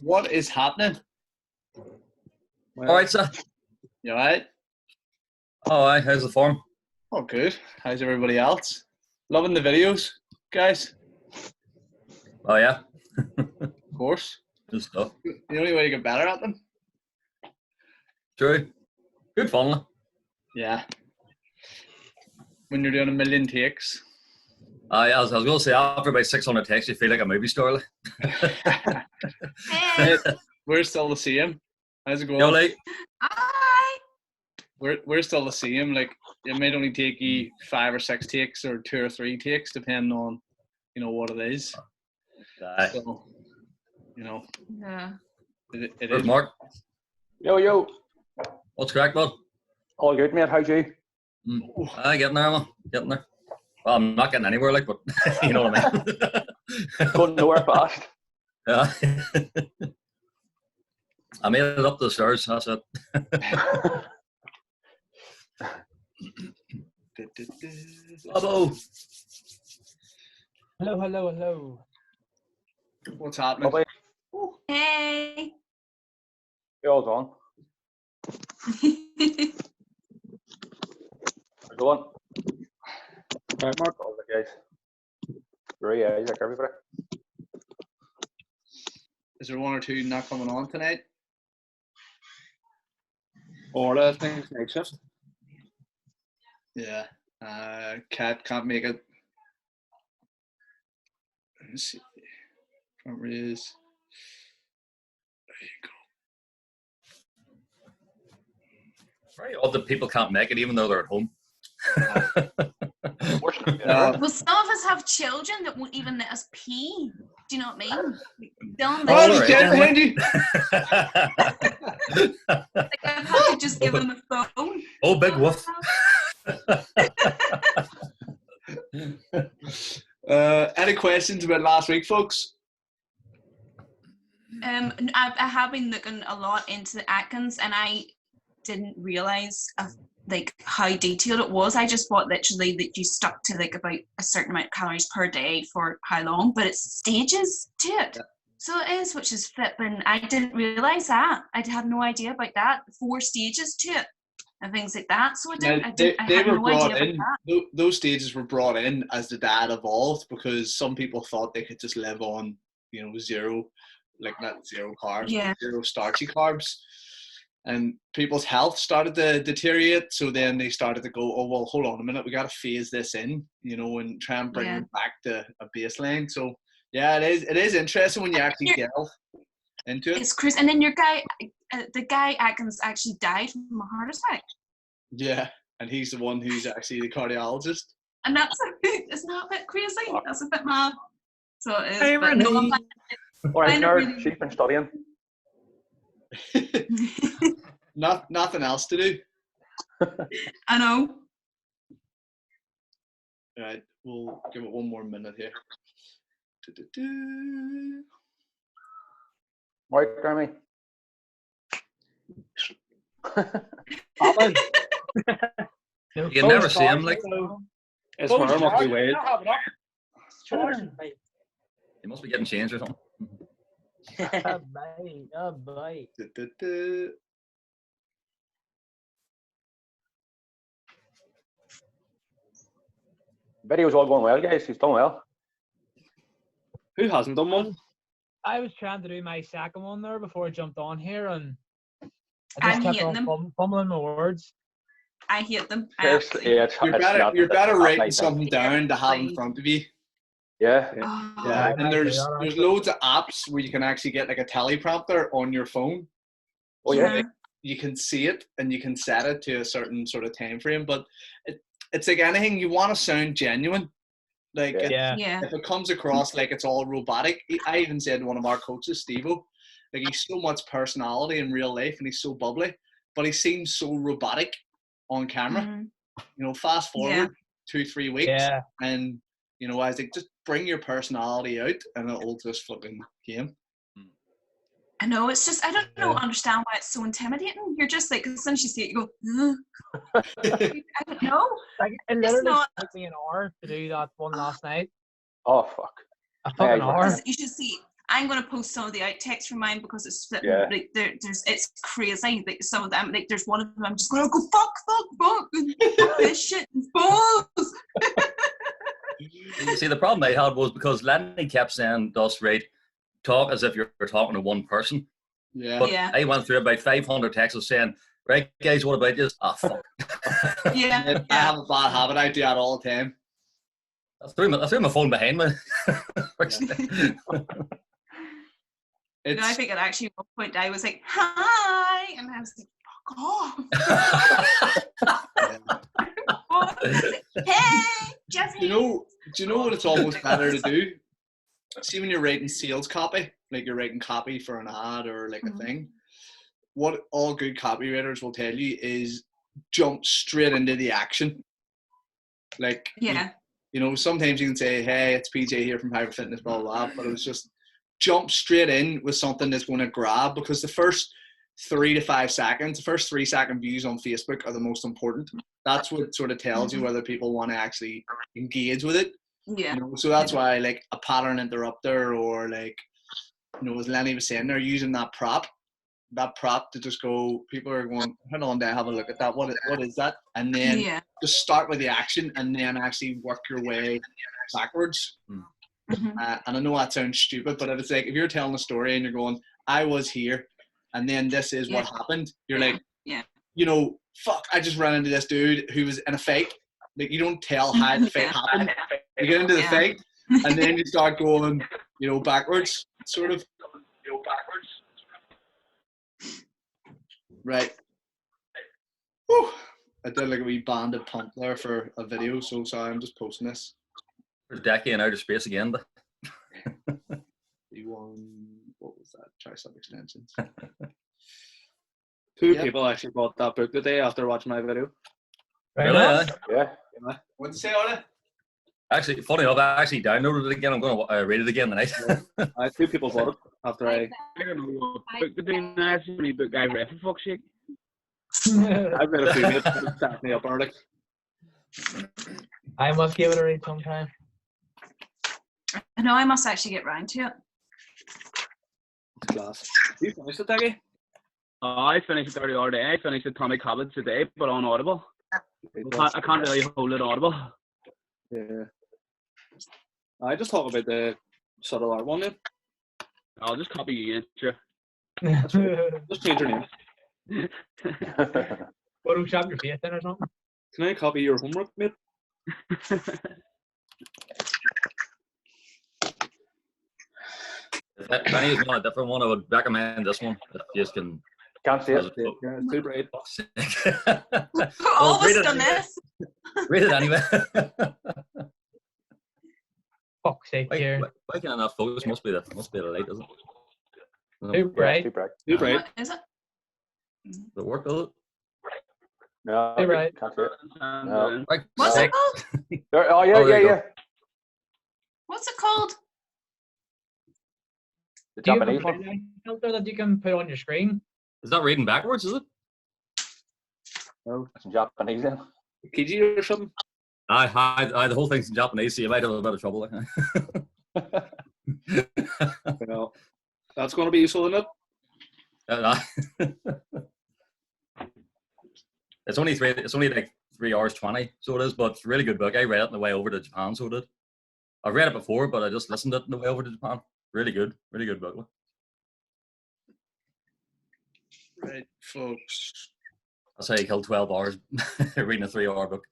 What is happening? All right, sir. You alright? All right, how's the form? Oh, good. How's everybody else? Loving the videos, guys? Oh, yeah. Of course. Good stuff. The only way to get better at them. True. Good fun. Yeah. When you're doing a million takes. Yeah, I was going to say, after about 600 takes, you feel like a movie star. Like. Hey, we're still the same. How's it going? Yo, like, Hi. We're still the same. Like, it might only take you 5 or 6 takes or 2 or 3 takes, depending on, what it is. So, Yeah. it where's is. Mark? Yo. What's crack, bud? All good, mate. How's you? Getting there, man. Getting there. Well, I'm not getting anywhere, like, but you know what I mean. Going nowhere fast. Yeah. I made it up the stairs, that's it. Hello. Hello. What's happening? Bobby, Hey. you all gone? Go on. Right, Mark. All the guys. Ray, Isaac, everybody. Is there 1 or 2 not coming on tonight? Or I think next shift. Yeah. Cat can't make it. Let's see. Front raise. There you Very odd that people can't make it even though they're at home. Well, some of us have children that won't even let us pee. Do you know what I mean? Don't go. Oh, like, there's Jen behind you. like I've had to just give them a phone. Oh, big woof. Any questions about last week, folks? I have been looking a lot into the Atkins, and I didn't realize like how detailed it was. I just thought literally that you stuck to like about a certain amount of calories per day for how long, but it's stages to it. Yeah. So it is, which is flipping. I didn't realize that. I had no idea about that. 4 stages to it and things like that. So I had were no brought idea in. about that. Those stages were brought in as the diet evolved because some people thought they could just live on, zero, like not zero carbs, Yeah. but zero starchy carbs. And people's health started to deteriorate. So then they started to go, oh, well, hold on a minute. We got to phase this in, and try and bring them back to a baseline. So, yeah, it is interesting when you actually delve into it. It's crazy. And then your guy, the guy Atkins actually died from a heart attack. Yeah. And he's the one who's actually the cardiologist. And isn't that a bit crazy? That's a bit mad. So it is. Hey, but no, I'm All right, find it nerd. really- She's been studying. Nothing else to do. I know. All right, we'll give it 1 more minute here. Right, Grammy. You can never see him, like. It's one of them way. You must be getting changed or something. Bye. Video's all going well, guys. He's done well. Who hasn't done one? I was trying to do my second one there before I jumped on here, and I'm I just kept hating on them. fumbling my words. I hate them. You're better writing something down to have in front of you. Yeah. Oh, Yeah, and there's actually. loads of apps where you can actually get like a teleprompter on your phone. Oh, yeah. You can see it and you can set it to a certain sort of time frame, but it's like anything, you want to sound genuine. Like Yeah. if it comes across like it's all robotic, I even said to one of our coaches, Steve-O, like he's so much personality in real life and he's so bubbly, but he seems so robotic on camera. Mhm. Fast forward 2-3 weeks, Yeah. and I was like, just bring your personality out, and it'll just fucking game. I know, it's just, I don't understand why it's so intimidating. You're just like, as soon as you see it, you go, I don't know. Like, it literally took me an hour to do that one last night. Oh, fuck. A fucking hour. Because you should see. I'm gonna post some of the outtakes from mine because it's split. Yeah. Like it's crazy. Like some of them, like there's one of them. I'm just gonna go fuck, and fuck this shit and balls. You see, the problem I had was because Lenny kept saying, "Does right, talk as if you're talking to one person." Yeah. But Yeah. I went through about 500 texts saying, "Right, guys, what about this?" Ah, fuck. Yeah. I have a bad habit. I do that all the time. I threw my phone behind me. And I think at actually at one point I was like, "Hi," and I was like, "Fuck off." Hey, Jeff. Do you know what it's almost better to do? See, when you're writing sales copy, like you're writing copy for an ad or like a thing, what all good copywriters will tell you is jump straight into the action. Like, Yeah. you know, sometimes you can say, "Hey, it's PJ here from Hyper Fitness, blah, blah, blah," but it was just jump straight in with something that's going to grab, because the first 3 to 5 seconds, the first 3-second views on Facebook are the most important. That's what sort of tells you whether people want to actually engage with it. Yeah. You know, so that's why, like, a pattern interrupter, or like, you know, as Lenny was saying, they're using that prop to just go, people are going, "Hold on, there, have a look at that. What is that?" And then just start with the action and then actually work your way backwards. And I know that sounds stupid, but if it's like, if you're telling a story and you're going, "I was here and then this is what happened," you're like, you know, "Fuck, I just ran into this dude who was in a fight." Like, you don't tell how the fight happened. You get into the fight and then you start going, you know, backwards, sort of. Right. Whew. I did like a wee banded pump there for a video, so sorry, I'm just posting this. There's Decky in outer space again. But What was that? Tricep extensions. Two people actually bought that book today after watching my video. Really? Yeah. What'd you say, Ola? Actually, funny enough, I actually downloaded it again. I'm going to read it again tonight. Two people bought it after I don't know what book to do now. That's the only book I've read, for fuck's sake. I've read a few minutes and sat me up early. I must give it a read sometime. I know I must actually get round to it. It's class. You finished it, Decky? I finished it early all day. I finished Atomic Habits today, but on Audible. I can't really hold it Audible. Yeah. I just talk about the subtle art one then. I'll just copy you in, sure. Just change your name. Photoshop your face in or something. Can I copy your homework, mate? If any is want a different one, I would recommend this one. If you just can. Can't see it. Yeah, it's too bright. Always read it done anyway. this. Read it anyway. Fuck's sake, here. Why can't that focus? Must be the light, isn't it? Too bright. Too bright. Too bright. What is it? Does it work, does it? No, Too bright. can't see it. No. Right, What's sick. it called? Oh, yeah, Oh, there you yeah. What's it called? The Do you have a Japanese one. highlight filter that you can put on your screen? Is that reading backwards, is it? No, it's in Japanese then. Kiji or something? The whole thing's in Japanese, so you might have a bit of trouble. Well, that's going to be useful, isn't it? It's only like 3 hours 20, so it is, but it's a really good book. I read it on the way over to Japan, so it did. I've read it before, but I just listened to it on the way over to Japan. Really good book. Right, folks. That's how you kill 12 hours reading a 3-hour book.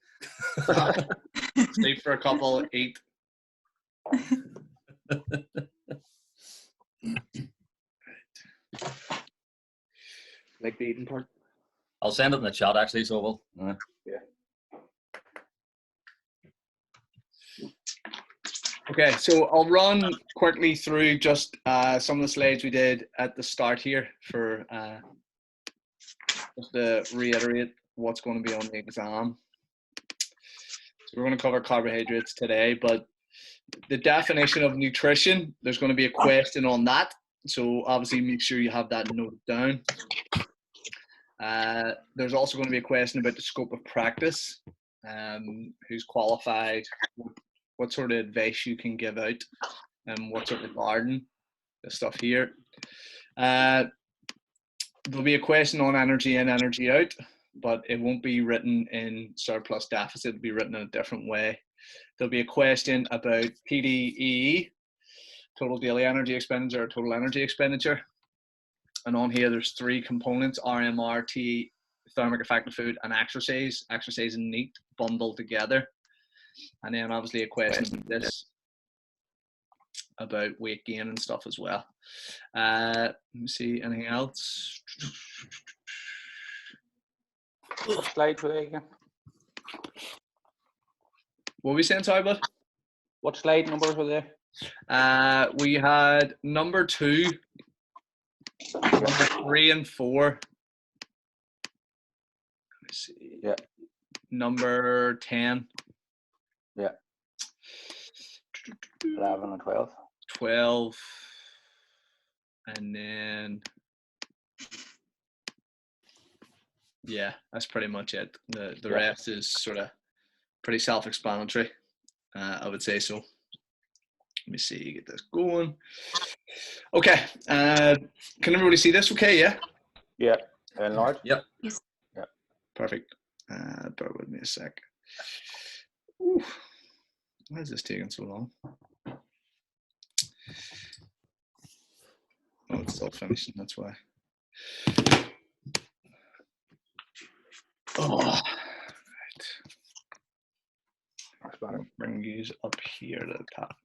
Sleep for a couple, eat. Like the eating part. I'll send it in the chat actually, so we'll. Okay, so I'll run quickly through just some of the slides we did at the start here for just to reiterate what's going to be on the exam. So we're going to cover carbohydrates today, but the definition of nutrition, there's going to be a question on that. So obviously make sure you have that noted down. There's also going to be a question about the scope of practice, who's qualified, what sort of advice you can give out. and what's up the garden, the stuff here. There'll be a question on energy in, energy out, but it won't be written in surplus deficit. It'll be written in a different way. There'll be a question about TDEE, total daily energy expenditure, or total energy expenditure. And on here, there's 3 components: RMR, T, thermic effect of food, and exercise. Exercise and NEAT bundled together. And then obviously a question about this, about weight gain and stuff as well. Let me see, anything else? Slide for again. What were we saying, sorry, bud? What slide numbers were there? We had number 2, number 3 and 4. Let me see. Yeah. Number 10. Yeah. 11 and 12. 12. And then, yeah, that's pretty much it. The rest is sort of pretty self-explanatory, I would say so. Let me see, get this going. Okay, can everybody see this okay, yeah? Yeah. Enlarge? Yep. Yes. Yeah. Perfect. Bear with me a sec. Ooh. Why is this taking so long? Oh, it's still finishing, that's why. Oh, right. I'll bring these up here to the top.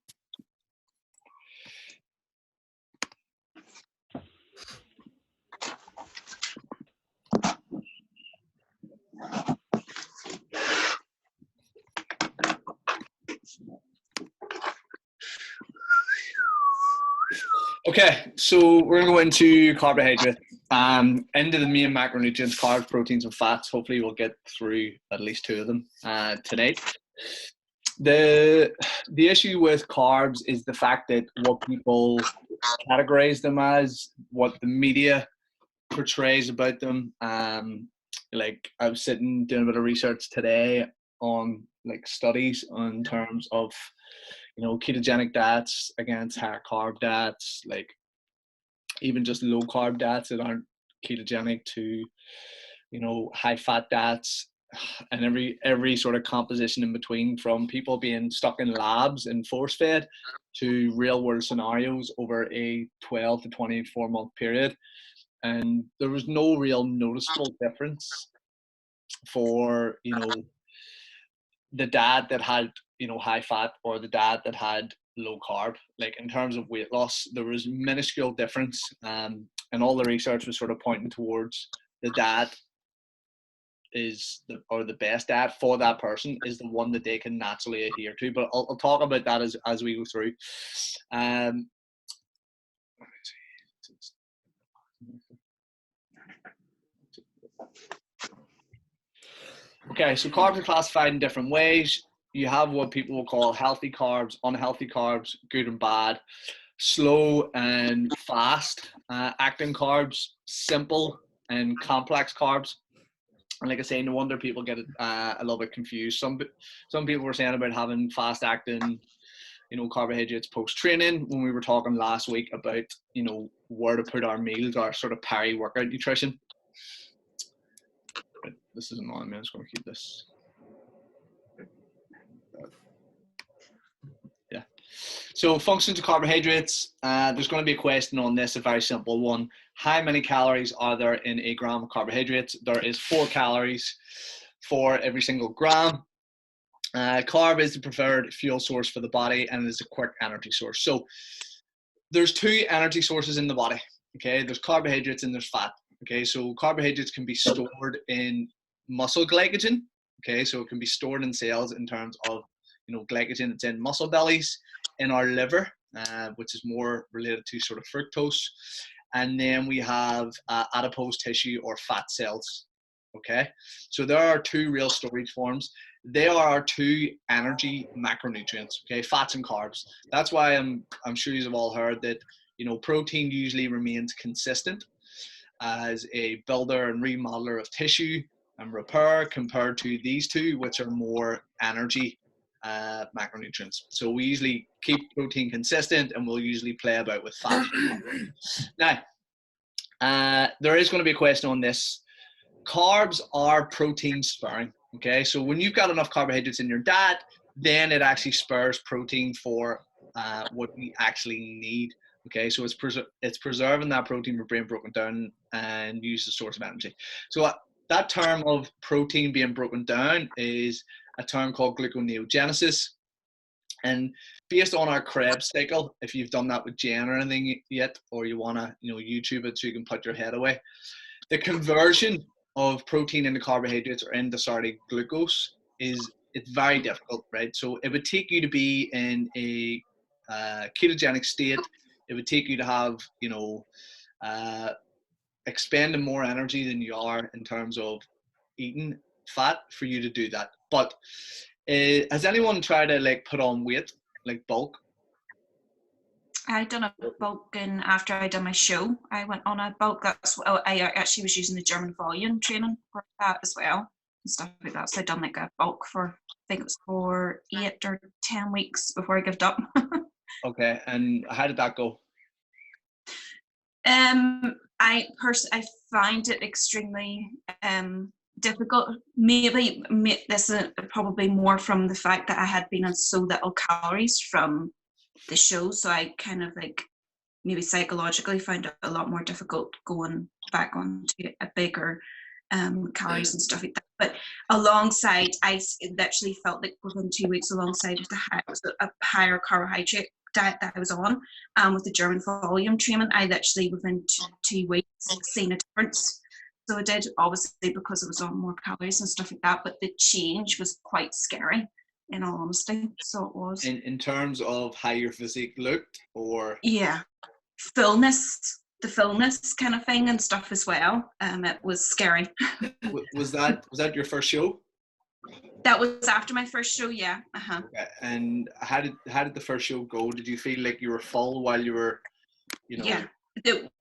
Okay, so we're going to go into carbohydrates, into the main macronutrients, carbs, proteins, and fats. Hopefully we'll get through at least 2 of them tonight. The issue with carbs is the fact that what people categorize them as, what the media portrays about them. Like I was sitting doing a bit of research today on like studies in terms of, you know, ketogenic diets against higher carb diets, like even just low carb diets that aren't ketogenic to, you know, high fat diets, and every sort of composition in between, from people being stuck in labs and force fed to real world scenarios over a 12 to 24 month period. And there was no real noticeable difference for, you know, the diet that had, you know, high fat or the diet that had low carb. Like in terms of weight loss, there was minuscule difference, and all the research was sort of pointing towards the diet is the best diet for that person is the one that they can naturally adhere to. But I'll talk about that as we go through. Okay, so carbs are classified in different ways. You have what people will call healthy carbs, unhealthy carbs, good and bad, slow and fast acting carbs, simple and complex carbs. And like I say, no wonder people get a little bit confused. Some people were saying about having fast acting, you know, carbohydrates post training, when we were talking last week about, you know, where to put our meals, our sort of peri-workout nutrition. This is annoying me. I'm just going to keep this. Yeah. So functions of carbohydrates. There's going to be a question on this, a very simple one. How many calories are there in a gram of carbohydrates? There is 4 calories for every single gram. Carb is the preferred fuel source for the body and is a quick energy source. So there's 2 energy sources in the body. Okay, there's carbohydrates and there's fat. Okay, so carbohydrates can be stored in muscle glycogen. Okay, so it can be stored in cells in terms of, you know, glycogen that's in muscle bellies, in our liver, which is more related to sort of fructose. And then we have adipose tissue or fat cells. Okay, so there are 2 real storage forms. They are our 2 energy macronutrients. Okay, fats and carbs. That's why I'm sure you've all heard that, you know, protein usually remains consistent as a builder and remodeler of tissue and repair compared to these 2, which are more energy macronutrients. So we usually keep protein consistent, and we'll usually play about with fat. Now, there is going to be a question on this. Carbs are protein sparing. Okay, so when you've got enough carbohydrates in your diet, then it actually spares protein for what we actually need. Okay, so it's preserving that protein for being broken down and used as a source of energy. So that term of protein being broken down is a term called gluconeogenesis. And based on our Krebs cycle, if you've done that with Jen or anything yet, or you want to YouTube it so you can put your head away, the conversion of protein into carbohydrates or into glucose it's very difficult, right? So it would take you to be in a ketogenic state. It would take you to have expending more energy than you are in terms of eating fat for you to do that. But has anyone tried to put on weight, bulk? I done a bulking after I done my show. I went on a bulk. I actually was using the German volume training for that as well and stuff like that. So I done a bulk for, I think it was for 8 or 10 weeks before I gave up. Okay, and how did that go? I find it extremely difficult. Maybe this is probably more from the fact that I had been on so little calories from the show, so I kind of maybe psychologically found it a lot more difficult going back onto a bigger calories and stuff like that. But alongside, I literally felt like within 2 weeks, alongside with a higher carbohydrate diet that I was on, with the German volume training, I literally within 2 weeks seen a difference. So I did, obviously, because I was on more calories and stuff like that, but the change was quite scary, in all honesty. So it was. In terms of how your physique looked, or? Yeah. The fullness kind of thing and stuff as well. It was scary. Was that your first show? That was after my first show, yeah. Uh-huh. Okay. And how did the first show go? Did you feel like you were full while you were, Yeah.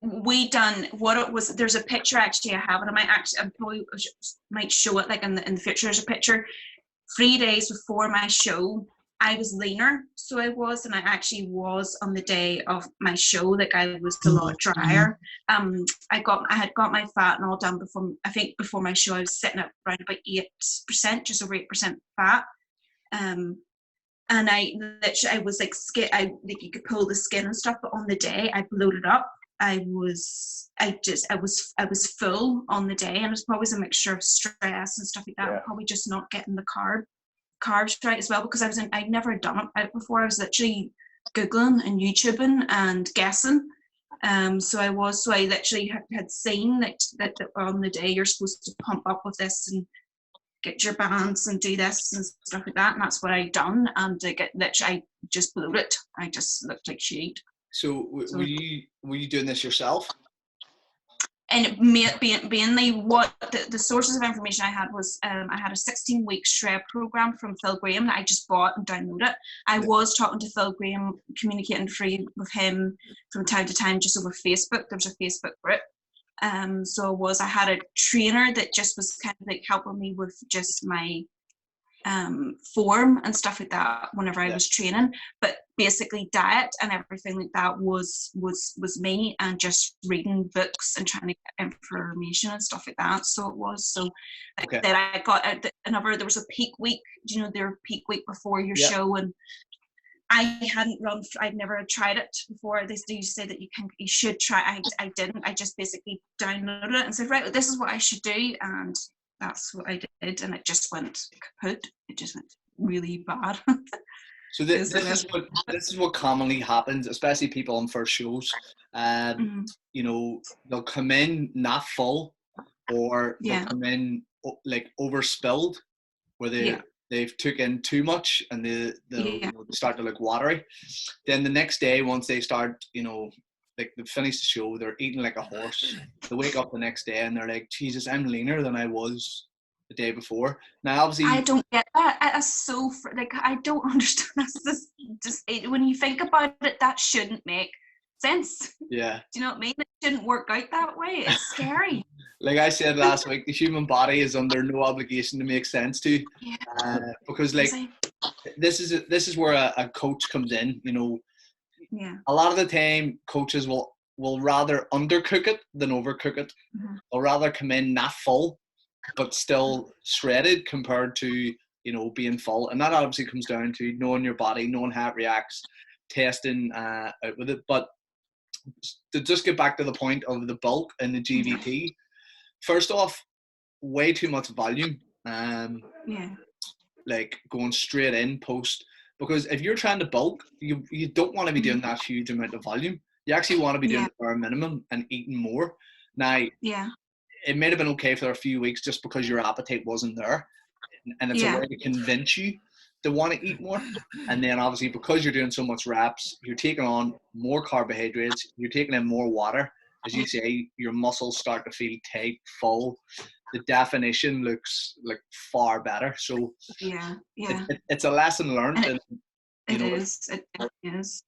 We done what it was. There's a picture actually I have, and I probably might show it in the future. There's a picture 3 days before my show. I was leaner, so I was, and I actually was on the day of my show. I was a lot drier. I had got my fat and all done before. I think before my show, I was sitting at around about 8%, just over 8% fat. And I was skin. You could pull the skin and stuff, but on the day I bloated up. I was full on the day, and it was probably a mixture of stress and stuff like that. Yeah. Probably just not getting the carbs right as well, because I'd never done it before. I was literally Googling and YouTubing and guessing. So I literally had seen that on the day you're supposed to pump up with this and get your bands and do this and stuff like that, and that's what I done. And I just blew it. I just looked like shit. So were you doing this yourself? And mainly what the sources of information I had was I had a 16-week shred program from Phil Graham that I just bought and downloaded. I was talking to Phil Graham, communicating free with him from time to time just over Facebook. There was a Facebook group. I had a trainer that just was kind of helping me with just my form and stuff like that whenever I was training, but basically diet and everything like that was me, and just reading books and trying to get information and stuff like that. So it was then I got there was a peak week, their peak week before your show, and I'd never tried it before. They used to say that you should try. I didn't. I just basically downloaded it and said, right, this is what I should do, and that's what I did, and it just went kaput. It just went really bad. So this is what commonly happens, especially people on first shows. They'll come in not full, or they'll come in overspilled, where they've took in too much, and they start to look watery. Then the next day, once they start, they finish the show, they're eating like a horse. They wake up the next day and they're like, Jesus, I'm leaner than I was the day before. Now, obviously, I don't get that. That's so I don't understand. That's just when you think about it, that shouldn't make sense. Yeah. Do you know what I mean? It shouldn't work out that way. It's scary. Like I said last week, the human body is under no obligation to make sense to, because this is where a coach comes in. You know, Yeah. a lot of the time coaches will rather undercook it than overcook it. Mhm. They'll rather come in not full but still shredded compared to, you know, being full. And that obviously comes down to knowing your body, knowing how it reacts, testing out with it. But to just get back to the point of the bulk and the GVT, first off, way too much volume. Yeah. Like going straight in post, because if you're trying to bulk, you don't want to be doing that huge amount of volume. You actually want to be doing Yeah. the bare minimum and eating more. Now, Yeah. it may have been okay for a few weeks just because your appetite wasn't there, and it's a Yeah. way to convince you to want to eat more. And then obviously because you're doing so much reps, you're taking on more carbohydrates, you're taking in more water. As you say, your muscles start to feel tight, full. The definition looks like far better. So Yeah. Yeah. it's a lesson learned, And and you it know is. It is.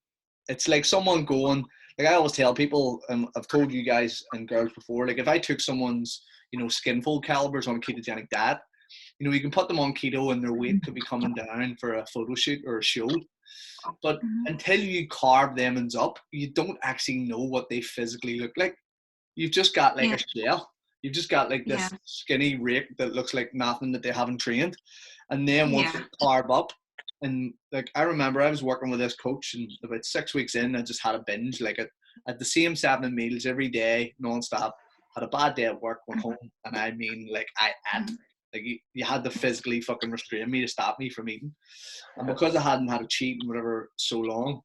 it's like someone going, like I always tell people, and I've told you guys and girls before, like if I took someone's, you know, skinfold calibers on a ketogenic diet, you know, you can put them on keto and their weight could be coming down for a photo shoot or a show. But Mhm. until you carb them ends up, you don't actually know what they physically look like. You've just got like Yeah. a shell. You've just got like Yeah. this skinny rake that looks like nothing that they haven't trained. And then once Yeah. they carb up, and like I remember I was working with this coach, and about 6 weeks in, I just had a binge, like at the same 7 meals every day, nonstop. Had a bad day at work, went home, and I mean, like I ate. Like you had to physically fucking restrain me to stop me from eating. And because I hadn't had a cheat and whatever so long,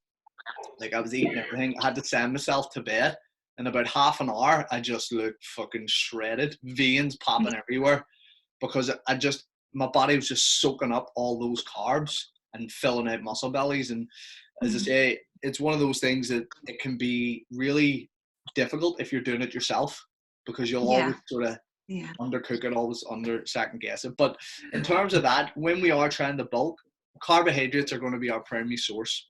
like I was eating everything, I had to send myself to bed. In about half an hour, I just looked fucking shredded, veins popping everywhere, because I just, my body was just soaking up all those carbs and filling out muscle bellies. And as I say, it's one of those things that it can be really difficult if you're doing it yourself, because you'll Yeah. always sort of Yeah. undercook it, always under second guess it. But in terms of that, when we are trying to bulk, carbohydrates are going to be our primary source.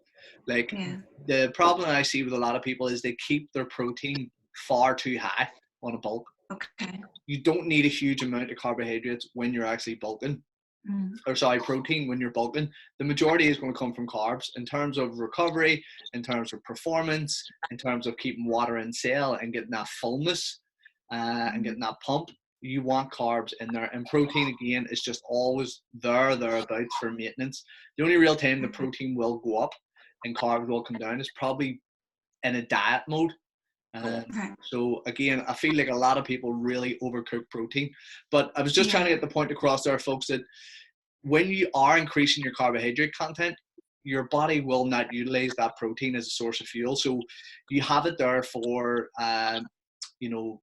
Like Yeah. the problem I see with a lot of people is they keep their protein far too high on a bulk. Okay. You don't need a huge amount of carbohydrates when you're actually bulking, or sorry, protein when you're bulking. The majority is going to come from carbs. In terms of recovery, in terms of performance, in terms of keeping water in cell and getting that fullness and getting that pump, you want carbs in there. And protein, again, is just always thereabouts for maintenance. The only real time the protein will go up and carbs will come down is probably in a diet mode. So again, I feel like a lot of people really overcook protein, but I was just trying to get the point across there, folks, that when you are increasing your carbohydrate content, your body will not utilize that protein as a source of fuel. So you have it there for, you know,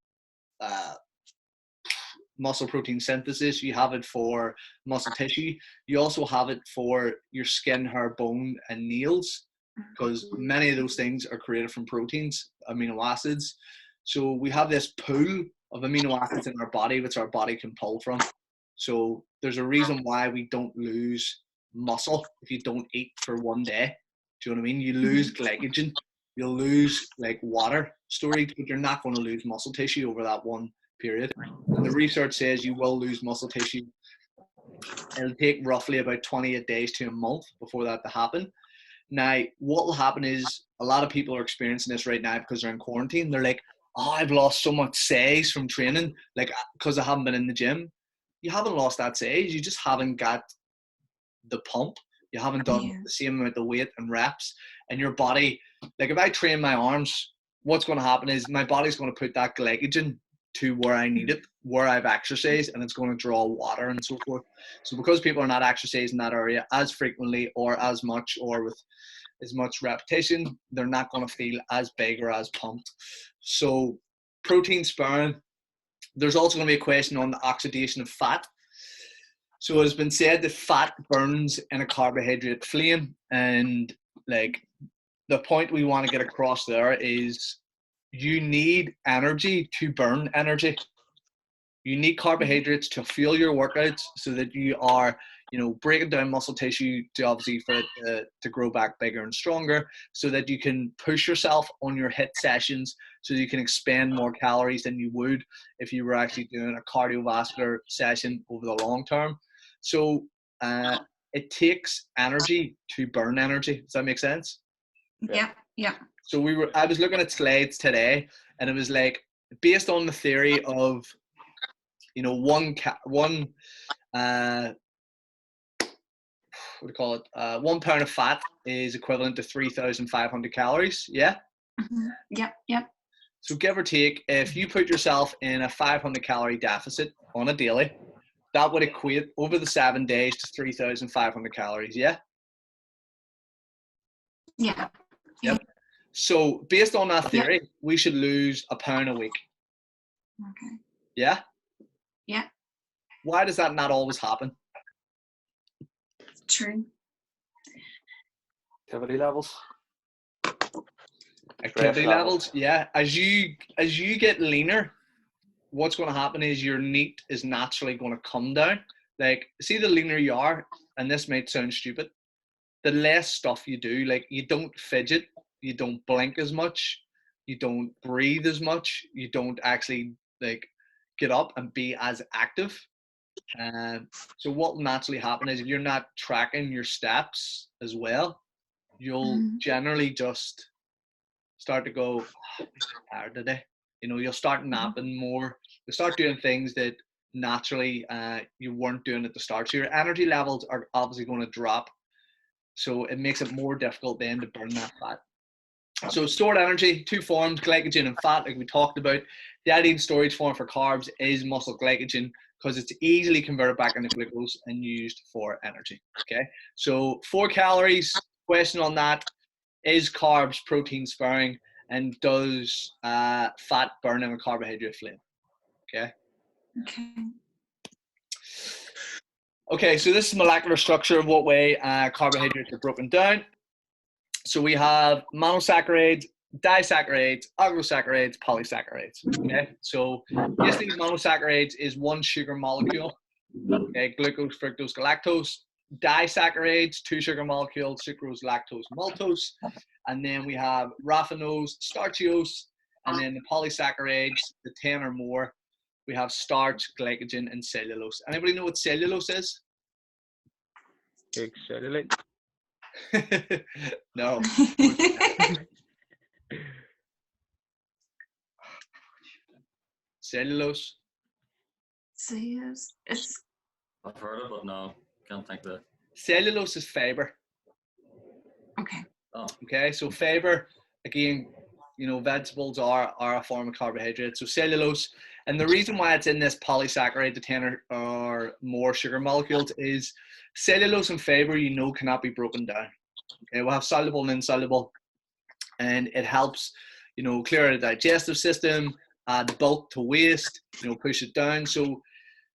muscle protein synthesis. You have it for muscle tissue. You also have it for your skin, hair, bone, and nails, because many of those things are created from proteins, amino acids. So we have this pool of amino acids in our body, which our body can pull from. So there's a reason why we don't lose muscle if you don't eat for one day. Do you know what I mean? You lose glycogen, you'll lose like water storage, but you're not going to lose muscle tissue over that one period. And the research says you will lose muscle tissue. It'll take roughly about 28 days to a month before that to happen. Now, what will happen is a lot of people are experiencing this right now because they're in quarantine. They're like, oh, I've lost so much size from training, like because I haven't been in the gym. You haven't lost that size. You just haven't got the pump. You haven't done the same amount of weight and reps. And your body, like if I train my arms, what's going to happen is my body's going to put that glycogen to where I need it, where I've exercised, and it's going to draw water and so forth. So because people are not exercising that area as frequently or as much or with as much repetition, they're not going to feel as big or as pumped. So protein sparing. There's also going to be a question on the oxidation of fat. So it has been said that fat burns in a carbohydrate flame, and like the point we want to get across there is you need energy to burn energy. You need carbohydrates to fuel your workouts so that you are, you know, breaking down muscle tissue to obviously for it to grow back bigger and stronger, so that you can push yourself on your HIIT sessions, so you can expend more calories than you would if you were actually doing a cardiovascular session over the long term. So it takes energy to burn energy. Does that make sense? Yeah. Yeah. So I was looking at slides today, and it was like based on the theory of, you know, one what do you call it? 1 pound of fat is equivalent to 3,500 calories. Yeah. Mm-hmm. Yep. Yep. So give or take, if you put yourself in a 500 calorie deficit on a daily, that would equate over the 7 days to 3,500 calories. Yeah. Yeah. Yep. So based on that theory, Yep. we should lose a pound a week. Okay. Yeah. Yeah. Why does that not always happen? True. Activity levels. Activity Stress levels. Yeah. As you get leaner, what's going to happen is your NEAT is naturally going to come down. Like, see, the leaner you are, and this might sound stupid, the less stuff you do. Like, you don't fidget, you don't blink as much, you don't breathe as much, you don't actually like get up and be as active. So what will naturally happen is if you're not tracking your steps as well, you'll generally just start to go, oh, I'm so tired today. You know, you'll start napping more. You'll start doing things that naturally you weren't doing at the start. So your energy levels are obviously going to drop. So it makes it more difficult then to burn that fat. So stored energy, two forms, glycogen and fat, like we talked about. The ideal storage form for carbs is muscle glycogen because it's easily converted back into glucose and used for energy. Okay, so 4 calories, question on that, is carbs protein sparing, and does fat burn in a carbohydrate flame? Okay. Okay. Okay, so this is molecular structure of what way carbohydrates are broken down. So we have monosaccharides, disaccharides, oligosaccharides, polysaccharides. Okay, so basically monosaccharides is one sugar molecule. Okay, glucose, fructose, galactose. Disaccharides, 2 sugar molecules, sucrose, lactose, maltose. And then we have raffinose, starchose, and then the polysaccharides, the 10 or more. We have starch, glycogen, and cellulose. Anybody know what cellulose is? Cellulite. No. Cellulose. So yes, it's I've heard it, but no, can't think of it. Cellulose is fiber. okay. Oh, Okay, so fiber, again, you know, vegetables are a form of carbohydrate. So cellulose, and the reason why it's in this polysaccharide, the 10 or more sugar molecules, is cellulose and fiber, you know, cannot be broken down. Okay, we'll have soluble and insoluble, and it helps, you know, clear the digestive system, add bulk to waste, you know, push it down. So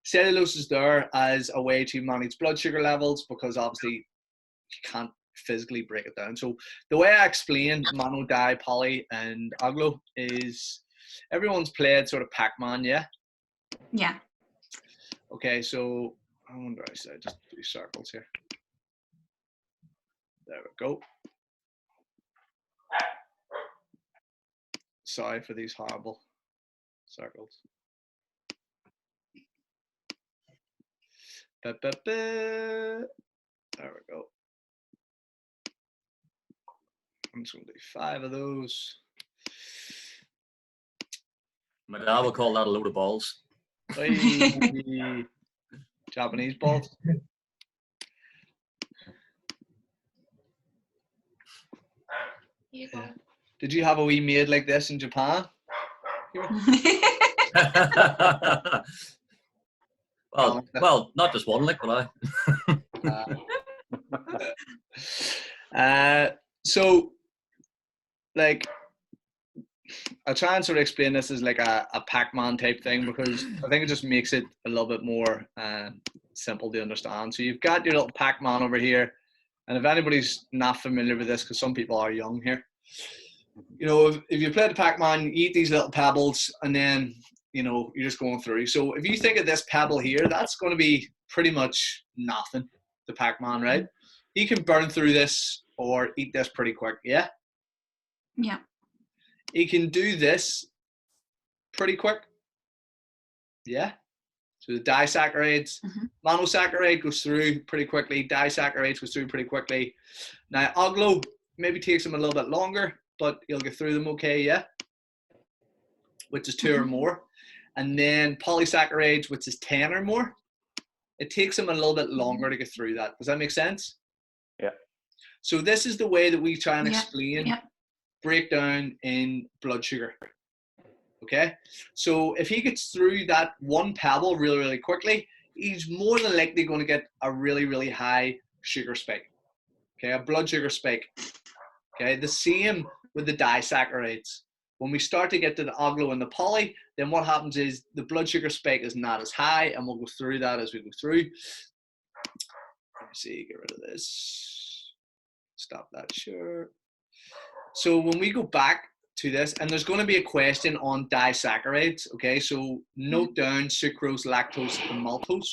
cellulose is there as a way to manage blood sugar levels because obviously you can't physically break it down. So the way I explain mono, di, poly, and aglo is everyone's played sort of Pac-Man, yeah? Yeah. Okay, so I wonder I said just do circles here. There we go. Sorry for these horrible circles. There we go. I'm just going to do 5 of those. my dad would call that a load of balls. Hey, Japanese balls. Yeah. Did you have a wee maid like this in Japan? well, not just one, like, but so, like, I'll try and sort of explain this as like a Pac-Man type thing because I think it just makes it a little bit more simple to understand. So you've got your little Pac-Man over here, and if anybody's not familiar with this, because some people are young here, you know, if you play the Pac-Man, you eat these little pebbles, and then, you know, you're just going through. So if you think of this pebble here, that's going to be pretty much nothing, the Pac-Man, right? He can burn through this or eat this pretty quick, yeah? Yeah. He can do this pretty quick, yeah? So the disaccharides, Mhm. monosaccharide goes through pretty quickly, disaccharides goes through pretty quickly. Now, aglo maybe takes them a little bit longer, but you'll get through them okay, yeah? Which is 2 or more. And then polysaccharides, which is 10 or more. It takes them a little bit longer to get through that. Does that make sense? Yeah. So this is the way that we try and Yeah, explain yeah. breakdown in blood sugar. Okay? So if he gets through that one pebble really, really quickly, he's more than likely going to get a really, really high sugar spike. Okay, a blood sugar spike. Okay, the same with the disaccharides. When we start to get to the aglo and the poly, then what happens is the blood sugar spike is not as high, and we'll go through that as we go through. Let me see, get rid of this. Stop that, sure. So when we go back to this, and there's going to be a question on disaccharides, okay? So note down sucrose, lactose, and maltose.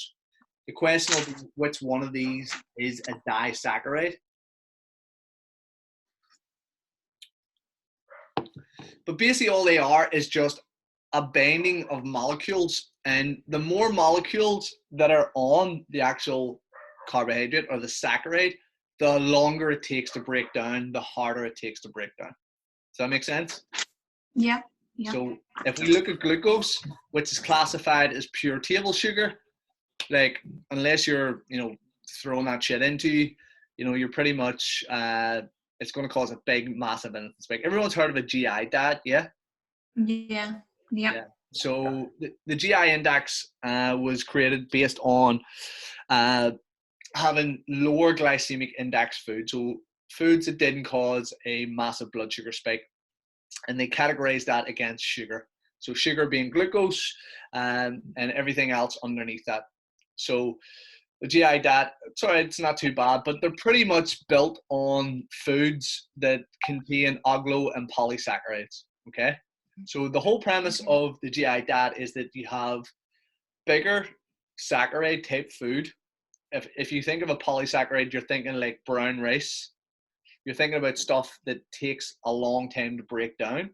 The question will be which one of these is a disaccharide. But basically all they are is just a binding of molecules, and the more molecules that are on the actual carbohydrate or the saccharide, the longer it takes to break down, the harder it takes to break down. Does that make sense? Yeah. Yeah. So if we look at glucose, which is classified as pure table sugar, like unless you're, throwing that shit into, you're pretty much, it's going to cause a big, massive spike. Everyone's heard of a GI diet, yeah? Yeah. Yeah. So the GI index was created based on having lower glycemic index foods, so foods that didn't cause a massive blood sugar spike, and they categorized that against sugar. So sugar being glucose, and everything else underneath that. So the GI diet, sorry, it's not too bad, but they're pretty much built on foods that contain aglo and polysaccharides, okay? So the whole premise of the GI diet is that you have bigger saccharide type food. If you think of a polysaccharide, you're thinking like brown rice. You're thinking about stuff that takes a long time to break down,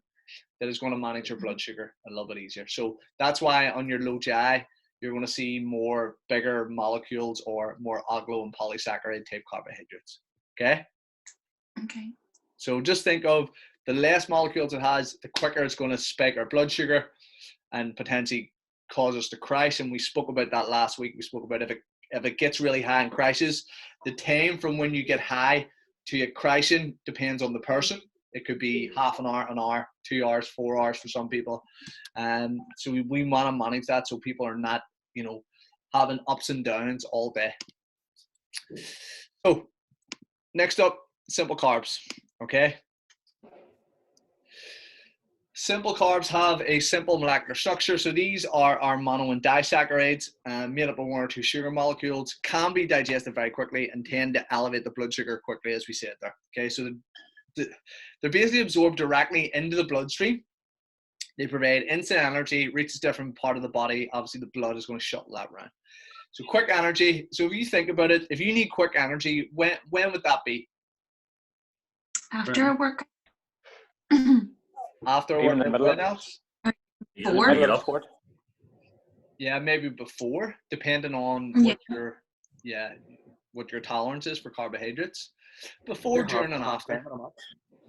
that is going to manage your blood sugar a little bit easier. So that's why on your low GI, you're going to see more bigger molecules or more aglo and polysaccharide type carbohydrates. Okay? Okay. So just think of the less molecules it has, the quicker it's going to spike our blood sugar and potentially cause us to crash. And we spoke about that last week. We spoke about if it gets really high and crashes, the time from when you get high to it crashing depends on the person. It could be half an hour, 2 hours, 4 hours for some people. So we want to manage that so people are not, having ups and downs all day. So next up, simple carbs, okay? Simple carbs have a simple molecular structure. So these are our mono and disaccharides made up of 1 or 2 sugar molecules, can be digested very quickly and tend to elevate the blood sugar quickly, as we said there. Okay, so they're basically absorbed directly into the bloodstream. They provide instant energy, reaches different part of the body. Obviously, the blood is going to shuttle that around. So quick energy. So if you think about it, if you need quick energy, when would that be? After a work. After Even work, in the middle when of- else? Before? Middle of sport. Yeah, maybe before, depending on what your tolerance is for carbohydrates. Before, during, and after.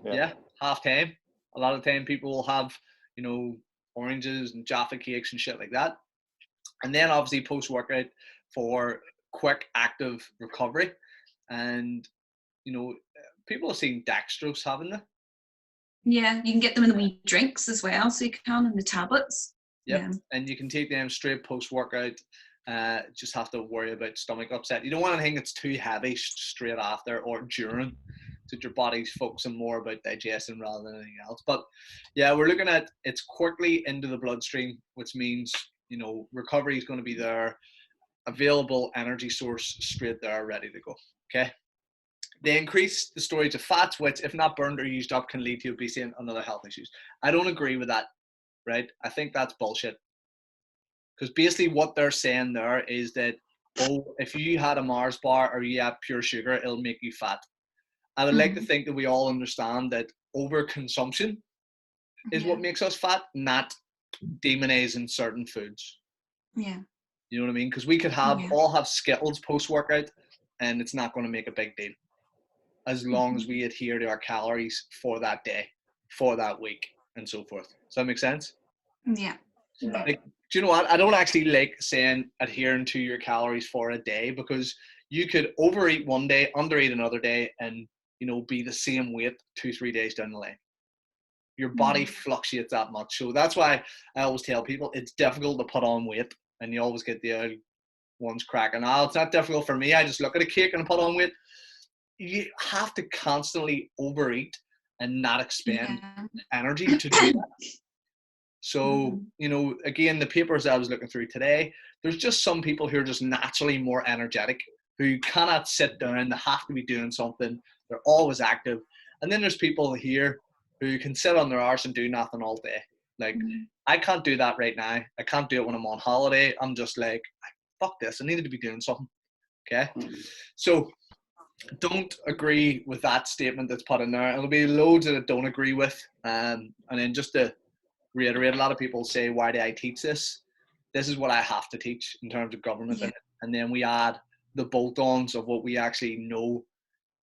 Yeah, half time. A lot of time people will have, oranges and Jaffa cakes and shit like that. And then obviously post-workout for quick, active recovery. And, people have seen dextrose, haven't they? Yeah, you can get them in the wee drinks as well, so you can in the tablets. Yep. Yeah. And you can take them straight post-workout. Just have to worry about stomach upset. You don't want anything that's too heavy straight after or during, so your body's focusing more about digestion rather than anything else. But yeah, we're looking at it's quickly into the bloodstream, which means, recovery is going to be there, available energy source straight there, ready to go. Okay. They increase the storage of fats, which, if not burned or used up, can lead to obesity and other health issues. I don't agree with that, right? I think that's bullshit. Because basically what they're saying there is that, if you had a Mars bar or you have pure sugar, it'll make you fat. I would like to think that we all understand that overconsumption is what makes us fat, not demonizing certain foods. Yeah. You know what I mean? Because we could all have Skittles post-workout, and it's not going to make a big deal as long as we adhere to our calories for that day, for that week, and so forth. Does that make sense? Yeah. Like, do you know what? I don't actually like saying adhering to your calories for a day, because you could overeat one day, undereat another day, and be the same weight 2-3 days down the line. Your body fluctuates that much. So that's why I always tell people it's difficult to put on weight, and you always get the ones cracking. It's not difficult for me. I just look at a cake and put on weight. You have to constantly overeat and not expend energy to do that. So, again, the papers I was looking through today, there's just some people who are just naturally more energetic, who cannot sit down. They have to be doing something. They're always active. And then there's people here who can sit on their arse and do nothing all day. Like, I can't do that right now. I can't do it when I'm on holiday. I'm just like, fuck this. I needed to be doing something. Okay? So don't agree with that statement that's put in there. There'll be loads that I don't agree with. And then just to reiterate, a lot of people say, why do I teach this? This is what I have to teach in terms of government. And then we add the bolt-ons of what we actually know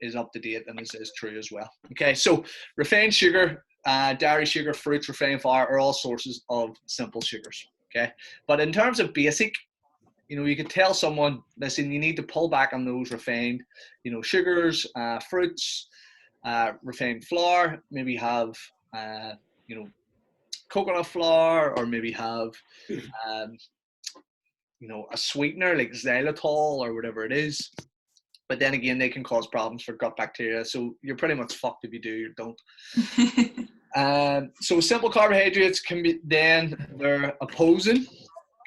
is up to date and is true as well. Okay, so refined sugar, dairy sugar, fruits, refined flour are all sources of simple sugars. Okay, but in terms of basic, you could tell someone, listen, you need to pull back on those refined, sugars, fruits, refined flour, maybe have, coconut flour, or maybe have, a sweetener like xylitol or whatever it is. But then again, they can cause problems for gut bacteria. So you're pretty much fucked if you do or don't. So simple carbohydrates they're opposing,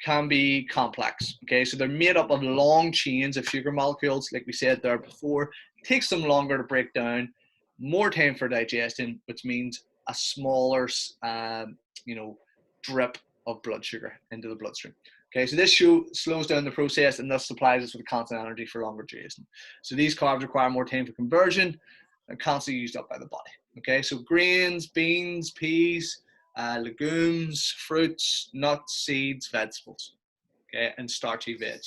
can be complex. Okay, so they're made up of long chains of sugar molecules, like we said there before. It takes them longer to break down, more time for digestion, which means a smaller, drip of blood sugar into the bloodstream. Okay, so this slows down the process and thus supplies us with constant energy for longer duration. So these carbs require more time for conversion and constantly used up by the body. Okay, so grains, beans, peas, legumes, fruits, nuts, seeds, vegetables. Okay, and starchy veg.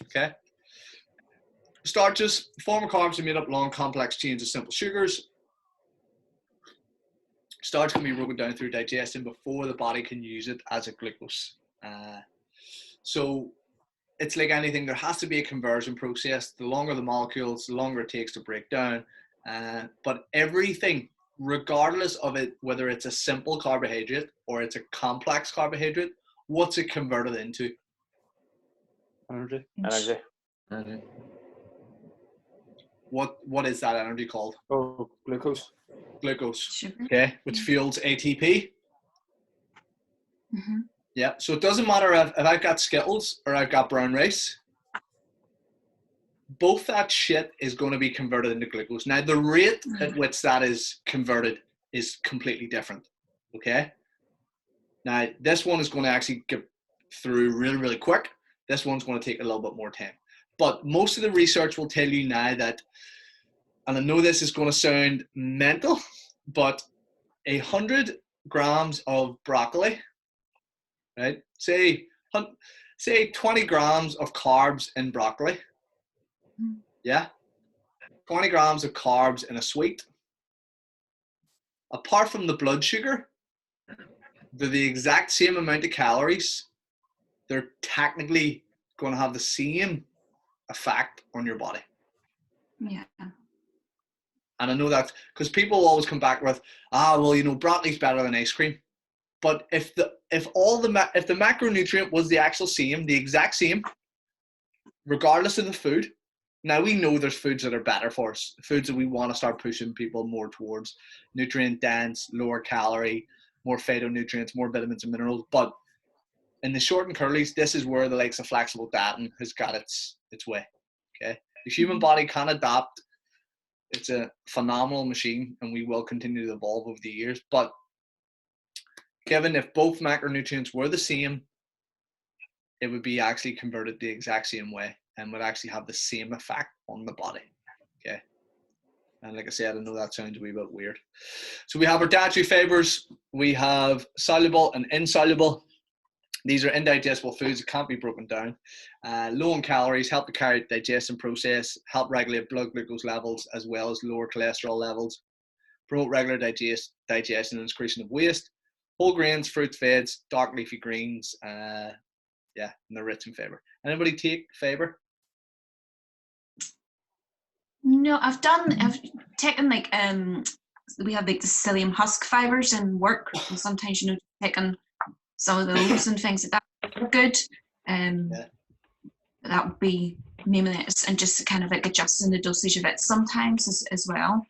Okay. Starches, form of carbs are made up long, complex chains of simple sugars. Starch can be broken down through digestion before the body can use it as a glucose. So it's like anything, there has to be a conversion process. The longer the molecules, the longer it takes to break down. But everything, regardless of it, whether it's a simple carbohydrate or it's a complex carbohydrate, what's it converted into? Energy. What is that energy called? Oh, glucose. Glucose. Okay, which fuels ATP. Yeah, so it doesn't matter if I've got Skittles or I've got brown rice. Both that shit is going to be converted into glucose. Now, the rate at which that is converted is completely different. Okay? Now, this one is going to actually get through really, really quick. This one's going to take a little bit more time. But most of the research will tell you now that, and I know this is going to sound mental, but 100 grams of broccoli, right? Say 20 grams of carbs in broccoli. Yeah? 20 grams of carbs in a sweet. Apart from the blood sugar, they're the exact same amount of calories. They're technically going to have the same effect on your body. Yeah. And I know that because people always come back with, broccoli's better than ice cream. But if the macronutrient was the exact same, regardless of the food, now we know there's foods that are better for us, foods that we want to start pushing people more towards, nutrient dense, lower calorie, more phytonutrients, more vitamins and minerals. But in the short and curlies, this is where the likes of flexible dieting has got its way. Okay, the human body can adapt. It's a phenomenal machine, and we will continue to evolve over the years. But given if both macronutrients were the same, it would be actually converted the exact same way and would actually have the same effect on the body. Okay. And like I said, I know that sounds a wee bit weird. So we have our dietary fibers. We have soluble and insoluble. These are indigestible foods that can't be broken down. Low in calories, help the digestion process, help regulate blood glucose levels, as well as lower cholesterol levels, promote regular digestion and excretion of waste. Whole grains, fruits, veggies, dark leafy greens, and they're rich in fiber. Anybody take fiber? No, I've taken like we have like the psyllium husk fibers in work, and sometimes taking some of those and things like that are good. That would be naming it and just kind of like adjusting the dosage of it sometimes as well.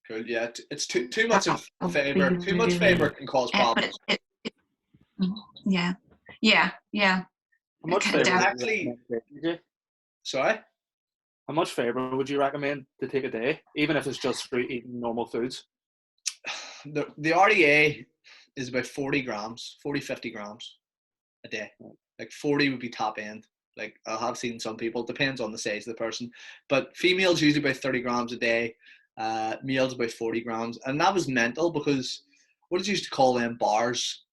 Cool. Yeah, it's too much of fiber. Too much fiber can cause problems. Yeah. How much fiber? Actually, sorry. How much fiber would you recommend to take a day, even if it's just through eating normal foods? The RDA is about 50 grams a day. Like 40 would be top end. Like I have seen some people, it depends on the size of the person, but females usually about 30 grams a day, males about 40 grams. And that was mental because what did you used to call them bars?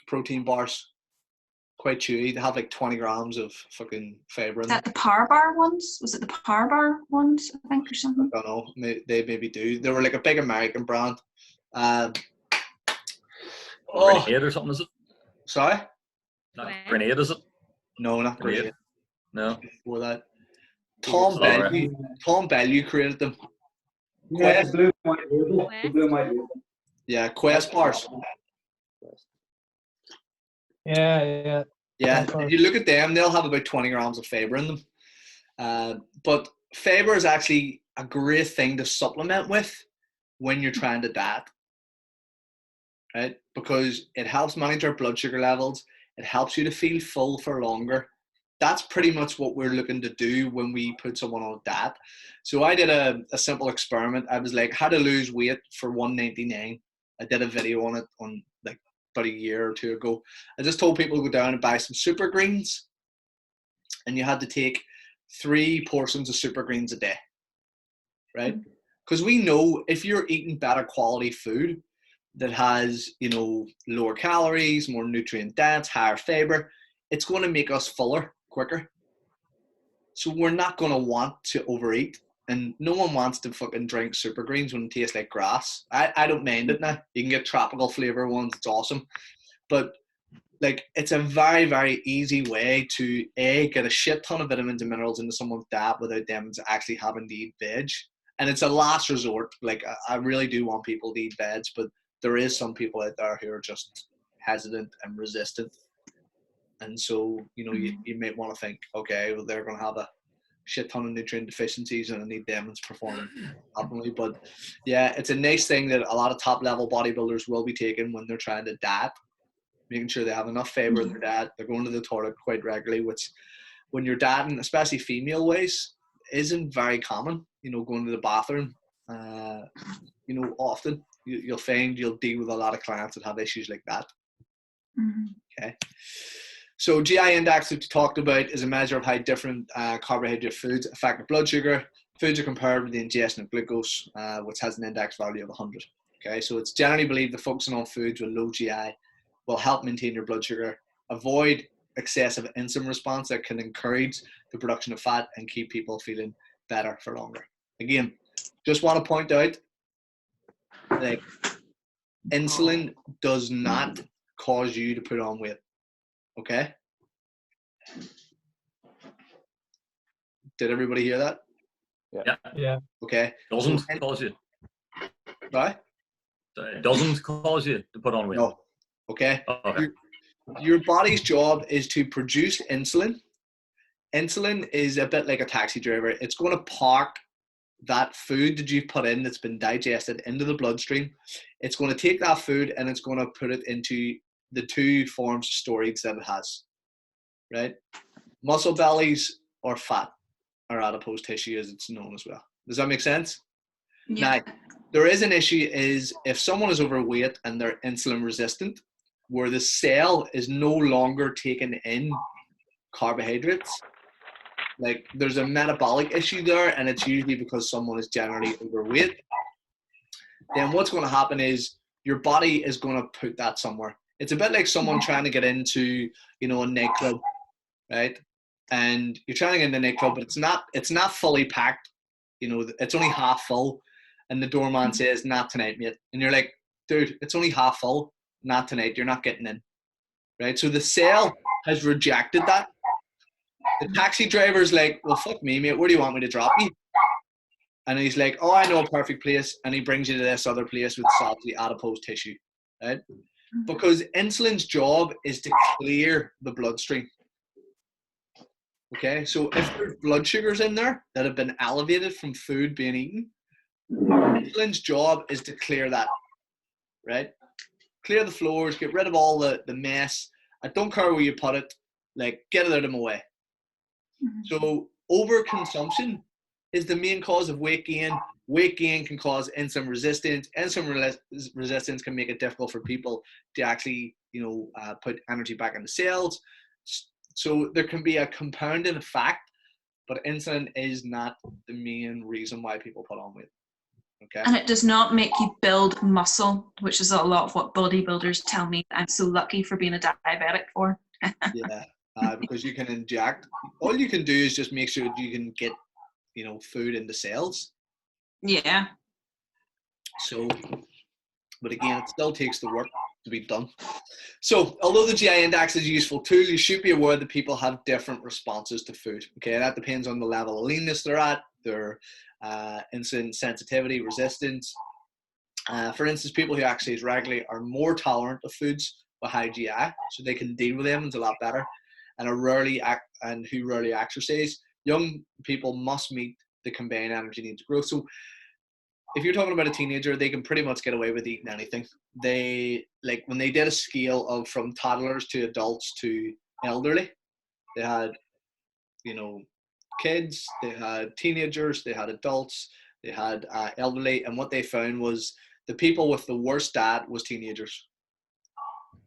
Protein bars. Quite chewy. They have like 20 grams of fucking fiber in them. Is that the Power Bar ones? Was it the Power Bar ones, I think, or something? I don't know. They maybe do. They were like a big American brand. Grenade or something, is it? Sorry? Not Grenade, is it? No, not Grenade. No. Before that. Tom Bellew created them. Yeah, Quest. blue and white label. The blue and white label. Yeah, Quest bars. Yeah. Yeah, if you look at them, they'll have about 20 grams of fiber in them. But fiber is actually a great thing to supplement with when you're trying to diet, right? Because it helps manage our blood sugar levels. It helps you to feel full for longer. That's pretty much what we're looking to do when we put someone on a diet. So I did a simple experiment. I was like, how to lose weight for $1.99. I did a video on it on like about a year or two ago. I just told people to go down and buy some super greens, and you had to take 3 portions of super greens a day, right? Because we know if you're eating better quality food that has, lower calories, more nutrient dense, higher fiber, it's going to make us fuller quicker. So we're not going to want to overeat, and no one wants to fucking drink super greens when it tastes like grass. I don't mind it now. You can get tropical flavor ones. It's awesome. But like, it's a very, very easy way to get a shit ton of vitamins and minerals into someone's diet without them actually having to eat veg. And it's a last resort. Like, I really do want people to eat veg, but there is some people out there who are just hesitant and resistant. And so, you might want to think, okay, well, they're going to have a shit ton of nutrient deficiencies and I need them to perform optimally. But yeah, it's a nice thing that a lot of top level bodybuilders will be taking when they're trying to diet, making sure they have enough fiber in their diet. They're going to the toilet quite regularly, which when you're dieting, especially female ways, isn't very common, going to the bathroom, often. You'll find you'll deal with a lot of clients that have issues like that. Okay. So GI index, that you talked about, is a measure of how different carbohydrate foods affect the blood sugar. Foods are compared with the ingestion of glucose, which has an index value of 100. Okay, so it's generally believed that focusing on foods with low GI will help maintain your blood sugar, avoid excessive insulin response that can encourage the production of fat and keep people feeling better for longer. Again, just want to point out, like, insulin does not cause you to put on weight. Okay? Did everybody hear that? Yeah. Okay. Doesn't cause you. Right? It doesn't cause you to put on weight. No. Okay. Okay. Your body's job is to produce insulin. Insulin is a bit like a taxi driver. It's going to park that food that you've put in that's been digested into the bloodstream. It's going to take that food and it's going to put it into the 2 forms of storage that it has, right? Muscle bellies or fat, or adipose tissue as it's known as well. Does that make sense? Yeah. Now, there is an issue is if someone is overweight and they're insulin resistant, where the cell is no longer taking in carbohydrates, like there's a metabolic issue there, and it's usually because someone is generally overweight. Then what's going to happen is your body is going to put that somewhere. It's a bit like someone trying to get into, you know, a nightclub, right? And you're trying to get into a nightclub, but it's not fully packed. You know, it's only half full, and the doorman says, "Not tonight, mate." And you're like, "Dude, it's only half full. Not tonight. You're not getting in." Right? So the cell has rejected that. The taxi driver's like, "Well, fuck me, mate. Where do you want me to drop you?" And he's like, "Oh, I know a perfect place." And he brings you to this other place with salty adipose tissue, right? Because insulin's job is to clear the bloodstream. Okay, so if there's blood sugars in there that have been elevated from food being eaten, insulin's job is to clear that, right? Clear the floors, get rid of all the mess. I don't care where you put it, like, get it out of my way. So overconsumption is the main cause of weight gain. Weight gain can cause insulin resistance. Insulin resistance can make it difficult for people to actually, you know, put energy back in the cells. So there can be a compounding effect, but insulin is not the main reason why people put on weight. Okay. And it does not make you build muscle, which is a lot of what bodybuilders tell me I'm so lucky for being a diabetic for. Yeah, because you can inject. All you can do is just make sure you can get, you know, food in the cells. Yeah. So, but again, it still takes the work to be done. So, although the GI index is a useful tool, you should be aware that people have different responses to food. Okay, that depends on the level of leanness they're at, their insulin sensitivity, resistance. For instance, people who exercise regularly are more tolerant of foods with high GI, so they can deal with them a lot better, and who rarely exercise. Young people must meet the combined energy needs of growth. So if you're talking about a teenager, they can pretty much get away with eating anything. They, like, when they did a scale of from toddlers to adults to elderly, they had, you know, kids, they had teenagers, they had adults, they had elderly, and what they found was the people with the worst diet was teenagers.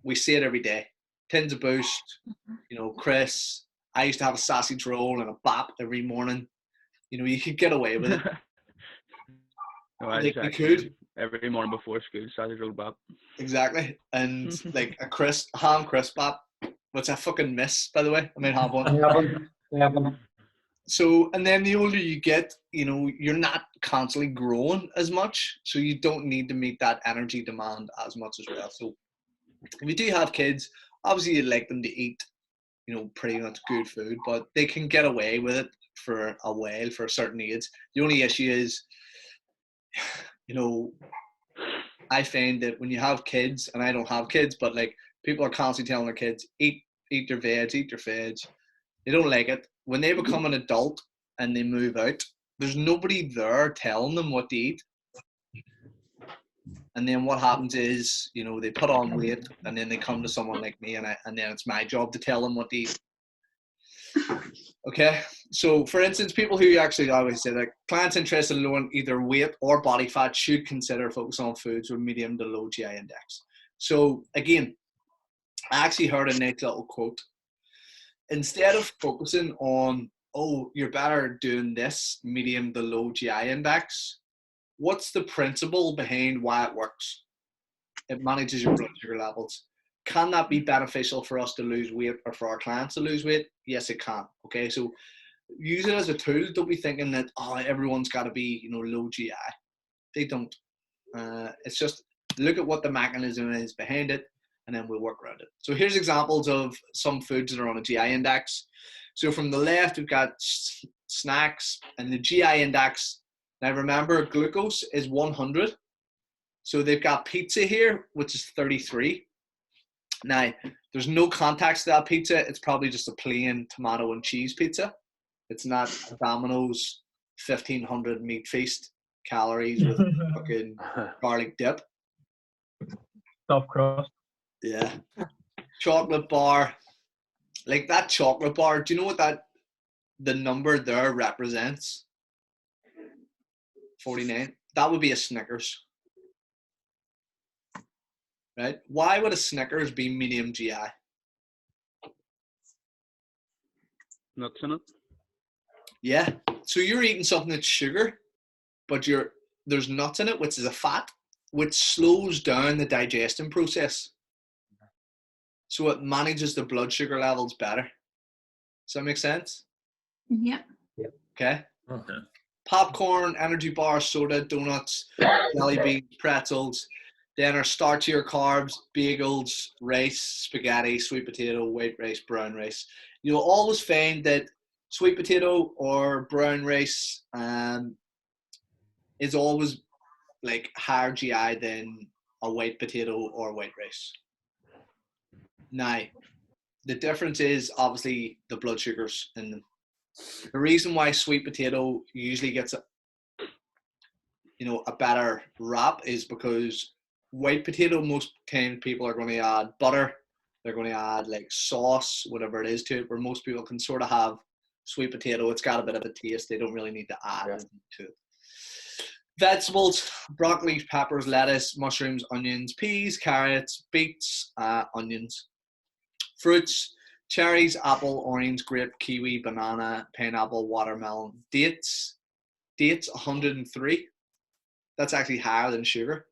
We see it every day. Tins of Boost, you know, Chris. I used to have a sausage roll and a bap every morning. You know, you could get away with it. You could every morning before school, sausage roll bap. Exactly, and like a ham crisp bap, which I fucking miss, by the way. I might have one. Yeah. So, and then the older you get, you know, you're not constantly growing as much, so you don't need to meet that energy demand as much as well. So, if you do have kids, obviously you'd like them to eat, you know, pretty much good food, but they can get away with it for a while, for a certain age. The only issue is, you know, I find that when you have kids, and I don't have kids, but like people are constantly telling their kids, eat your veg, eat your veg. They don't like it. When they become an adult and they move out, there's nobody there telling them what to eat. And then what happens is, you know, they put on weight, and then they come to someone like me, and then it's my job to tell them what to eat. Okay, so for instance, people who actually always say that clients interested in lowering either weight or body fat should consider focusing on foods with medium to low GI index. So again, I actually heard a nice little quote. Instead of focusing on, oh, you're better doing this medium to low GI index, what's the principle behind why it works? It manages your blood sugar levels. Can that be beneficial for us to lose weight or for our clients to lose weight? Yes, it can. Okay, so use it as a tool. Don't be thinking that, oh, everyone's got to be, you know, low GI. They don't. It's just look at what the mechanism is behind it, and then we'll work around it. So here's examples of some foods that are on a GI index. So from the left, we've got snacks, and the GI index. Now remember, glucose is 100. So they've got pizza here, which is 33. Now, there's no context to that pizza. It's probably just a plain tomato and cheese pizza. It's not a Domino's 1,500 meat feast calories with fucking garlic dip. Stuffed crust. Yeah. Chocolate bar. Like that chocolate bar, do you know what the number there represents? 49. That would be a Snickers. Right? Why would a Snickers be medium GI? Nuts in it. Yeah. So you're eating something that's sugar, but there's nuts in it, which is a fat, which slows down the digestion process. so it manages the blood sugar levels better. Does that make sense? Yeah. Okay. Okay. Popcorn, energy bars, soda, donuts, jelly beans, pretzels. Then our starchier carbs, bagels, rice, spaghetti, sweet potato, white rice, brown rice. You'll always find that sweet potato or brown rice is always like higher GI than a white potato or white rice. Now, the difference is obviously the blood sugars in them. The reason why sweet potato usually gets a better rap is because white potato, most times people are going to add butter, they're going to add like sauce, whatever it is to it, where most people can sort of have sweet potato, it's got a bit of a taste, they don't really need to add anything to it. Vegetables, broccoli, peppers, lettuce, mushrooms, onions, peas, carrots, beets, onions. Fruits, cherries, apple, orange, grape, kiwi, banana, pineapple, watermelon. Dates 103. That's actually higher than sugar.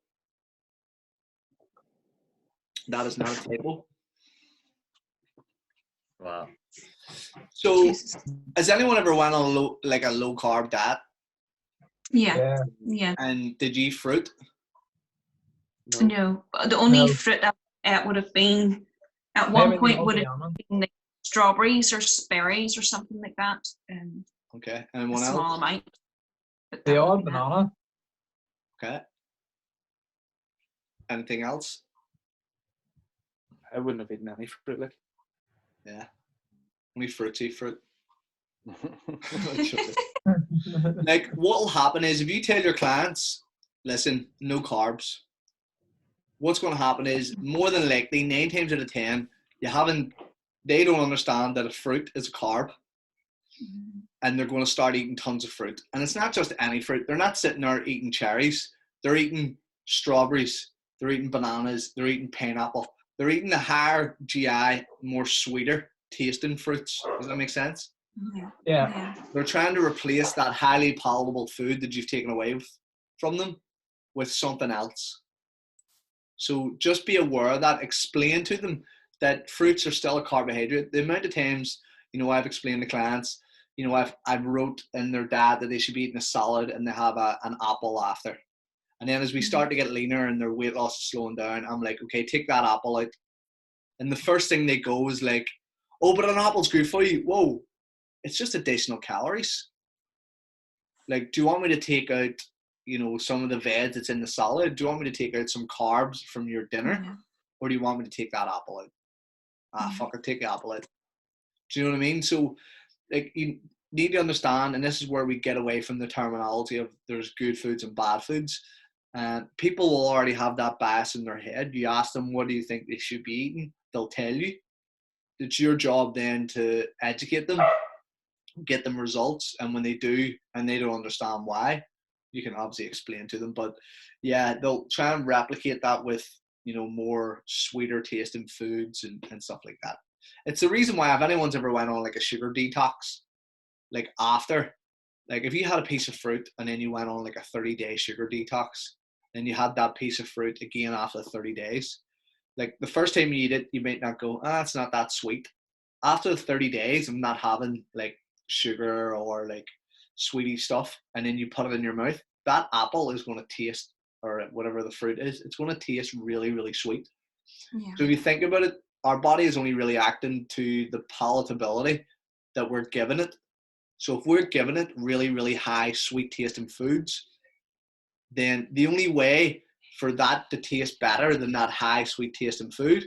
That is not a typo. Wow. So, Jesus. has anyone ever went on a low carb diet? Yeah. And did you eat fruit? No. The only No. fruit that it would have been at one Maybe point the would have almond. been like strawberries or berries or something like that. Okay. A Anyone small else? amount. But The that would odd be it. banana. Okay. Anything else? I wouldn't have eaten any fruit. Like. Yeah. Only fruity fruit. Like what will happen is if you tell your clients, listen, no carbs, what's going to happen is more than likely 9 times out of 10 they don't understand that a fruit is a carb, and they're going to start eating tons of fruit. And it's not just any fruit. They're not sitting there eating cherries, they're eating strawberries, they're eating bananas, they're eating pineapple, they're eating the higher GI, more sweeter tasting fruits. Does that make sense? Yeah. They're trying to replace that highly palatable food that you've taken away from them with something else. So just be aware of that. Explain to them that fruits are still a carbohydrate. The amount of times, I've explained to clients, I've wrote in their diet that they should be eating a salad and they have an apple after. And then as we start to get leaner and their weight loss is slowing down, I'm like, okay, take that apple out. And the first thing they go is like, oh, but an apple's good for you. Whoa. It's just additional calories. Like, do you want me to take out, some of the veg that's in the salad? Do you want me to take out some carbs from your dinner? Yeah. Or do you want me to take that apple out? Fuck it, take the apple out. Do you know what I mean? So, like, you need to understand, and this is where we get away from the terminology of there's good foods and bad foods. People will already have that bias in their head. You ask them, what do you think they should be eating? They'll tell you. It's your job then to educate them, get them results, and when they do and they don't understand why, you can obviously explain to them. But yeah, they'll try and replicate that with more sweeter tasting foods and stuff like that. It's the reason why if anyone's ever went on like a sugar detox, like after, like if you had a piece of fruit and then you went on like a 30-day sugar detox and you had that piece of fruit again after 30 days, like the first time you eat it, you might not go, it's not that sweet. After 30 days of not having like sugar or like sweetie stuff, and then you put it in your mouth, that apple is going to taste, or whatever the fruit is, it's going to taste really, really sweet. Yeah. So if you think about it, our body is only really acting to the palatability that we're giving it. So if we're giving it really, really high sweet tasting foods, then the only way for that to taste better than that high sweet tasting food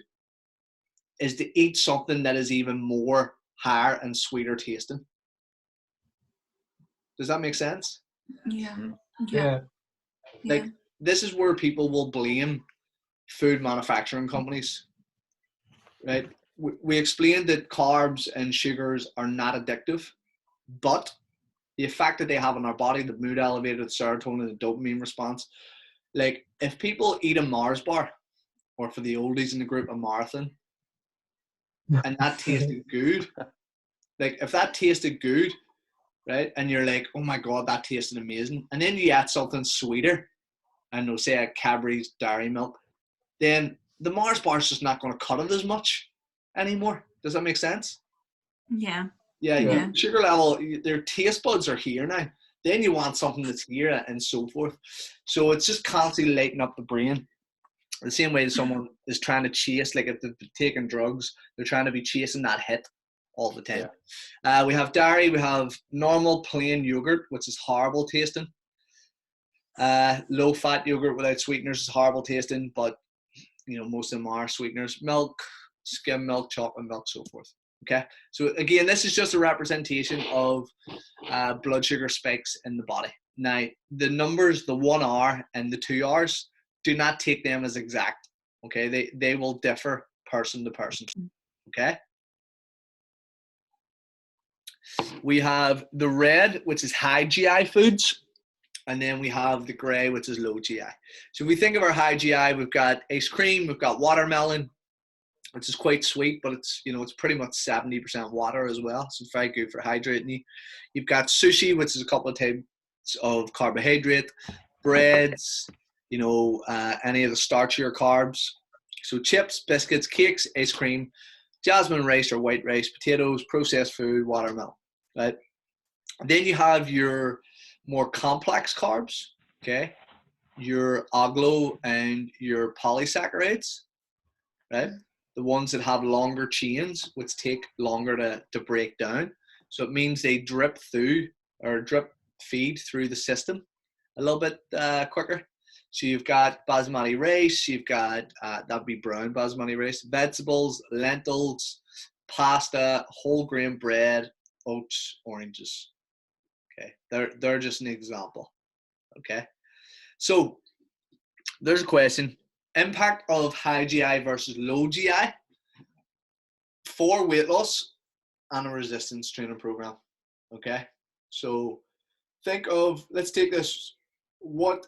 is to eat something that is even more higher and sweeter tasting. Does that make sense? Yeah. Yeah. Like, this is where people will blame food manufacturing companies, right? We explained that carbs and sugars are not addictive, but the effect that they have on our body, the mood elevated serotonin, the dopamine response. Like, if people eat a Mars bar, or for the oldies in the group, a marathon, and that tasted good, like if that tasted good, right, and you're like, oh my God, that tasted amazing, and then you add something sweeter, and they'll say a Cadbury's Dairy Milk, then the Mars bar is just not going to cut it as much. anymore. Does that make sense? Yeah. Yeah, Yeah. sugar level, their taste buds are here now. Then you want something that's here and so forth. So it's just constantly lighting up the brain. The same way someone is trying to chase, like if they've taken drugs, they're trying to be chasing that hit all the time. Yeah. We have dairy, we have normal plain yogurt, which is horrible tasting. Low fat yogurt without sweeteners is horrible tasting, but most of them are sweeteners. Milk, skim milk, chocolate milk, so forth. Okay, so again, this is just a representation of blood sugar spikes in the body. Now, the numbers, the 1 hour and the 2 hours, do not take them as exact. Okay, they will differ person to person. Okay. We have the red, which is high GI foods, and then we have the gray, which is low GI. So if we think of our high GI, we've got ice cream, we've got watermelon, which is quite sweet, but it's pretty much 70% water as well, so it's very good for hydrating you. You've got sushi, which is a couple of types of carbohydrate, breads, any of the starchier carbs. So chips, biscuits, cakes, ice cream, jasmine rice or white rice, potatoes, processed food, watermelon, right? Then you have your more complex carbs, okay? Your aglo and your polysaccharides, right? The ones that have longer chains, which take longer to break down. So it means they drip feed through the system a little bit quicker. So you've got basmati rice, you've got, that'd be brown basmati rice, vegetables, lentils, pasta, whole grain bread, oats, oranges. Okay, they're just an example. Okay, so there's a question. Impact of high GI versus low GI for weight loss and a resistance training program. Okay, so think of, let's take this,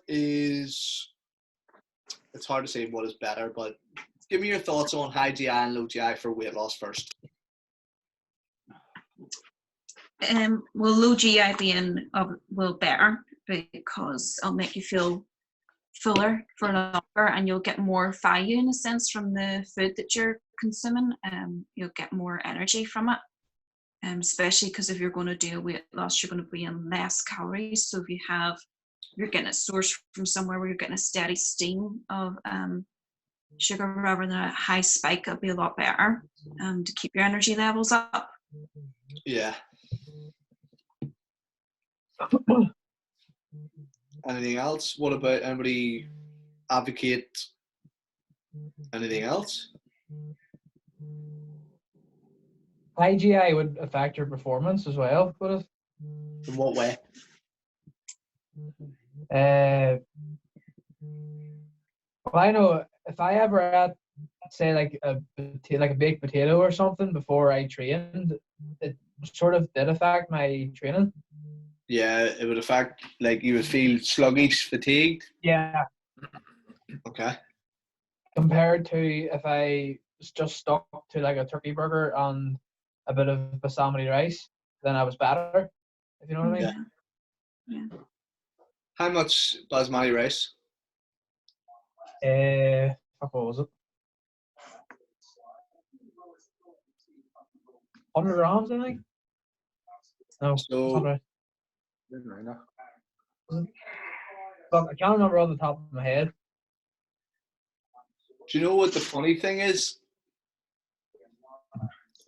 it's hard to say what is better, but give me your thoughts on high GI and low GI for weight loss first. Well, low GI being better because it'll make you feel fuller for longer, and you'll get more value in a sense from the food that you're consuming. You'll get more energy from it, especially because if you're going to do a weight loss, you're going to be in less calories. So if you're getting a source from somewhere where you're getting a steady stream of sugar rather than a high spike, it'll be a lot better to keep your energy levels up. Yeah. Anything else? What about anybody advocate anything else? High GI would affect your performance as well, would it? In what way? Well, I know if I ever had, say, like a baked potato or something before I trained, it sort of did affect my training. Yeah, it would affect, like you would feel sluggish, fatigued. Yeah. Okay. Compared to if I was just stuck to like a turkey burger and a bit of basmati rice, then I was better. If you know what I mean? Yeah. How much basmati rice? What was it? 100 grams, I think. No, So, it's not right. But I can't remember on the top of my head. do you know what the funny thing is?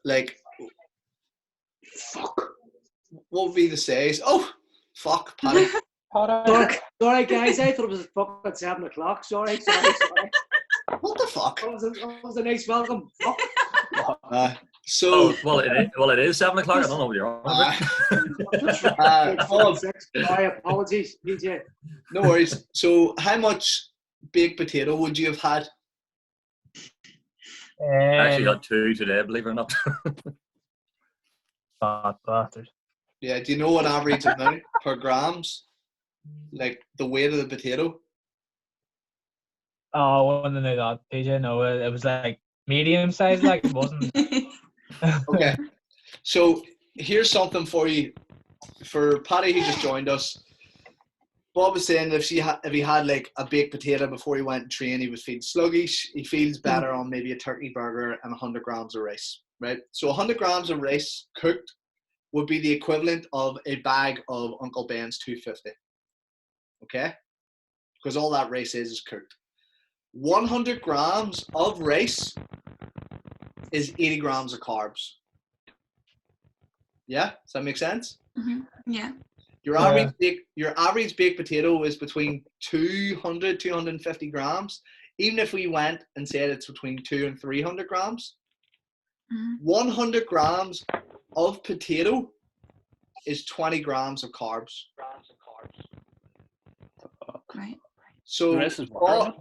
Like, fuck. What would be the size? Oh, fuck, Paddy. Sorry, guys, I thought it was fucking 7 o'clock. Sorry. What the fuck? That was a nice welcome. Fuck. It is 7 o'clock. I don't know what you're on. My apologies, PJ. No worries. So, how much baked potato would you have had? I actually got 2 today, believe it or not. Fat bastard. Yeah, do you know what average amount per grams? Like the weight of the potato? Oh, I wouldn't know that, PJ. No, it was like medium size, like it wasn't. Okay. So here's something for you. For Paddy who just joined us, Bob was saying if he had like a baked potato before he went and train, he would feel sluggish. He feels better on maybe a turkey burger and 100 grams of rice, right? So 100 grams of rice cooked would be the equivalent of a bag of Uncle Ben's 250. Okay? Because all that rice is cooked. 100 grams of rice is 80 grams of carbs. Yeah? Does that make sense? Mm-hmm. Yeah. Your average baked potato is between 200, 250 grams. Even if we went and said it's between 200 and 300 grams, 100 grams of potato is 20 grams of carbs. Right. So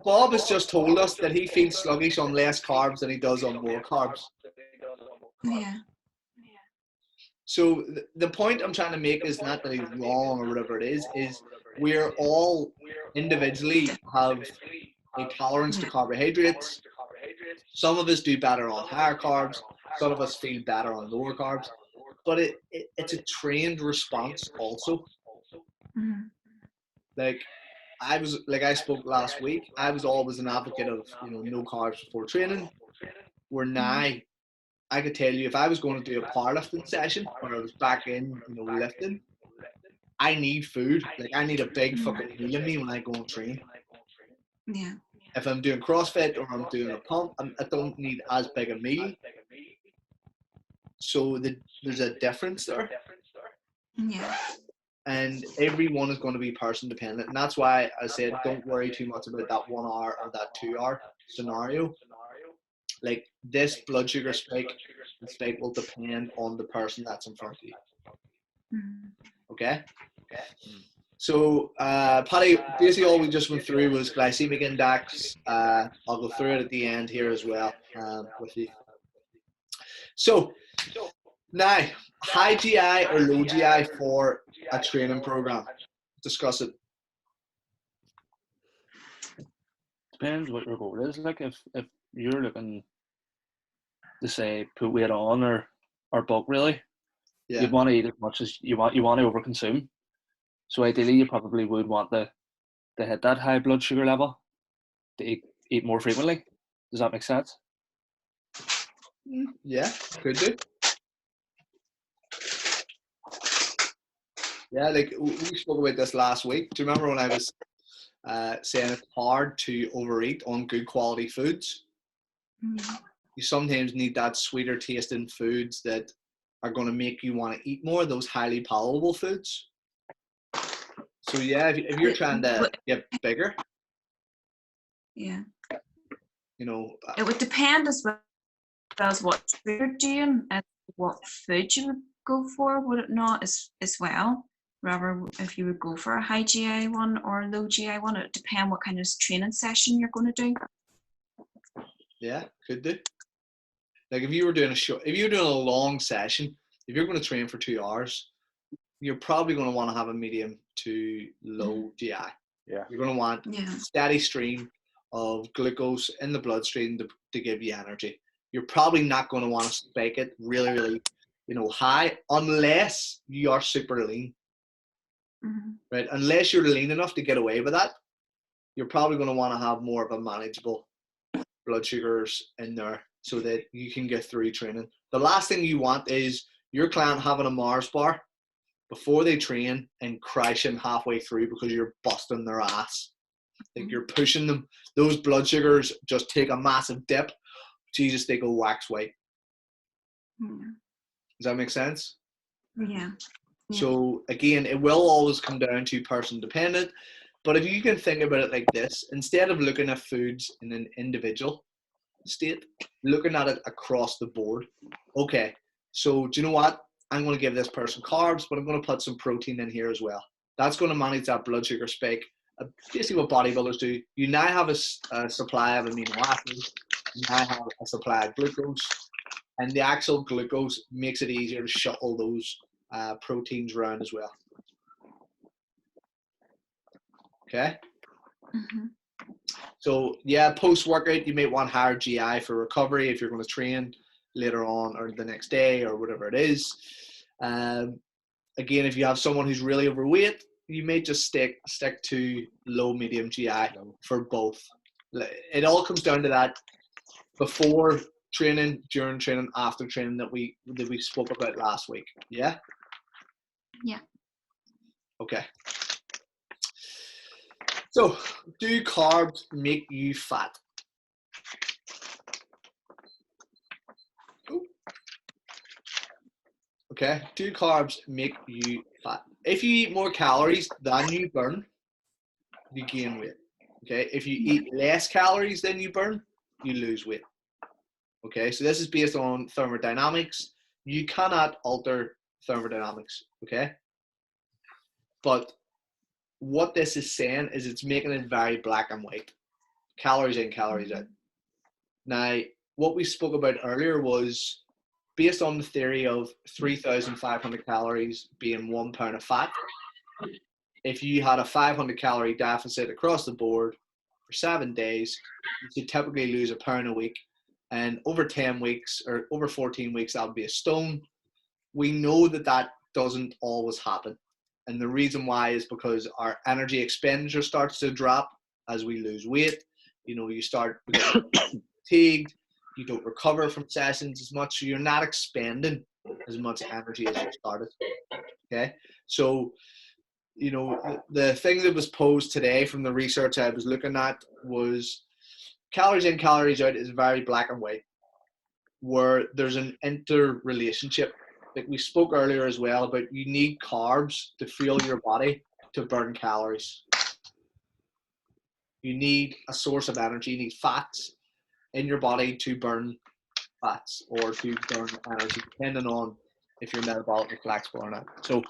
Bob has just told us that he feels sluggish on less carbs than he does on more carbs. Yeah. So the point I'm trying to make is not that he's wrong or whatever it is we're all individually have a tolerance to carbohydrates. Some of us do better on higher carbs. Some of us feel better on lower carbs. But it's a trained response also. Mm-hmm. Like I spoke last week, I was always an advocate of, no carbs before training. Where now I could tell you if I was going to do a powerlifting session or I was back in, lifting, I need food. Like I need a big fucking meal in me when I go and train. Yeah. If I'm doing CrossFit or I'm doing a pump, I don't need as big a meal. So there's a difference there. Yeah. And everyone is going to be person dependent. And that's why I said don't worry too much about that 1 hour or that 2 hour scenario. Like this blood sugar spike will depend on the person that's in front of you. Okay? So, Paddy, basically all we just went through was glycemic index. I'll go through it at the end here as well with you. So, now, high GI or low GI for a training program. Discuss it. Depends what your goal is. Like if you're looking to say put weight on or bulk really, you'd want to eat as much as you want to overconsume. So ideally you probably would want to hit that high blood sugar level to eat more frequently. Does that make sense? Yeah, could do. Yeah, like we spoke about this last week. Do you remember when I was saying it's hard to overeat on good quality foods? You sometimes need that sweeter tasting foods that are going to make you want to eat more, those highly palatable foods. So yeah, if you're trying to get bigger, yeah, it would depend as well as what you're doing and what food you would go for, would it not, as well? Rather, if you would go for a high GI one or a low GI one, it would depend what kind of training session you're going to do. Yeah, could do. Like if you were doing a long session, if you're going to train for 2 hours, you're probably going to want to have a medium to low GI. Yeah. You're going to want steady stream of glucose in the bloodstream to give you energy. You're probably not going to want to spike it really, really, high unless you are super lean. Right? Unless you're lean enough to get away with that, you're probably going to want to have more of a manageable blood sugars in there so that you can get through training. The last thing you want is your client having a Mars bar before they train and crashing halfway through because you're busting their ass. Like you're pushing them. Those blood sugars just take a massive dip. Jesus, they go wax white. Does that make sense? Yeah. So again, it will always come down to person dependent. But if you can think about it like this, instead of looking at foods in an individual state, looking at it across the board. Okay, so do you know what? I'm going to give this person carbs, but I'm going to put some protein in here as well. That's going to manage that blood sugar spike. Basically what bodybuilders do, you now have a supply of amino acids, you now have a supply of glucose, and the actual glucose makes it easier to shuttle those proteins around as well. Okay? So yeah, post-workout, you may want higher GI for recovery if you're going to train later on or the next day or whatever it is. Again, if you have someone who's really overweight, you may just stick to low, medium GI for both. It all comes down to that before training, during training, after training that we spoke about last week. Yeah? Yeah. Okay. So, do carbs make you fat? Okay, do carbs make you fat? If you eat more calories than you burn, you gain weight. Okay, if you eat less calories than you burn, you lose weight. Okay, so this is based on thermodynamics. You cannot alter thermodynamics. Okay, but what this is saying is it's making it very black and white. Calories in, calories out. Now, what we spoke about earlier was based on the theory of 3,500 calories being 1 pound of fat. If you had a 500 calorie deficit across the board for 7 days, you should typically lose a pound a week. And over 10 weeks or over 14 weeks, that would be a stone. We know that that doesn't always happen. And the reason why is because our energy expenditure starts to drop as we lose weight. You know, you start getting fatigued, you don't recover from sessions as much, so you're not expending as much energy as you started. Okay, so you know the thing that was posed today from the research I was looking at was calories in, calories out is very black and white, where there's an interrelationship. Like we spoke earlier as well about you need carbs to fuel your body to burn calories. You need a source of energy, you need fats in your body to burn fats or to burn energy, depending on if you're metabolically flexible or not. So,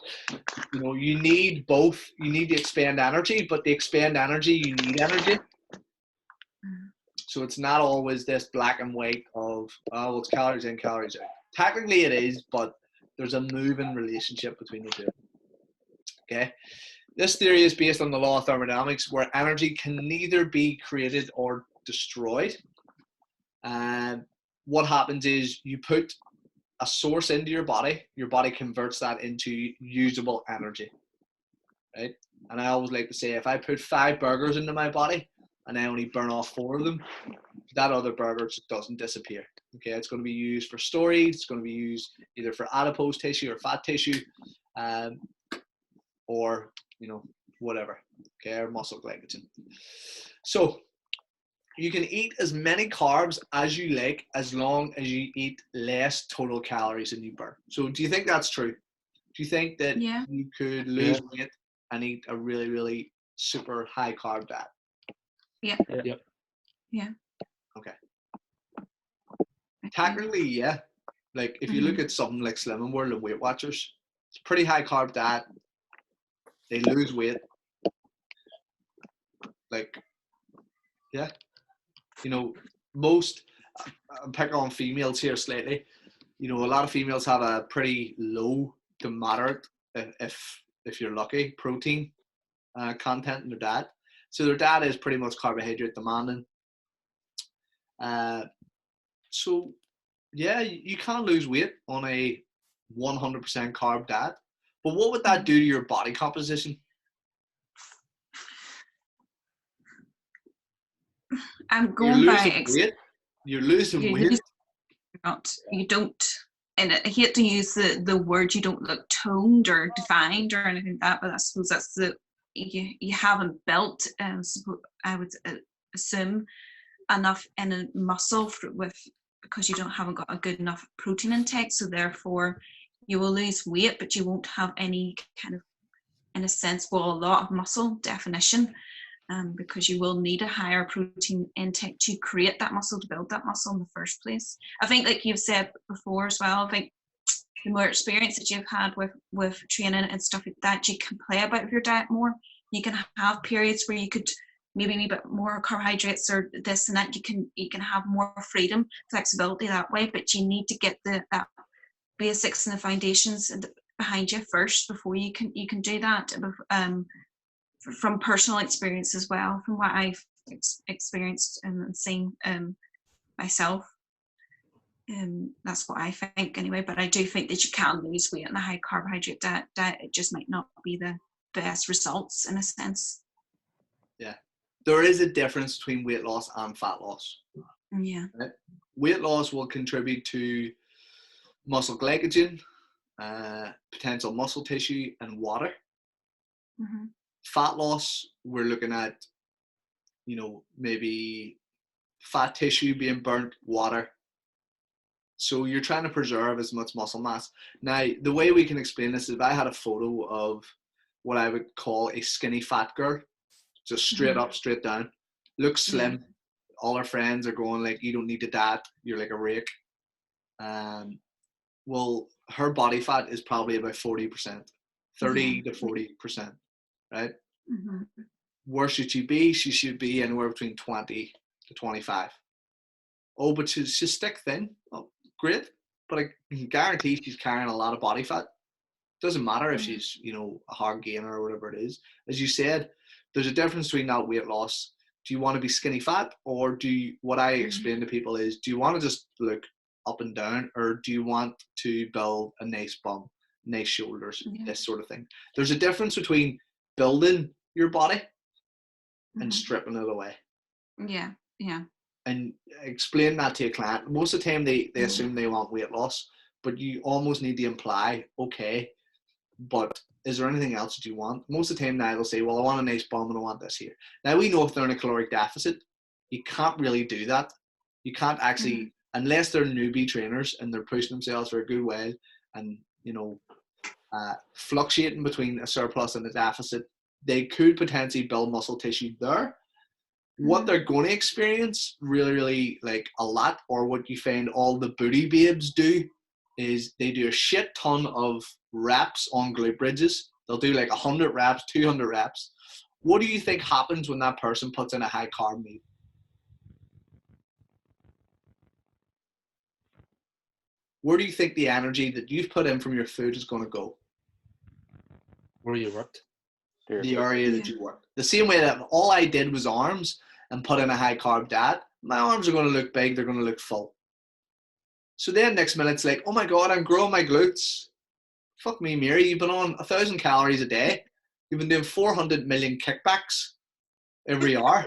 you know, you need both. You need to expend energy, but to expend energy, you need energy. So it's not always this black and white of, oh, well, it's calories in, calories out. Technically it is, but there's a moving relationship between the two. Okay. This theory is based on the law of thermodynamics, where energy can neither be created or destroyed. And what happens is you put a source into your body converts that into usable energy, right? And I always like to say, if I put 5 burgers into my body and I only burn off 4 of them, that other burger just doesn't disappear. Okay, it's going to be used for storage. It's going to be used either for adipose tissue or fat tissue, or you know, whatever. Okay, or muscle glycogen. So you can eat as many carbs as you like as long as you eat less total calories than you burn. So do you think that's true? Do you think that you could lose weight and eat a really, really super high carb diet? Yeah. Yep. Yeah. Okay. Technically, yeah. Like if you look at something like Slimming World and Weight Watchers, it's a pretty high carb diet. They lose weight. Like, yeah. You know, most, I'm picking on females here slightly, you know, a lot of females have a pretty low to moderate, if you're lucky, protein content in their diet. So their diet is pretty much carbohydrate demanding. So yeah, you can lose weight on a 100% carb diet, but what would that do to your body composition? I'm going by You're losing weight. You don't, and I hate to use the word, you don't look toned or defined or anything like that, but I suppose that's you haven't built, I would assume, enough in a muscle because you haven't got a good enough protein intake, so therefore you will lose weight, but you won't have any kind of, in a sense, well, a lot of muscle definition. Because you will need a higher protein intake to create that muscle, to build that muscle in the first place. I think, like you've said before as well, I think the more experience that you've had with training and stuff like that, you can play about with your diet more. You can have periods where you could maybe a bit more carbohydrates or this and that. You can have more freedom, flexibility that way, but you need to get that basics and the foundations behind you first before you can do that. From personal experience as well, from what I've experienced and seen myself. That's what I think anyway, but I do think that you can lose weight in a high carbohydrate diet. It just might not be the best results in a sense. Yeah. There is a difference between weight loss and fat loss. Yeah. Right? Weight loss will contribute to muscle glycogen, potential muscle tissue, and water. Mm-hmm. Fat loss, we're looking at, maybe fat tissue being burnt, water. So you're trying to preserve as much muscle mass. Now, the way we can explain this is if I had a photo of what I would call a skinny fat girl, just straight up, straight down, looks slim. Yeah. All her friends are going like, you don't need to diet, you're like a rake. Well, her body fat is probably about 40%, 30 to 40%, right? Mm-hmm. Where should she be? She should be anywhere between 20 to 25. Oh, but she's stick thin. Oh, great. But I can guarantee she's carrying a lot of body fat. Doesn't matter if she's, a hard gainer or whatever it is. As you said, there's a difference between that weight loss. Do you want to be skinny fat, or what I explain to people is, do you want to just look up and down, or do you want to build a nice bum, nice shoulders, this sort of thing? There's a difference between building your body and stripping it away. Yeah, yeah. And explain that to a client. Most of the time they assume they want weight loss, but you almost need to imply, okay, but is there anything else that you want? Most of the time now they'll say, well, I want a nice bum and I want this here. Now we know if they're in a caloric deficit, you can't really do that. You can't actually, unless they're newbie trainers and they're pushing themselves for a good while and, fluctuating between a surplus and a deficit, they could potentially build muscle tissue there. What they're going to experience really, really like a lot, or what you find all the booty babes do, is they do a shit ton of reps on glute bridges. They'll do like 100 reps, 200 reps. What do you think happens when that person puts in a high carb meal? Where do you think the energy that you've put in from your food is going to go? Where you worked? The area that you worked. The same way that all I did was arms and put in a high carb diet, my arms are going to look big, they're going to look full. So then next minute it's like, oh my God, I'm growing my glutes. Fuck me, Mary, you've been on 1,000 calories a day. You've been doing 400 million kickbacks every hour.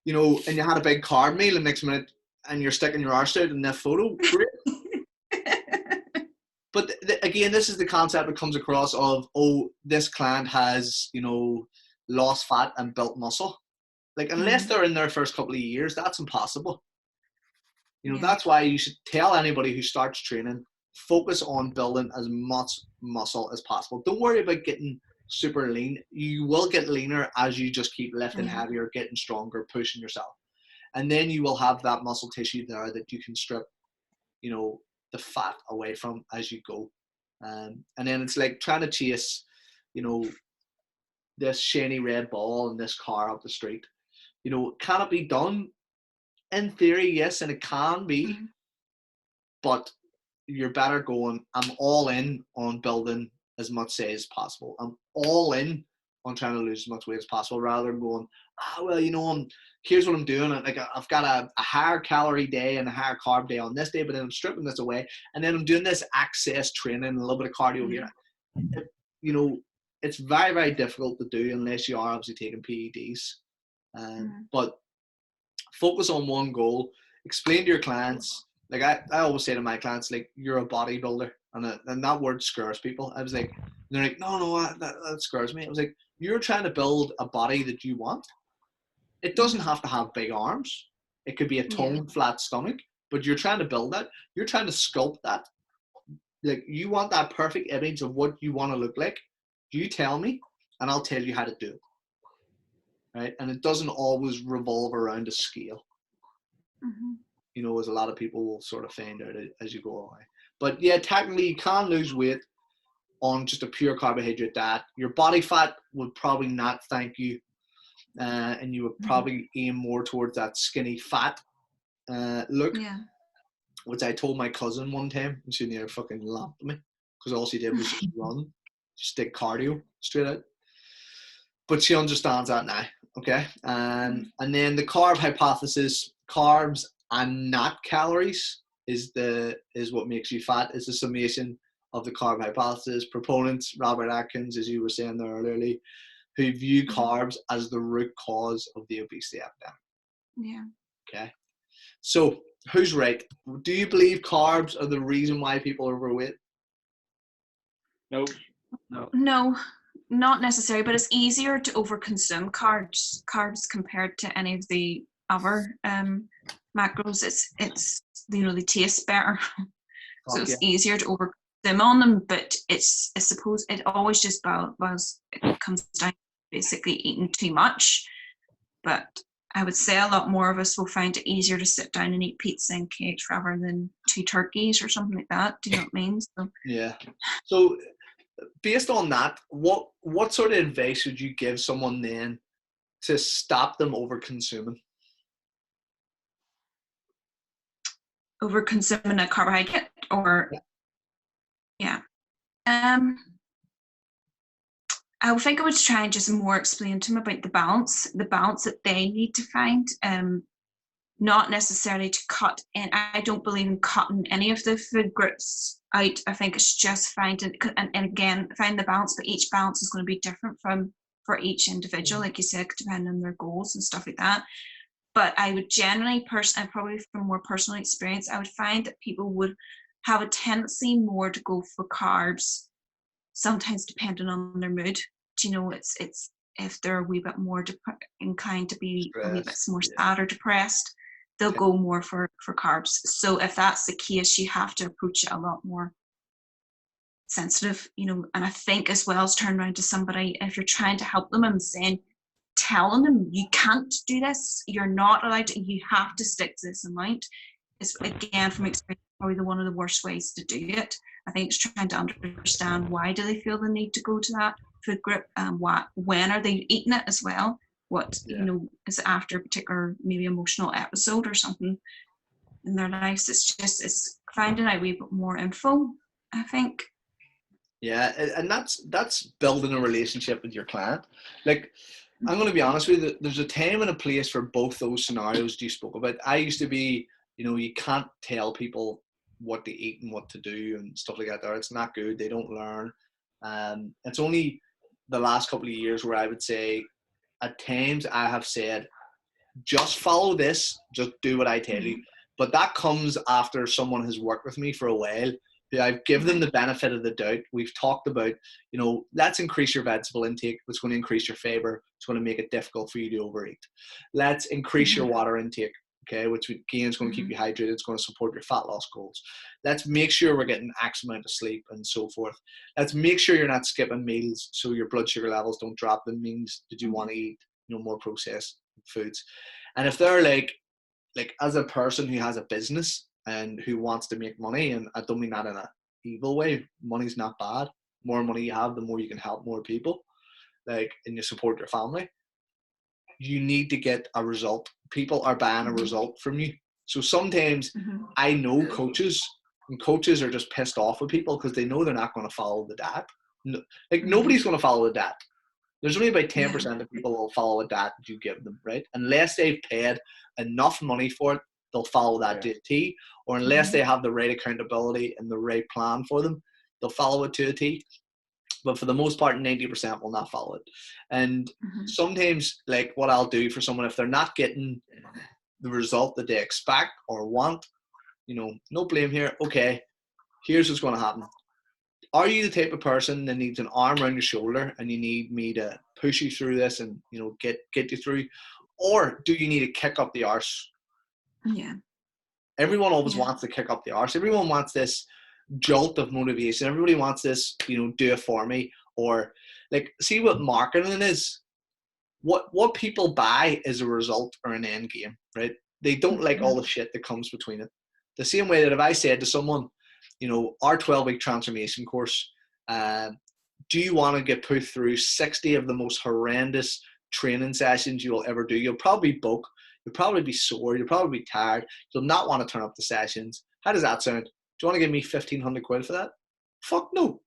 And you had a big carb meal and next minute, and you're sticking your arse out in that photo. Great. But again, this is the concept that comes across of, oh, this client has, lost fat and built muscle. Like, unless they're in their first couple of years, that's impossible. That's why you should tell anybody who starts training, focus on building as much muscle as possible. Don't worry about getting super lean. You will get leaner as you just keep lifting heavier, getting stronger, pushing yourself. And then you will have that muscle tissue there that you can strip, the fat away from as you go. And then it's like trying to chase, this shiny red ball in this car up the street. Can it be done? In theory, yes, and it can be, but you're better going, I'm all in on building as much say as possible. I'm all in on trying to lose as much weight as possible, rather than going, here's what I'm doing. Like, I've got a higher calorie day and a higher carb day on this day, but then I'm stripping this away, and then I'm doing this access training and a little bit of cardio here. It's very, very difficult to do unless you are obviously taking PEDs. But focus on one goal. Explain to your clients. Like I always say to my clients, like, you're a bodybuilder, and that word scares people. I was like, they're like, no, that scares me. I was like, you're trying to build a body that you want. It doesn't have to have big arms. It could be a toned, flat stomach, but you're trying to build that. You're trying to sculpt that. Like, you want that perfect image of what you want to look like. You tell me, and I'll tell you how to do it. Right? And it doesn't always revolve around a scale. As a lot of people will sort of find out as you go away. But yeah, technically you can lose weight on just a pure carbohydrate diet. Your body fat would probably not thank you. And you would probably aim more towards that skinny fat look. Yeah. Which I told my cousin one time, and she nearly fucking laughed at me, because all she did was just run, just did cardio straight out. But she understands that now, okay? And then the carb hypothesis, carbs and not calories is what makes you fat. Is the summation of the carb hypothesis, proponents, Robert Atkins, as you were saying there earlier, who view carbs as the root cause of the obesity epidemic. Yeah. Okay. So who's right? Do you believe carbs are the reason why people are overweight? No. No, not necessarily, but it's easier to overconsume carbs compared to any of the other macros. It's they taste better, so it's easier to overconsume on them. But I suppose it always just it comes down to basically eating too much. But I would say a lot more of us will find it easier to sit down and eat pizza and cakes rather than 2 turkeys or something like that. Do you know what I mean? So, yeah. So based on that, what sort of advice would you give someone then to stop them over consuming? Over consuming a carbohydrate, or yeah. I would think I would try and just more explain to them about the balance that they need to find. Not necessarily to cut in. I don't believe in cutting any of the food groups out. I think it's just finding, and again, find the balance, but each balance is going to be different for each individual, like you said, depending on their goals and stuff like that. But I would generally, and probably from more personal experience, I would find that people would have a tendency more to go for carbs, sometimes depending on their mood. Do you know, it's if they're a wee bit more inclined to be a wee bit more sad or depressed, they'll go more for carbs. So if that's the case, you have to approach it a lot more sensitive, and I think as well as turn around to somebody, if you're trying to help them and telling them you can't do this, you're not allowed to, you have to stick to this amount, is again from experience probably one of the worst ways to do it. I think it's trying to understand why do they feel the need to go to that food group, when are they eating it as well, what is it after a particular maybe emotional episode or something in their lives. It's finding out a wee bit more info, I think. Yeah, and that's building a relationship with your client. Like, I'm going to be honest with you, there's a time and a place for both those scenarios you spoke about. I used to be, you can't tell people what to eat and what to do and stuff like that there. It's not good. They don't learn. It's only the last couple of years where I would say at times I have said, just follow this, just do what I tell you. But that comes after someone has worked with me for a while. I've given them the benefit of the doubt. We've talked about, let's increase your vegetable intake. It's going to increase your fiber. It's going to make it difficult for you to overeat. Let's increase your water intake, okay, which again is going to keep you hydrated. It's going to support your fat loss goals. Let's make sure we're getting X amount of sleep and so forth. Let's make sure you're not skipping meals so your blood sugar levels don't drop. That means that you want to eat, more processed foods. And if they're like as a person who has a business and who wants to make money, and I don't mean that in an evil way, money's not bad. The more money you have, the more you can help more people, and you support your family. You need to get a result. People are buying a result from you. So sometimes I know coaches, and coaches are just pissed off with people because they know they're not going to follow the diet. Nobody's going to follow the diet. There's only about 10% of people will follow a diet that you give them, right? Unless they've paid enough money for it, they'll follow that to a T, or unless they have the right accountability and the right plan for them, they'll follow it to a T. But for the most part, 90% will not follow it. And sometimes, what I'll do for someone, if they're not getting the result that they expect or want, no blame here. Okay, here's what's going to happen. Are you the type of person that needs an arm around your shoulder and you need me to push you through this and, get you through? Or do you need to kick up the arse? Yeah. Everyone always wants to kick up the arse. Everyone wants this jolt of motivation. Everybody wants this, do it for me. Or see what marketing is. What people buy is a result or an end game, right? They don't like all the shit that comes between it. The same way that if I said to someone, our 12-week transformation course, do you want to get put through 60 of the most horrendous training sessions you will ever do? You'll probably book. You'll probably be sore. You'll probably be tired. You'll not want to turn up the sessions. How does that sound? Do you want to give me 1,500 quid for that? Fuck no.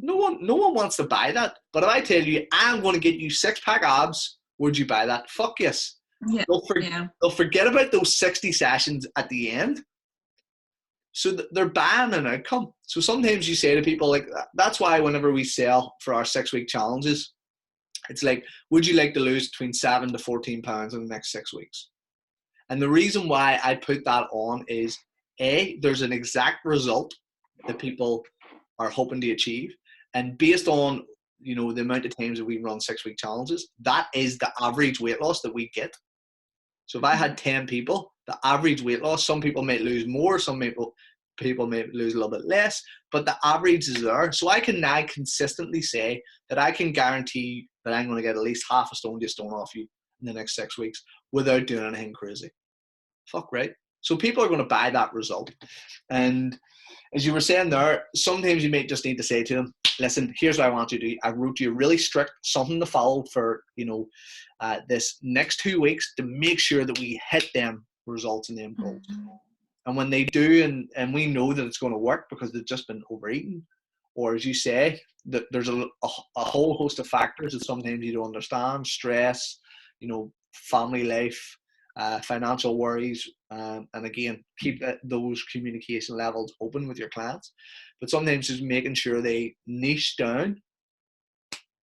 No one wants to buy that. But if I tell you, I'm going to get you 6-pack abs, would you buy that? Fuck yes. Yeah. They'll forget about those 60 sessions at the end. So they're buying an outcome. So sometimes you say to people, like, that's why whenever we sell for our 6-week challenges, it's like, would you like to lose between 7 to 14 pounds in the next 6 weeks? And the reason why I put that on is, A, there's an exact result that people are hoping to achieve. And based on, you know, the amount of times that we run 6-week challenges, that is the average weight loss that we get. So if I had 10 people, the average weight loss, some people might lose more, some people may lose a little bit less, but the average is there. So I can now consistently say that I can guarantee that I'm going to get at least half a stone to a stone off you in the next 6 weeks without doing anything crazy. Fuck right. So people are going to buy that result. And as you were saying there, sometimes you may just need to say to them, listen, here's what I want you to do. I wrote you really strict, something to follow for, you know, this next 2 weeks to make sure that we hit them results and them goals. And when they do, and we know that it's going to work because they've just been overeating, or as you say, that there's a whole host of factors that sometimes you don't understand, stress, you know, family life, financial worries, and again, keep those communication levels open with your clients. But sometimes just making sure they niche down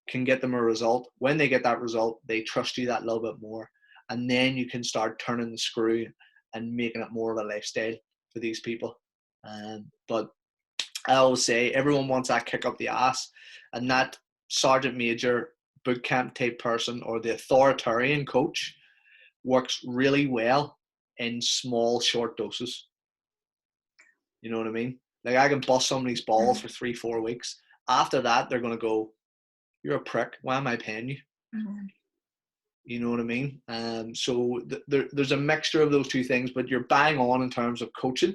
can get them a result. When they get that result, they trust you that little bit more, and then you can start turning the screw and making it more of a lifestyle for these people. But I always say everyone wants that kick up the ass, and that sergeant major boot camp type person or the authoritarian coach works really well in small, short doses. You know what I mean? Like, I can bust somebody's balls for 3-4 weeks. After that, they're going to go, you're a prick. Why am I paying you? You know what I mean? So there's a mixture of those two things, but you're bang on in terms of coaching.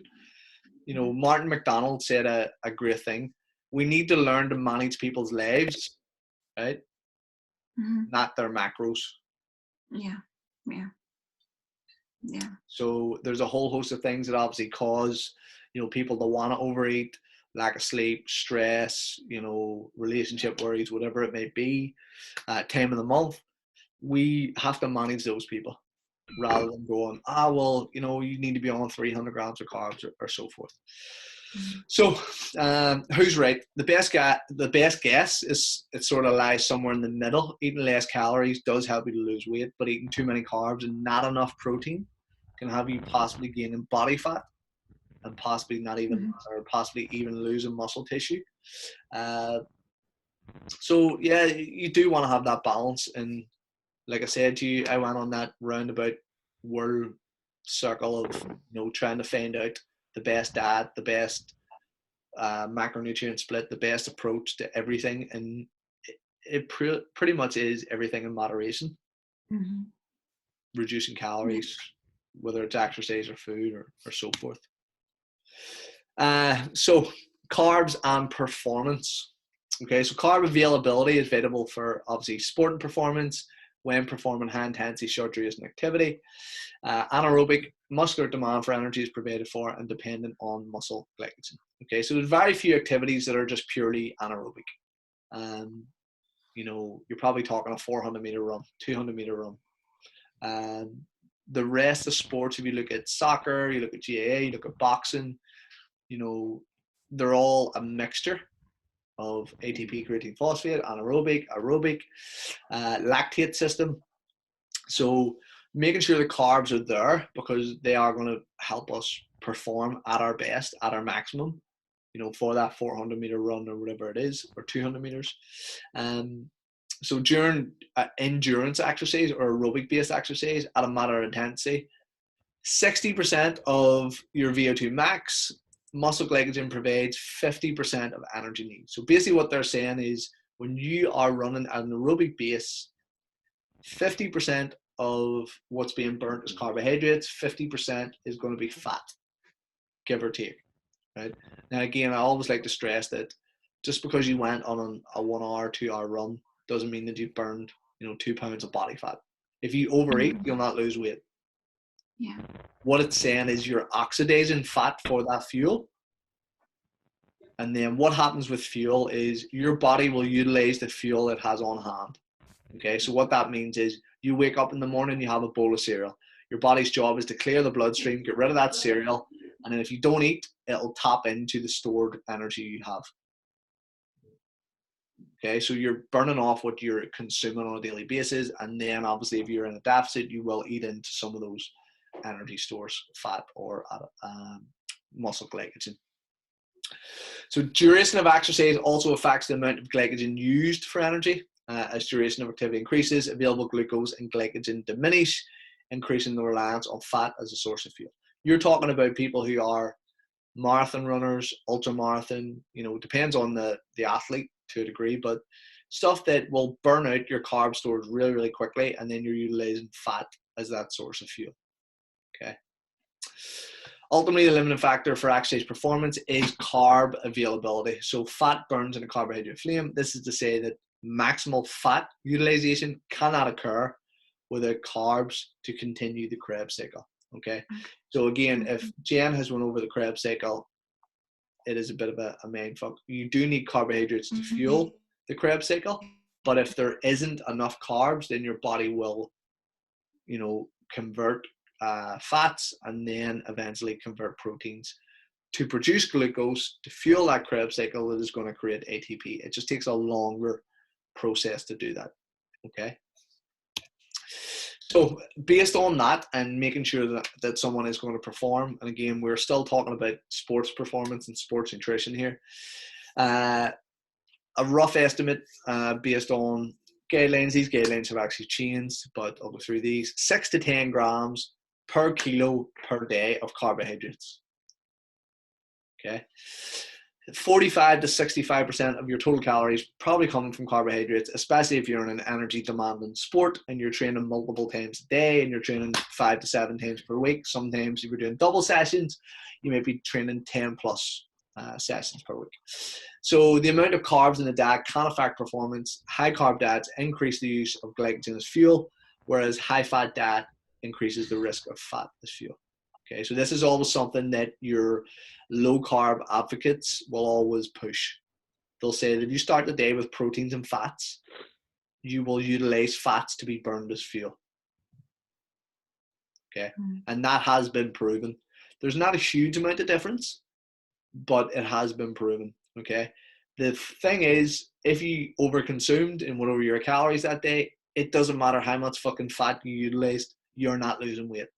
You know, Martin McDonald said a great thing. We need to learn to manage people's lives, right? Not their macros. Yeah. So there's a whole host of things that obviously cause, you know, people to want to overeat, lack of sleep, stress, you know, relationship worries, whatever it may be, time of the month. We have to manage those people rather than going, well, you know, you need to be on 300 grams of carbs or so forth. So who's right? The best guess is it sort of lies somewhere in the middle. Eating less calories does help you to lose weight, but eating too many carbs and not enough protein can have you possibly gaining body fat and possibly not even, or possibly even losing muscle tissue. So yeah, you do want to have that balance. And like I said to you, I went on that roundabout world circle of, you know, trying to find out the best diet, the best macronutrient split, the best approach to everything, and it pretty much is everything in moderation. Reducing calories, whether it's exercise or food or so forth. So carbs and performance. Okay, so carb availability is vital for obviously sport and performance when performing high intensity short duration activity. Anaerobic muscular demand for energy is provided for and dependent on muscle glycogen. Okay, so there's very few activities that are just purely anaerobic. You know, you're probably talking a 400 meter run, 200 meter run. The rest of sports, if you look at soccer, you look at GAA, you look at boxing, you know, they're all a mixture of ATP, creatine, phosphate, anaerobic, aerobic, lactate system. So making sure the carbs are there because they are going to help us perform at our best, at our maximum, you know, for that 400 meter run or whatever it is, or 200 meters. So during endurance exercise or aerobic based exercise at a moderate intensity, 60% of your VO2 max, muscle glycogen provides 50% of energy needs. So basically what they're saying is when you are running at an aerobic base, 50% of what's being burnt is carbohydrates, 50% is going to be fat, give or take, right? Now, again, I always like to stress that just because you went on a 1 hour, 2 hour run doesn't mean that you've burned, you know, 2 pounds of body fat. If you overeat, you'll not lose weight. Yeah. What it's saying is you're oxidizing fat for that fuel. And then what happens with fuel is your body will utilize the fuel it has on hand. Okay, so what that means is you wake up in the morning, you have a bowl of cereal. Your body's job is to clear the bloodstream, get rid of that cereal, And then if you don't eat, it'll tap into the stored energy you have. Okay, so you're burning off what you're consuming on a daily basis, and then obviously if you're in a deficit, you will eat into some of those energy stores, fat or muscle glycogen. So duration of exercise also affects the amount of glycogen used for energy. As duration of activity increases, available glucose and glycogen diminish, increasing the reliance on fat as a source of fuel. You're talking about people who are marathon runners, ultra marathon, depends on the athlete to a degree, but stuff that will burn out your carb stores really, really quickly, and then you're utilizing fat as that source of fuel. Okay. Ultimately, the limiting factor for exercise performance is carb availability. So fat burns in a carbohydrate flame. This is to say that maximal fat utilization cannot occur without carbs to continue the Krebs cycle. Okay. So again, if Jen has went over the Krebs cycle, it is a bit of a mindfuck. You do need carbohydrates to fuel the Krebs cycle, but if there isn't enough carbs, then your body will, convert fats and then eventually convert proteins to produce glucose to fuel that Krebs cycle that is going to create ATP. It just takes a longer process to do that. Okay. So based on that and making sure that someone is going to perform, and again, we're still talking about sports performance and sports nutrition here, a rough estimate based on guidelines, these guidelines have actually changed, but I'll go through these, 6 to 10 grams per kilo per day of carbohydrates. Okay. 45 to 65% of your total calories probably coming from carbohydrates, especially if you're in an energy demanding sport and you're training multiple times a day and you're training 5 to 7 times per week. Sometimes if you're doing double sessions, you may be training 10 plus sessions per week. So the amount of carbs in the diet can affect performance. High carb diets increase the use of glycogen as fuel, whereas high fat diet increases the risk of fat as fuel. Okay, so this is always something that your low carb advocates will always push. They'll say that if you start the day with proteins and fats, you will utilize fats to be burned as fuel. Okay, and that has been proven. There's not a huge amount of difference, but it has been proven. Okay, the thing is, if you overconsumed and went over your calories that day, it doesn't matter how much fucking fat you utilized, you're not losing weight.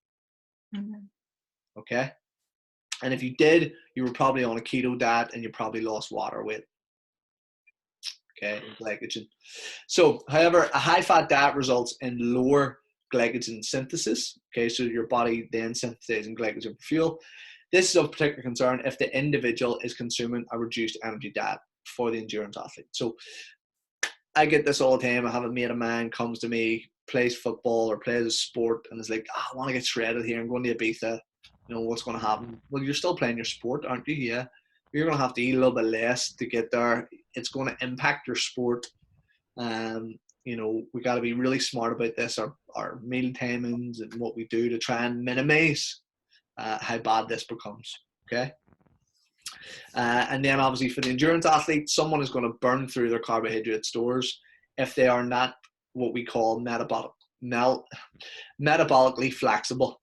Okay, and if you did, you were probably on a keto diet and you probably lost water weight. Okay, and glycogen. So, however, a high fat diet results in lower glycogen synthesis. Okay, so your body then synthesizing glycogen for fuel. This is of particular concern if the individual is consuming a reduced energy diet for the endurance athlete. So, I get this all the time. I have a mate of mine comes to me, plays football or plays a sport, and is like, I want to get shredded here. I'm going to Ibiza. What's going to happen? Well, you're still playing your sport, aren't you? Yeah. You're going to have to eat a little bit less to get there. It's going to impact your sport. We got to be really smart about this, our meal timings and what we do to try and minimize how bad this becomes. Okay. And then obviously for the endurance athlete, someone is going to burn through their carbohydrate stores if they are not what we call metabolically flexible.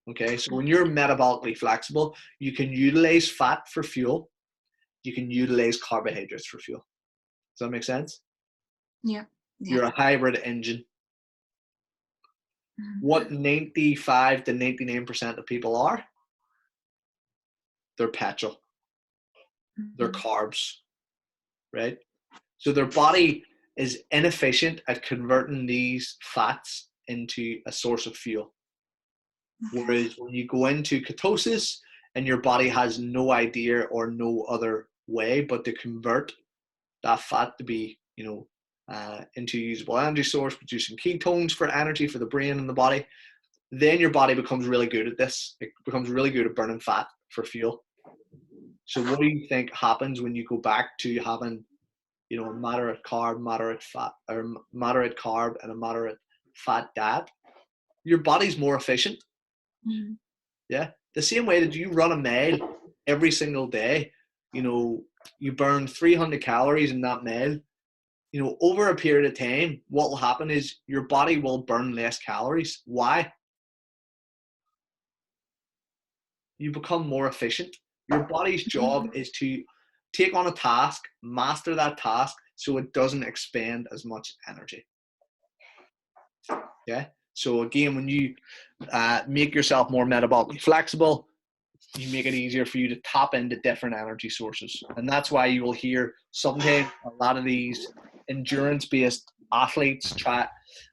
Okay, so when you're metabolically flexible, you can utilize fat for fuel. You can utilize carbohydrates for fuel. Does that make sense? Yeah. You're a hybrid engine. What 95 to 99% of people are? They're petrol. They're carbs, right? So their body is inefficient at converting these fats into a source of fuel. Whereas when you go into ketosis and your body has no idea or no other way but to convert that fat to be, into a usable energy source, producing ketones for energy for the brain and the body, then your body becomes really good at this. It becomes really good at burning fat for fuel. So what do you think happens when you go back to having, a moderate carb, moderate fat, or moderate carb and a moderate fat diet? Your body's more efficient. Yeah, the same way that you run a mile every single day, you burn 300 calories in that mile. Over a period of time, what will happen is your body will burn less calories. Why? you become more efficient. Your body's job is to take on a task, master that task, so it doesn't expend as much energy. Yeah. So again, when you make yourself more metabolically flexible, you make it easier for you to tap into different energy sources. And that's why you will hear sometimes a lot of these endurance-based athletes,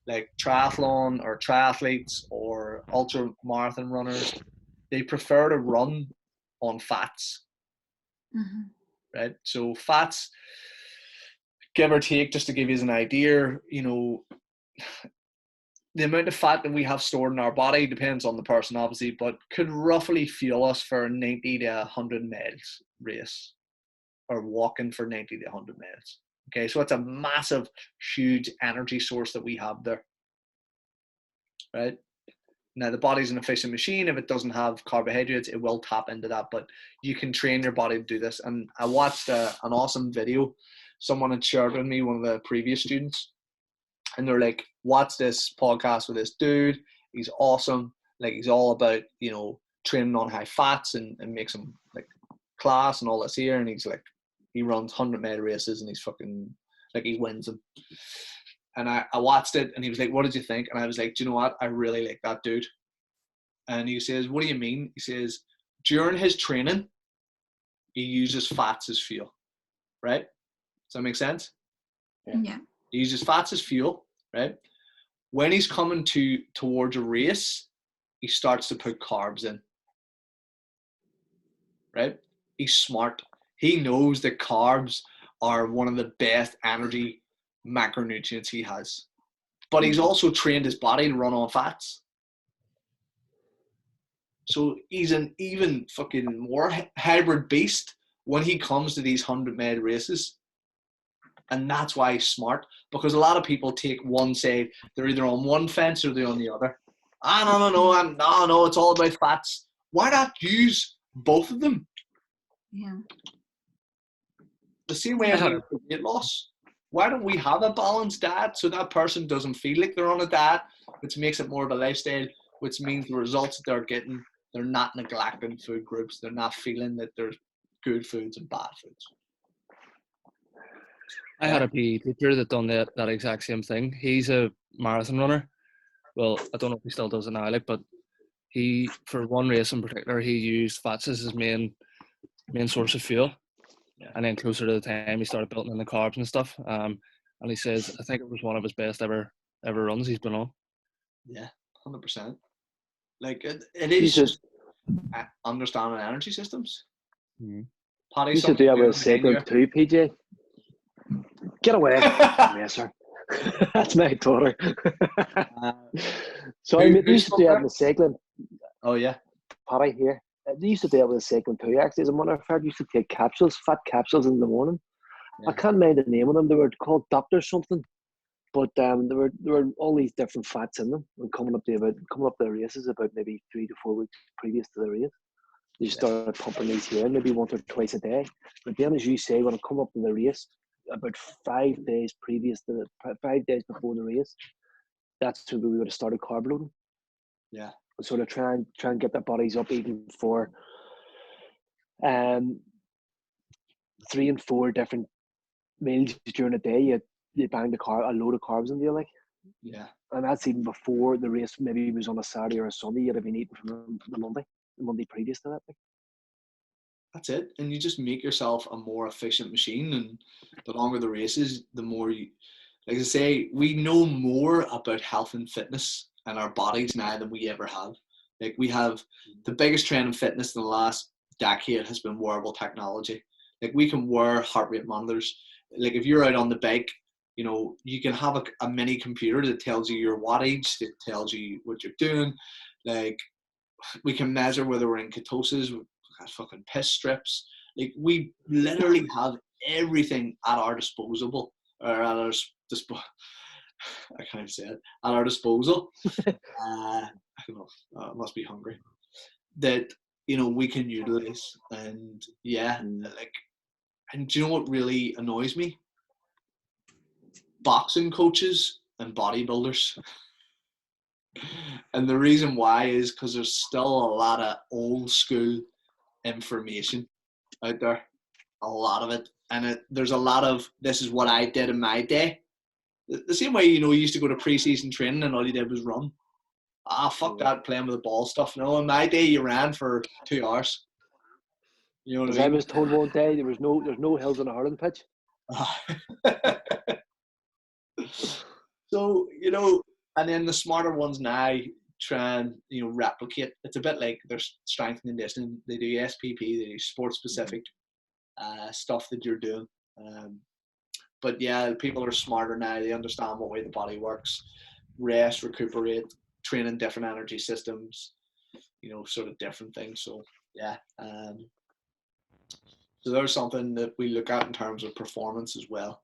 like triathlon or triathletes or ultra marathon runners, they prefer to run on fats. Right? So fats, give or take, just to give you an idea, you know, the amount of fat that we have stored in our body depends on the person, obviously, but could roughly fuel us for a 90 to 100 miles race, or walking for 90 to 100 miles. Okay, so it's a massive, huge energy source that we have there. Right? Now, the body's an efficient machine. If it doesn't have carbohydrates, it will tap into that, but you can train your body to do this. And I watched an awesome video someone had shared with me, one of the previous students. And they're like, watch this podcast with this dude. He's awesome. Like, he's all about, you know, training on high fats and makes him like class and all this here. And he's like, he runs 100-mile races and he's fucking, like, he wins them. And I watched it and he was like, what did you think? And I was like, do you know what? I really like that dude. And he says, what do you mean? He says, during his training, he uses fats as fuel. Right? Does that make sense? Yeah. He uses fats as fuel. Right? When he's coming towards a race, he starts to put carbs in. Right? He's smart. He knows that carbs are one of the best energy macronutrients he has. But he's also trained his body to run on fats. So he's an even fucking more hybrid beast when he comes to these 100-mile races. And that's why he's smart, because a lot of people take one side. They're either on one fence or they're on the other. No, it's all about fats. Why not use both of them? Yeah. The same way as weight loss. Why don't we have a balanced diet so that person doesn't feel like they're on a diet, which makes it more of a lifestyle, which means the results that they're getting, they're not neglecting food groups. They're not feeling that there's good foods and bad foods. I had a PE teacher that done that exact same thing. He's a marathon runner. Well, I don't know if he still does it now, like, but he, for one race in particular, he used fats as his main source of fuel. Yeah. And then closer to the time, he started building in the carbs and stuff. And he says, I think it was one of his best ever runs he's been on. Yeah, 100%. Like, it is just understanding energy systems. Mm-hmm. Paddy, you should do that with cycling too, PJ. Get away. Messer. That's my daughter. Sorry, mate, you used to do that with cycling. Oh, yeah. Paddy here. They used to do that with cycling too, actually. As a matter of fact, used to take capsules, fat capsules in the morning. Yeah. I can't mind the name of them. They were called Doctor something. But there were all these different fats in them, and coming up the races about maybe 3 to 4 weeks previous to the race. You started pumping these here, maybe once or twice a day. But then, as you say, when I come up to the race, about 5 days before the race, that's when we would have started carb loading. Yeah. Sort of try and get their bodies up even for 3 and 4 different meals during the day. You bang a load of carbs into you, like. Yeah. And that's even before the race. Maybe it was on a Saturday or a Sunday. You'd have been eating from the Monday previous to that. Like. That's it. And you just make yourself a more efficient machine. And the longer the races, the more you, like I say, we know more about health and fitness and our bodies now than we ever have. Like, we have the biggest trend in fitness in the last decade has been wearable technology. Like, we can wear heart rate monitors. Like, if you're out on the bike, you know, you can have a mini computer that tells you your wattage, that tells you what you're doing. Like, we can measure whether we're in ketosis. We've got fucking piss strips. Like, we literally have everything at our disposal, or at our I can't even say it. At our disposal. I don't know. I must be hungry. That, you know, we can utilize. And yeah, like, and do you know what really annoys me? Boxing coaches and bodybuilders. And the reason why is because there's still a lot of old school information out there, a lot of it. And there's a lot of, this is what I did in my day. The same way, you used to go to pre-season training and all you did was run. Fuck that playing with the ball stuff. No, in my day you ran for 2 hours. You know what I mean? I was told one day there's no hills on a hurling pitch. So, and then the smarter ones now try and, replicate. It's a bit like there's strength and conditioning. They do SPP, they do sports specific stuff that you're doing. But yeah, people are smarter now. They understand what way the body works. Rest, recuperate, training different energy systems, sort of different things. So yeah. So there's something that we look at in terms of performance as well.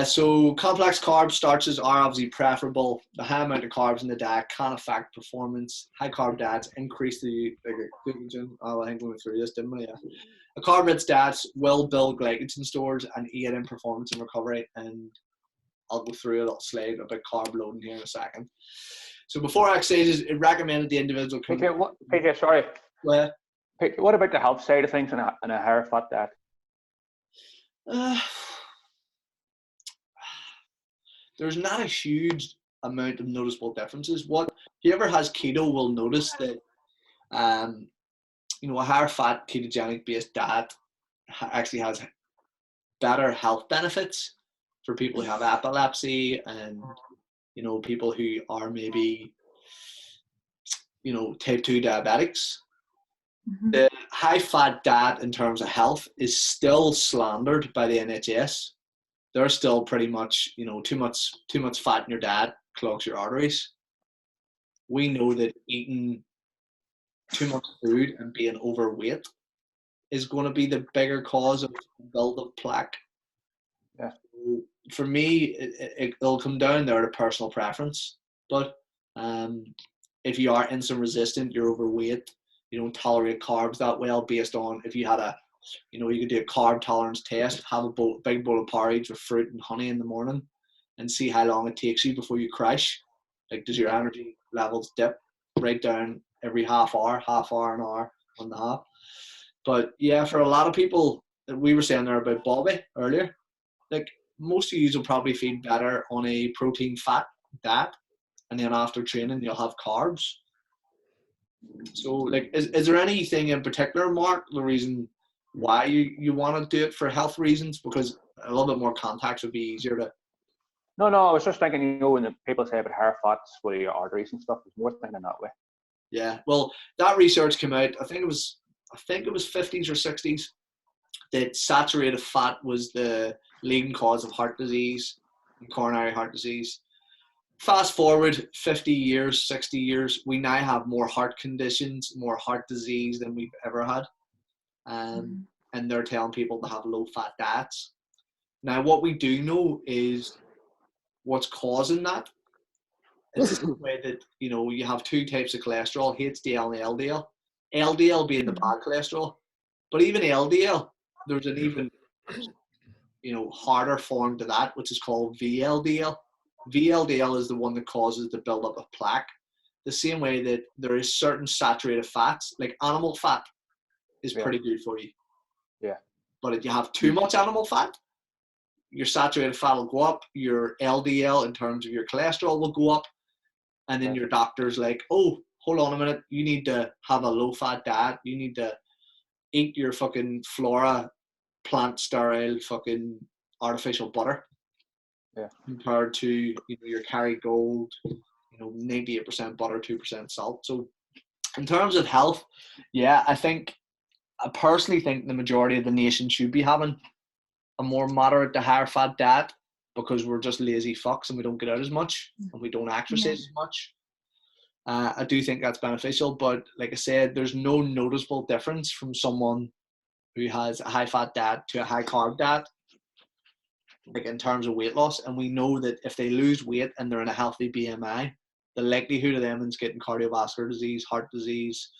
So complex carb starches are obviously preferable. The high amount of carbs in the diet can affect performance. High carb diets increase the glycogen. I think we went through this, didn't we? Yeah. A carb-rich diets will build glycogen stores and aid in performance and recovery. And I'll go through a little slide about carb loading here in a second. So before exercises, it recommended the individual. PJ, sorry. Well, what about the health side of things and a higher fat diet? There's not a huge amount of noticeable differences. Whoever has keto will notice that, a higher fat ketogenic based diet actually has better health benefits for people who have epilepsy and, people who are maybe, type 2 diabetics. Mm-hmm. The high fat diet in terms of health is still slandered by the NHS. They're still pretty much, too much fat in your diet clogs your arteries. We know that eating too much food and being overweight is going to be the bigger cause of build of plaque. Yeah. So for me, it'll come down there to personal preference. But if you are insulin resistant, you're overweight, you don't tolerate carbs that well, based on if you had you could do a carb tolerance test, have a big bowl of porridge with fruit and honey in the morning and see how long it takes you before you crash. Like, does your energy levels dip right down every half hour, an hour and a half? But yeah, for a lot of people, we were saying there about Bobby earlier, like most of you will probably feel better on a protein fat diet, and then after training you'll have carbs. So like, is there anything in particular, Mark, the reason why you want to do it for health reasons? Because a little bit more contacts would be easier to. No, I was just thinking, when the people say about higher fats with your arteries and stuff, it's more thinking that way. Yeah, well, that research came out, I think it was 50s or 60s, that saturated fat was the leading cause of heart disease and coronary heart disease. Fast forward 50 years, 60 years, we now have more heart conditions, more heart disease than we've ever had. And they're telling people to have low-fat diets. Now, what we do know is what's causing that. It's the way that, you have two types of cholesterol, HDL and LDL. LDL being the bad cholesterol. But even LDL, there's an even, harder form to that, which is called VLDL. VLDL is the one that causes the buildup of plaque. The same way that there is certain saturated fats, like animal fat is pretty good for you. Yeah. But if you have too much animal fat, your saturated fat will go up, your LDL in terms of your cholesterol will go up, and then your doctor's like, oh, hold on a minute, you need to have a low-fat diet, you need to eat your fucking Flora plant sterile fucking artificial butter. Yeah. Compared to your Kerrygold, 98% butter, 2% salt. So in terms of health, yeah, I personally think the majority of the nation should be having a more moderate to higher fat diet, because we're just lazy fucks and we don't get out as much and we don't exercise as much. I do think that's beneficial, but like I said, there's no noticeable difference from someone who has a high fat diet to a high carb diet, like in terms of weight loss. And we know that if they lose weight and they're in a healthy BMI, the likelihood of them is getting cardiovascular disease, heart disease,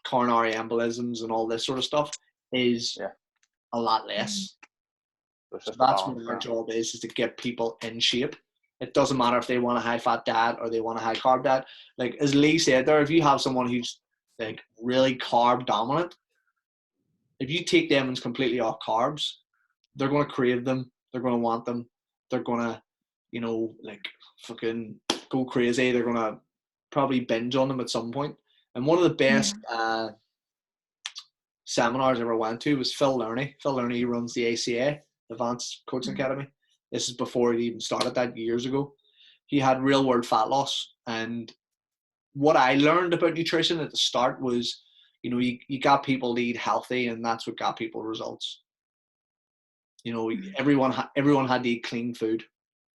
coronary embolisms and all this sort of stuff is a lot less. So that's what our job is to get people in shape. It doesn't matter if they want a high-fat diet or they want a high-carb diet. Like, as Lee said there, if you have someone who's, like, really carb-dominant, if you take them and completely off carbs, they're going to crave them. They're going to want them. They're going to, you know, like, fucking go crazy. They're going to probably binge on them at some point. And one of the best seminars I ever went to was Phil Lerney. Phil Lerney runs the ACA, Advanced Coaching Academy. This is before he even started that, years ago. He had real world fat loss. And what I learned about nutrition at the start was, you know, you got people to eat healthy, and that's what got people results. You know, everyone had to eat clean food.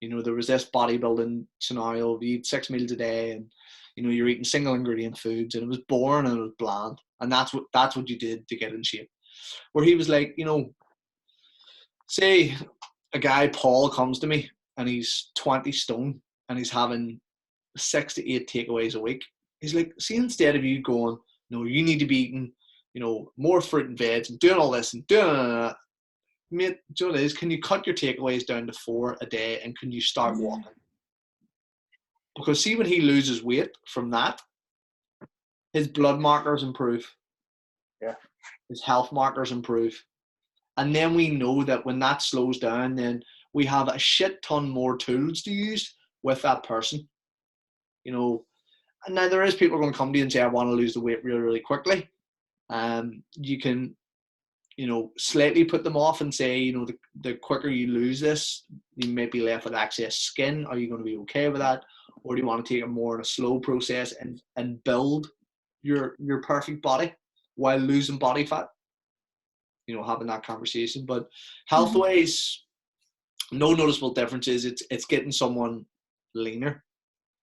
You know, there was this bodybuilding scenario of you eat 6 meals a day, and, you know, you're eating single ingredient foods, and it was boring and it was bland. And that's what you did to get in shape. Where he was like, you know, say a guy, Paul, comes to me and he's 20 stone and he's having 6 to 8 takeaways a week. He's like, see, instead of you going, no, you need to be eating, you know, more fruit and veg and doing all this and doing that, mate, do you know what it is? Can you cut your takeaways down to 4 a day, and can you start walking? Because see, when he loses weight from that, his blood markers improve. Yeah. His health markers improve. And then we know that when that slows down, then we have a shit ton more tools to use with that person. You know, and now there is people going to come to you and say, I want to lose the weight really, really quickly. You can, you know, slightly put them off and say, you know, the quicker you lose this, you may be left with excess skin. Are you going to be okay with that? Or do you want to take it more in a slow process and build your perfect body while losing body fat? You know, having that conversation. But health-wise, no noticeable differences. It's getting someone leaner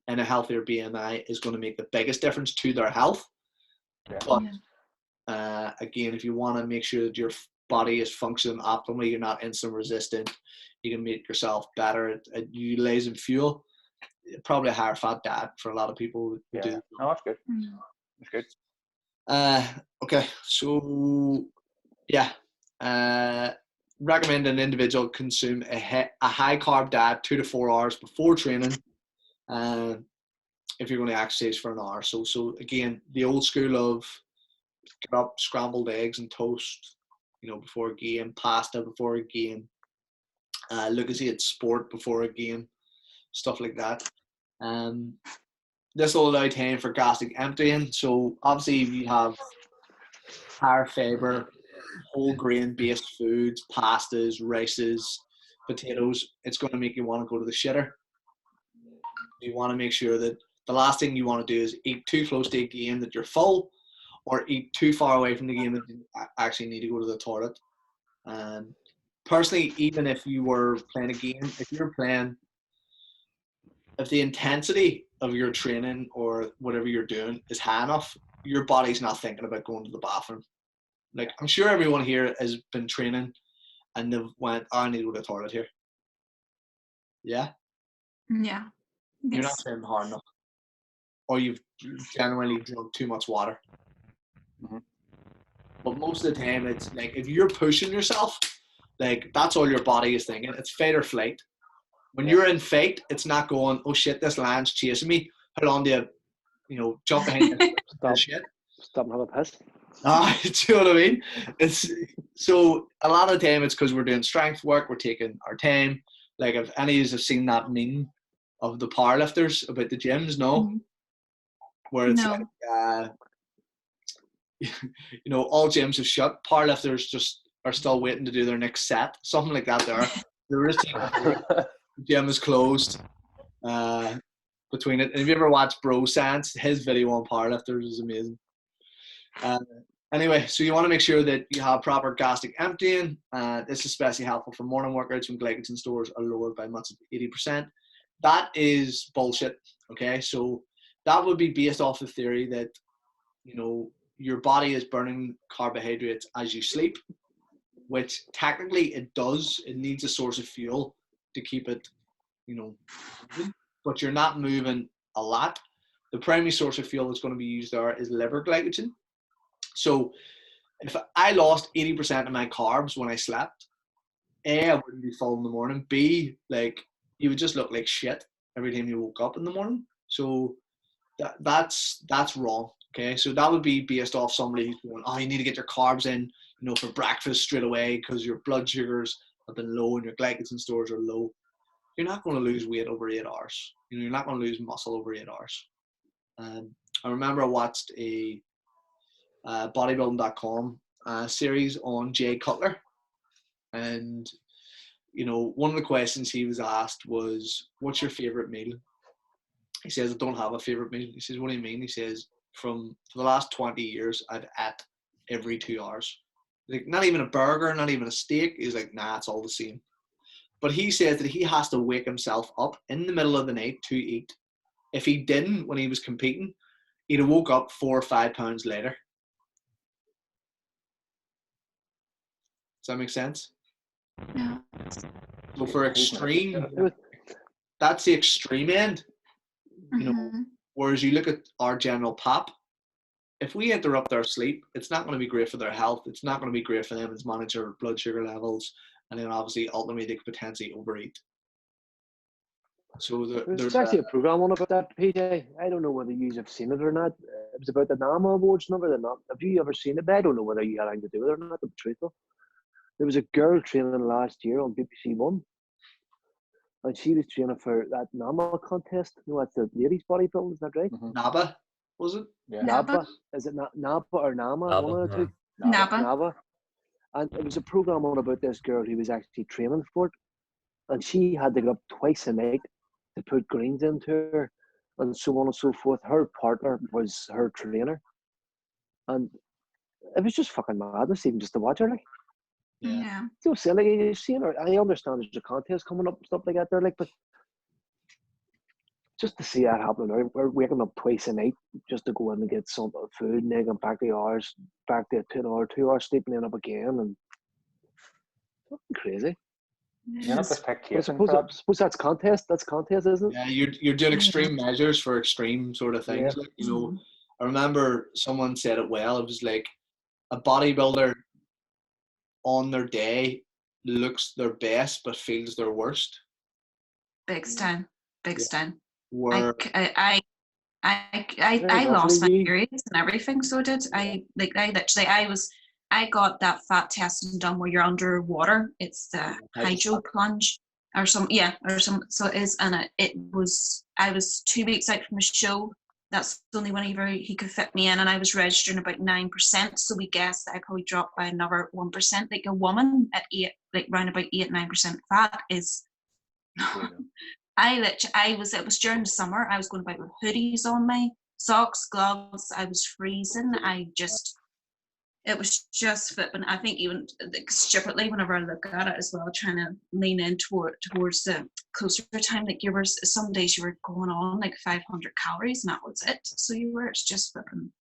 and a healthier BMI is going to make the biggest difference to their health. Yeah. But again, if you want to make sure that your body is functioning optimally, you're not insulin resistant, you can make yourself better at utilizing fuel, probably a higher fat diet for a lot of people. Yeah. No, that's good. That's good. Okay, so yeah, recommend an individual consume a high carb diet 2 to 4 hours before training, if you're going to exercise for an hour. So again, the old school of get up, scrambled eggs and toast, you know, before a game, pasta before a game, look at sport before a game, stuff like that. This will allow time for gastric emptying. So obviously, if you have higher fiber, whole grain based foods, pastas, rices, potatoes, it's going to make you want to go to the shitter. You want to make sure that the last thing you want to do is eat too close to a game that you're full, or eat too far away from the game that you actually need to go to the toilet. Personally, even if you were playing a game, if the intensity of your training or whatever you're doing is high enough, your body's not thinking about going to the bathroom. Like, I'm sure everyone here has been training and they've went, I need to go to the toilet here. Yeah? Yeah. You're not training hard enough. Or you've genuinely drunk too much water. But most of the time, it's like, if you're pushing yourself, like, that's all your body is thinking. It's fight or flight. When you're in fight, it's not going, oh shit, this lion's chasing me. Hold on to, you know, jump behind this shit. Stop and have a piss. Do you know what I mean? So a lot of the time it's because we're doing strength work, we're taking our time. Like, if any of you have seen that meme of the powerlifters about the gyms, where it's like, you know, all gyms have shut, powerlifters just are still waiting to do their next set, something like that. There is the gym is closed between it. And if you ever watch Bro Science, his video on powerlifters is amazing. Anyway, so you want to make sure that you have proper gastric emptying. This is especially helpful for morning workouts when glycogen stores are lowered by much of 80%. That is bullshit. Okay, so that would be based off the theory that, you know, your body is burning carbohydrates as you sleep, which technically it does. It needs a source of fuel to keep it, you know, moving, but you're not moving a lot. The primary source of fuel that's going to be used there is liver glycogen. So if I lost 80% of my carbs when I slept, A, I wouldn't be full in the morning. B, like, you would just look like shit. every time you woke up in the morning. So that's wrong. Okay, so that would be based off somebody who's going, oh, you need to get your carbs in, for breakfast straight away because your blood sugars have been low and your glycogen stores are low. You're not going to lose weight over 8 hours. You're not going to lose muscle over 8 hours. I remember I watched a bodybuilding.com series on Jay Cutler, and one of the questions he was asked was, what's your favorite meal? He says, I don't have a favorite meal. He says, what do you mean? He says, for the last 20 years I've ate every 2 hours. Like, not even a burger, not even a steak. He's like, nah, it's all the same. But he says that he has to wake himself up in the middle of the night to eat. If he didn't when he was competing, he'd have woke up 4 or 5 pounds later. Does that make sense? Yeah. So for extreme, that's the extreme end. Whereas you look at our general pop, if we interrupt their sleep, it's not going to be great for their health. It's not going to be great for them to manage their blood sugar levels, and then obviously ultimately they could potentially overeat. So there's actually a program on about that, PJ. I don't know whether you have seen it or not. It was about the NAMA Awards number. Have you ever seen it? But I don't know whether you had anything to do with it or not. To be truthful, there was a girl training last year on BBC One, and she was training for that NAMA contest. That's the ladies bodybuilding, is that right? NABA, was it? Yeah. NABA. Is it NABA or NAMA? NABA, one of the two. NABA. And it was a program on about this girl who was actually training for it, and she had to get up twice a night to put greens into her, and so on and so forth. Her partner was her trainer, and it was just fucking madness, even just to watch her. Like, yeah. So silly. You've seen her. I understand there's a contest coming up and stuff like that there, like, but just to see that happening, we're waking up twice a night just to go in and get some food, and then going back to 2 hours sleep, and then up again, and fucking crazy. Yeah, that's I suppose that's contest. That's contest, isn't it? Yeah, you're doing extreme measures for extreme sort of things. Yeah. Like, I remember someone said it well. It was like a bodybuilder on their day looks their best but feels their worst. Big time. Where I lost my periods and everything. So did I. I got that fat testing done where you're underwater. It's the hydro plunge or some. So it is, and I was 2 weeks out from a show. That's the only whenever he could fit me in, and I was registering about 9%. So we guessed that I probably dropped by another 1%. Like a woman at 8, like round about 8-9% fat is. It was during the summer. I was going about with hoodies on my socks, gloves. I was freezing. It was just flipping. I think even stupidly, whenever I look at it as well, trying to lean in towards the closer time, like some days you were going on like 500 calories and that was it. So it's just flipping.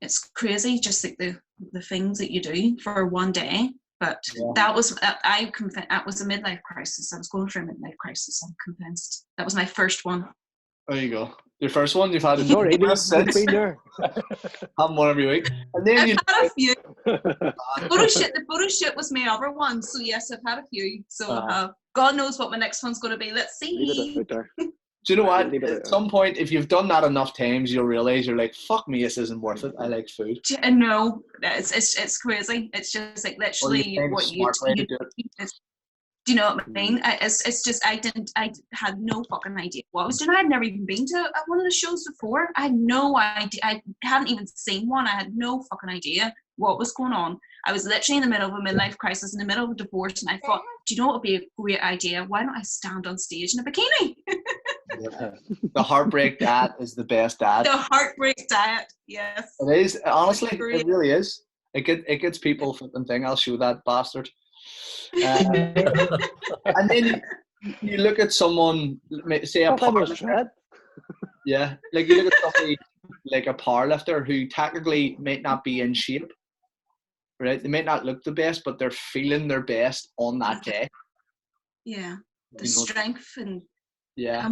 It's crazy, just like the things that you do for one day. But that was that was a midlife crisis. I was going through a midlife crisis. I'm convinced that was my first one. There you go. Your first one. You've had it since. Having one every week, and then I've had a few. The photo shoot was my other one. So yes, I've had a few. So God knows what my next one's going to be. Let's see. Do you know what? At some point, if you've done that enough times, you'll realize you're like, "Fuck me, this isn't worth it. I like food." No, it's crazy. It's just like literally what you do. Do you know what I mean? It's just I had no fucking idea what I was doing. I'd never even been to one of the shows before. I had no idea. I hadn't even seen one. I had no fucking idea what was going on. I was literally in the middle of a midlife crisis, in the middle of a divorce, and I thought, do you know what would be a great idea? Why don't I stand on stage in a bikini? The heartbreak diet is the best diet. The heartbreak diet, yes. It is. Honestly, it really is. It gets people flipping thing. I'll show that bastard. And then you look at someone, say a powerlifter. Yeah, like you look at somebody like a powerlifter who technically might not be in shape, right? They might not look the best, but they're feeling their best on that day. Yeah, the strength and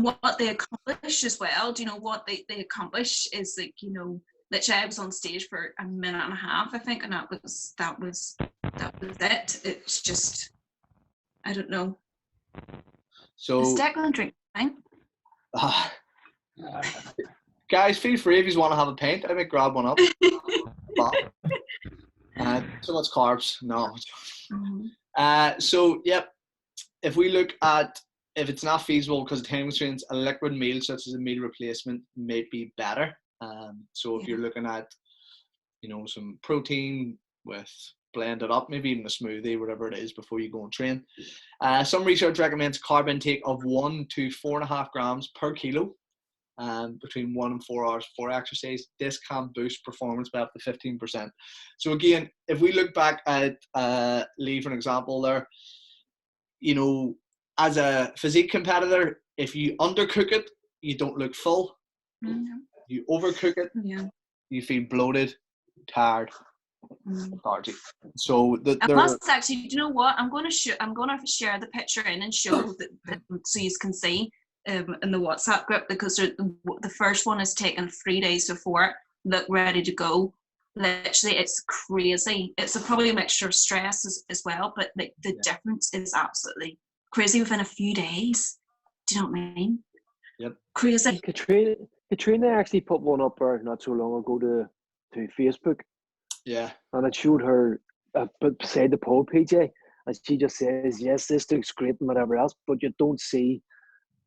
what they accomplish as well. Do you know what they accomplish is like, literally I was on stage for a minute and a half, I think, and that was it. It's just, I don't know. So is Declan drink fine? Guys, feel free if you want to have a pint. I might grab one up. So much carbs. No. So, yep. If we look at, if it's not feasible because of time constraints, a liquid meal such as a meal replacement may be better. So if you're looking at, some protein with blended up, maybe even a smoothie, whatever it is, before you go and train. Some research recommends carb intake of 1 to 4.5 grams per kilo between 1 and 4 hours before exercise. This can boost performance by up to 15%. So again, if we look back at Lee for an example there, as a physique competitor, if you undercook it, you don't look full. You overcook it, you feel bloated, tired, lethargic. So I must actually, do you know what? I'm going to share the picture in and show that so you can see in the WhatsApp group, because the first one is taken 3 days before, look ready to go. Literally, it's crazy. It's probably a mixture of stress as well, but the difference is absolutely crazy within a few days. Do you know what I mean? Yep. Crazy. Katrina actually put one up there not so long ago to Facebook. Yeah. And it showed her beside the pole, PJ, and she just says, yes, this looks great and whatever else, but you don't see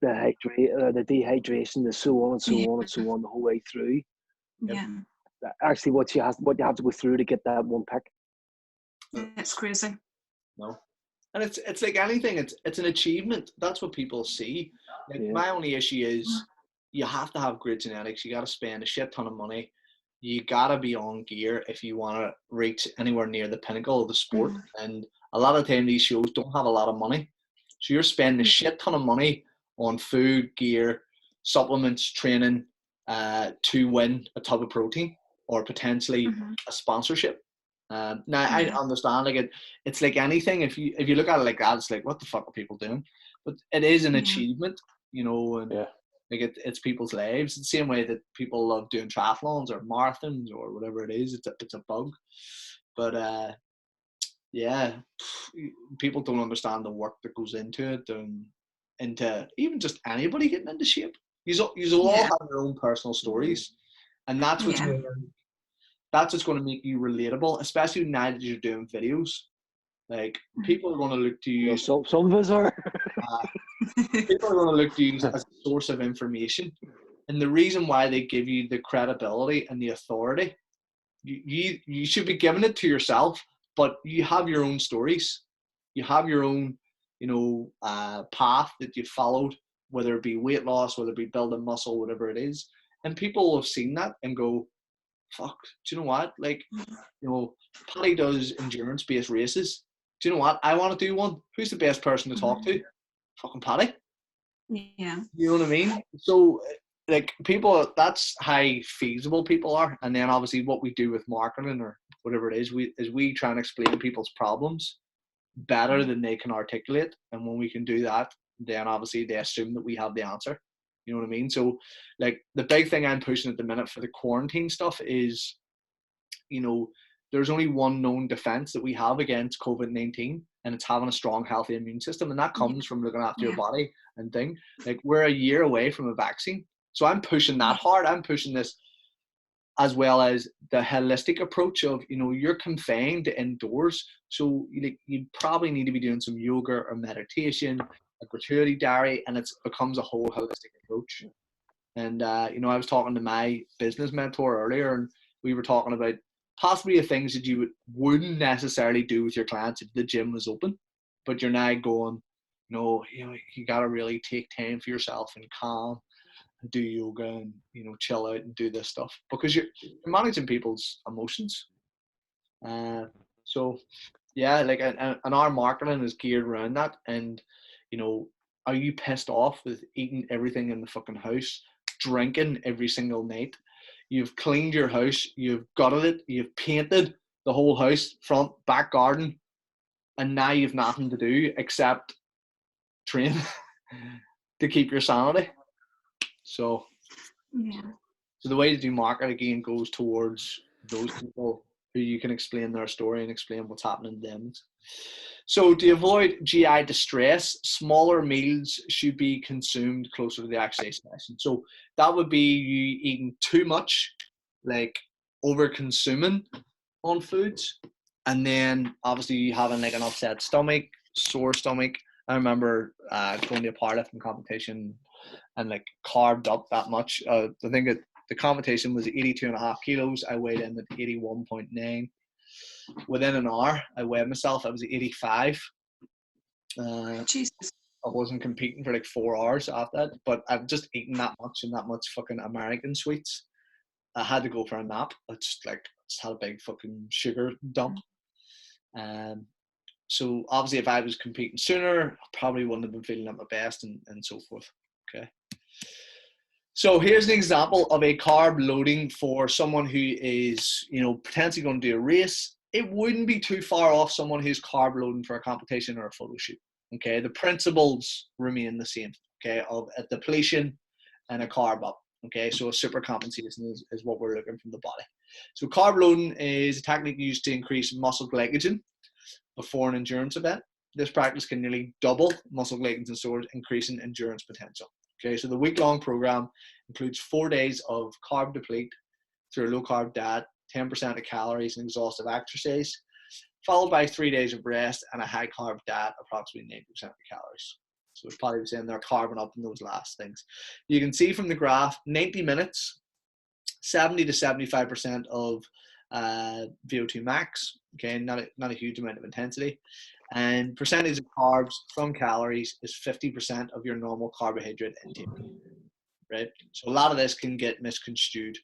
the dehydration, the so on and so on and so on the whole way through. Yeah. Actually, what you have to go through to get that one pick. It's crazy. No. And it's like anything, it's an achievement. That's what people see. My only issue is you have to have great genetics. You got to spend a shit ton of money. You got to be on gear if you want to reach anywhere near the pinnacle of the sport. And a lot of time these shows don't have a lot of money. So you're spending a shit ton of money on food, gear, supplements, training to win a tub of protein or potentially a sponsorship. Now I understand, like it's like anything. If you look at it like that, it's like, what the fuck are people doing? But it is an achievement, and like it's people's lives. It's the same way that people love doing triathlons or marathons or whatever it is. It's a bug. But people don't understand the work that goes into it, and into even just anybody getting into shape. You all have your own personal stories, and that's what's going to make you relatable, especially now that you're doing videos. Like, people are going to look to you. Some of us are. People are going to look to you as a source of information, and the reason why they give you the credibility and the authority, you should be giving it to yourself, but you have your own stories. You have your own, path that you followed, whether it be weight loss, whether it be building muscle, whatever it is, and people will have seen that and go, fuck, do you know what? Like, Paddy does endurance-based races. Do you know what? I want to do one. Who's the best person to talk to? Fucking Paddy. Yeah. You know what I mean? So, like, people, that's how feasible people are. And then obviously what we do with marketing or whatever it is, we try and explain people's problems better than they can articulate. And when we can do that, then obviously they assume that we have the answer. You know what I mean? So, like, the big thing I'm pushing at the minute for the quarantine stuff is, there's only one known defense that we have against COVID-19, and it's having a strong, healthy immune system. And that comes from looking after your body and thing. Like, we're a year away from a vaccine. So I'm pushing that hard. I'm pushing this, as well as the holistic approach of, you're confined indoors. So you probably need to be doing some yoga or meditation, a gratuity diary, and it becomes a whole holistic approach. And, I was talking to my business mentor earlier, and we were talking about possibly the things that you wouldn't necessarily do with your clients if the gym was open, but you're now going, you got to really take time for yourself and calm and do yoga and, chill out and do this stuff, because you're managing people's emotions. So yeah, like, and our marketing is geared around that. And, are you pissed off with eating everything in the fucking house, drinking every single night? You've cleaned your house, you've gutted it, you've painted the whole house, front, back garden, and now you've nothing to do except train to keep your sanity. So the way to do market again goes towards those people who you can explain their story and explain what's happening to them. So to avoid GI distress, smaller meals should be consumed closer to the exercise session. So that would be you eating too much, like over consuming on foods, and then obviously you having like an upset stomach, sore stomach. I remember going to a powerlifting competition and like carved up that much. I think the competition was 82.5 kilos. I weighed in at 81.9. Within an hour, I weighed myself. I was 85. Jesus. I wasn't competing for like 4 hours after that, but I've just eaten that much and that much fucking American sweets. I had to go for a nap. I just had a big fucking sugar dump. So obviously if I was competing sooner, I probably wouldn't have been feeling at my best and so forth. Okay. So here's an example of a carb loading for someone who is, potentially going to do a race. It wouldn't be too far off someone who's carb loading for a competition or a photo shoot. Okay, the principles remain the same. Okay, of a depletion and a carb up. Okay, so a super compensation is what we're looking from the body. So carb loading is a technique used to increase muscle glycogen before an endurance event. This practice can nearly double muscle glycogen stores, increasing endurance potential. Okay, so the week-long program includes 4 days of carb deplete through a low-carb diet, 10% of calories and exhaustive exercise, followed by 3 days of rest and a high-carb diet, approximately 90% of calories. So it's probably saying they're carbon up in those last things. You can see from the graph, 90 minutes, 70 to 75% of VO2 max. Okay, not a huge amount of intensity. And percentage of carbs from calories is 50% of your normal carbohydrate intake, right? So a lot of this can get misconstrued.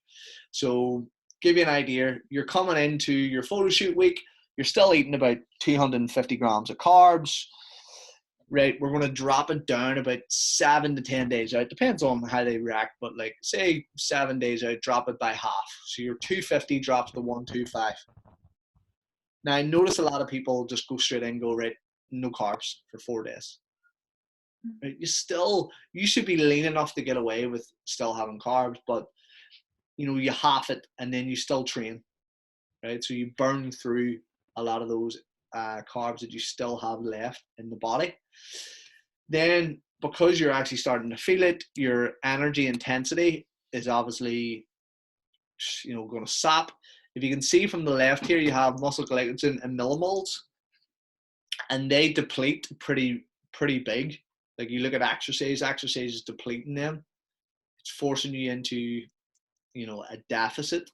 So give you an idea, you're coming into your photo shoot week, you're still eating about 250 grams of carbs, right? We're going to drop it down about 7 to 10 days out. Depends on how they react, but like say 7 days out, drop it by half. So your 250 drops to 125. Now, I notice a lot of people just go straight in and go, right, no carbs for 4 days. Right? You should be lean enough to get away with still having carbs, but, you half it and then you still train, right? So you burn through a lot of those carbs that you still have left in the body. Then, because you're actually starting to feel it, your energy intensity is obviously, going to sap. If you can see from the left here, you have muscle glycogen in millimoles, and they deplete pretty big. Like you look at exercise is depleting them. It's forcing you into, a deficit.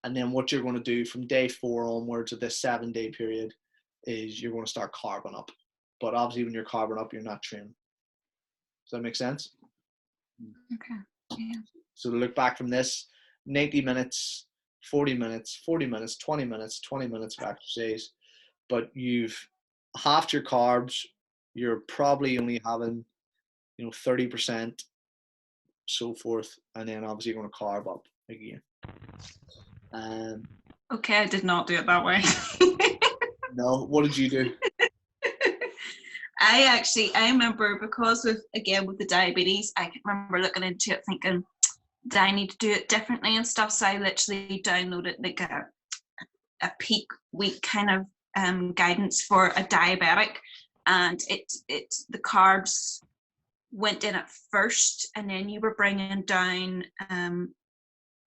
And then what you're going to do from day 4 onwards of this 7-day period is you're going to start carbon up. But obviously when you're carbon up, you're not training. Does that make sense? Okay. Yeah. So to look back from this, 90 minutes, 40 minutes, 40 minutes, 20 minutes, 20 minutes of exercise, but you've halved your carbs, you're probably only having, 30%, so forth, and then obviously you're going to carb up again. Okay, I did not do it that way. No, what did you do? I remember because with the diabetes, I remember looking into it thinking, do I need to do it differently and stuff? So I literally downloaded like a peak week kind of guidance for a diabetic, and the carbs went in at first, and then you were bringing down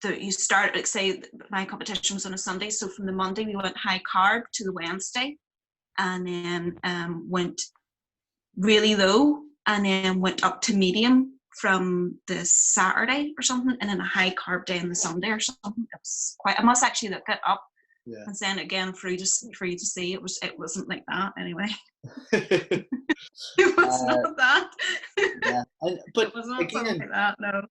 you start, like say my competition was on a Sunday, so from the Monday we went high carb to the Wednesday, and then went really low, and then went up to medium from the Saturday or something, and then a high carb day on the Sunday or something. It was I must actually look it up. Yeah. And then again for you to see, it wasn't like that anyway. It was not that. Yeah. But it was not again, like that, no.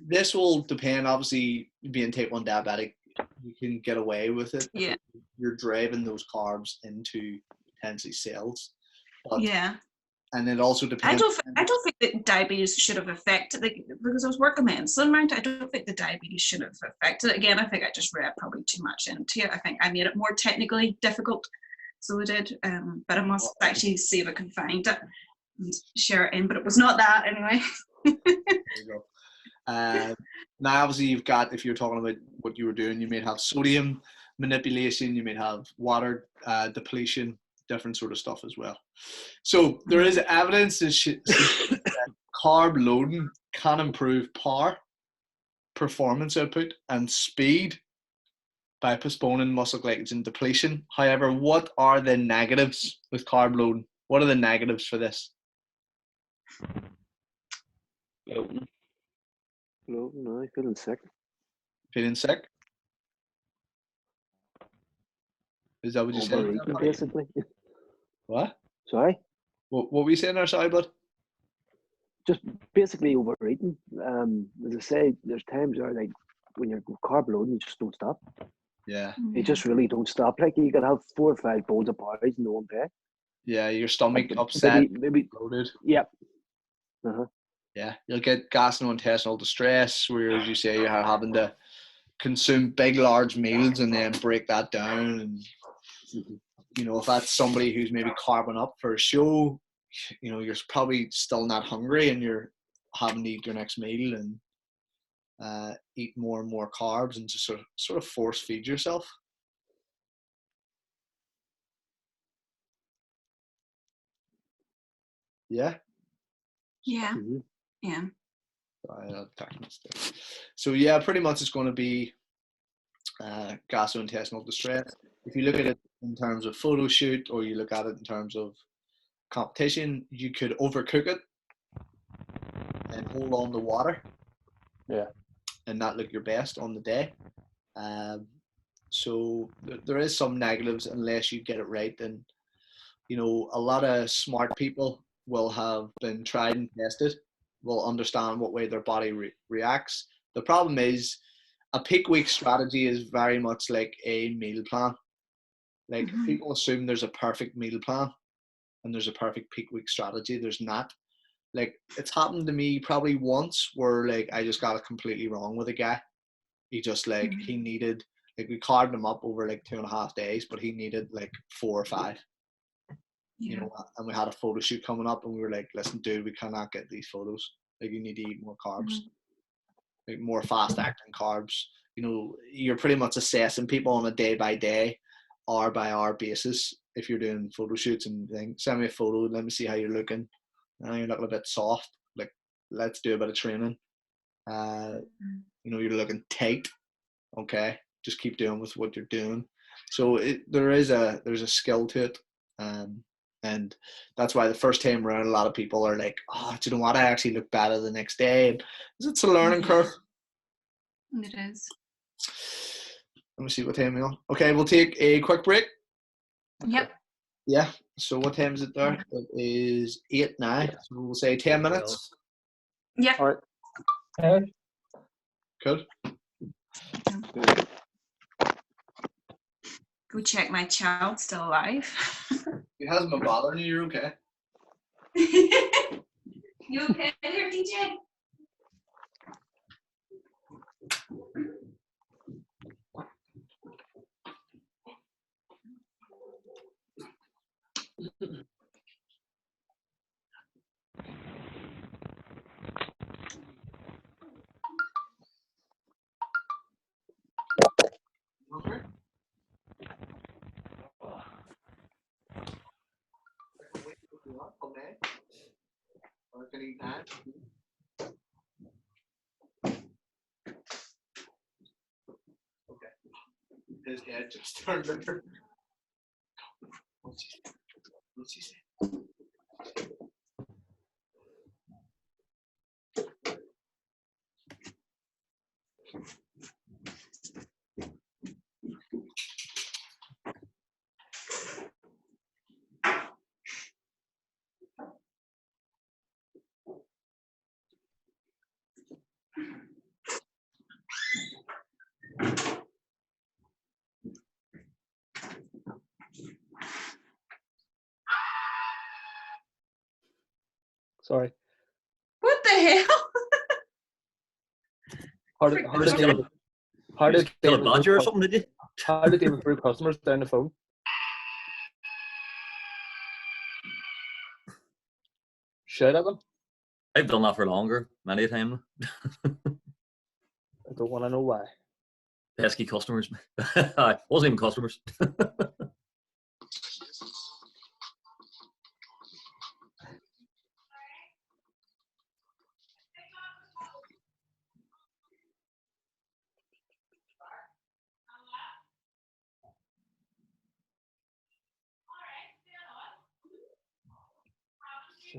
This will depend, obviously, being type 1 diabetic, you can get away with it. Yeah. You're driving those carbs into potentially cells. But, yeah. And it also depends. I don't think that diabetes should have affected, because I was working my insulin amount, I don't think the diabetes should have affected it. Again, I think I just read probably too much into it. I think I made it more technically difficult, so I did. But I must actually see if I can find it and share it in. But it was not that anyway. There you go. Now, obviously, you've got, if you're talking about what you were doing, you may have sodium manipulation, you might have water depletion, different sort of stuff as well. So there is evidence that carb loading can improve power, performance output, and speed by postponing muscle glycogen depletion. However, what are the negatives with carb loading? What are the negatives for this? No, I'm feeling sick. Feeling sick? Is that what you said? Overeating, basically. What? Sorry? What were you saying there, sorry, bud? Just basically overeating. As I say, there's times where, like, when you're carb loading, you just don't stop. Yeah. You just really don't stop. Like, you can have 4 or 5 bowls of porridge in one day. Yeah, your stomach upset, maybe loaded. Yep. Yeah, you'll get gastrointestinal distress, where, as you say, you're having to consume big, large meals and then break that down. And, you know, if that's somebody who's maybe carving up for a show, you know, you're probably still not hungry and you're having to eat your next meal and eat more and more carbs and just sort of force feed yourself. Yeah. Yeah. Mm-hmm. Yeah. So yeah, pretty much it's going to be gastrointestinal distress. If you look at it in terms of photo shoot, or you look at it in terms of competition, you could overcook it and hold on to water. Yeah. And not look your best on the day. So there is some negatives unless you get it right. And, you know, a lot of smart people will have been tried and tested, will understand what way their body reacts. The problem is a peak week strategy is very much like a meal plan. Like people assume there's a perfect meal plan and there's a perfect peak week strategy. There's not. Like, it's happened to me probably once where, like, I just got it completely wrong with a guy. He just, like, he needed, like, we carved him up over like 2.5 days, but he needed like 4 or 5. You know, and we had a photo shoot coming up and we were like, listen, dude, we cannot get these photos. Like, you need to eat more carbs, like more fast acting carbs. You know, you're pretty much assessing people on a day by day, hour by hour basis. If you're doing photo shoots and things, send me a photo, let me see how you're looking. You're looking a bit soft. Like, let's do a bit of training. You know, you're looking tight. Okay, just keep doing with what you're doing. So there's a skill to it, and that's why the first time around, a lot of people are like, "Oh, do you know what? I actually look better the next day." It's a learning curve. It is. Let me see what time we're on. Okay, we'll take a quick break. Yep. Yeah. So what time is it there? It is 8 now. So we'll say 10 minutes. Yeah. All right. Good. Go check my child's still alive. It hasn't been bothering you. You're okay. You okay there, DJ? Okay. Okay. Or can he add? Okay. His head just turned over. What's he say? Sorry. What the hell? How did Kill a badger or something, did you? How did David through customers down the phone? Shout at them? I've done that for longer, many a time. I don't want to know why. pesky customers. Wasn't even customers.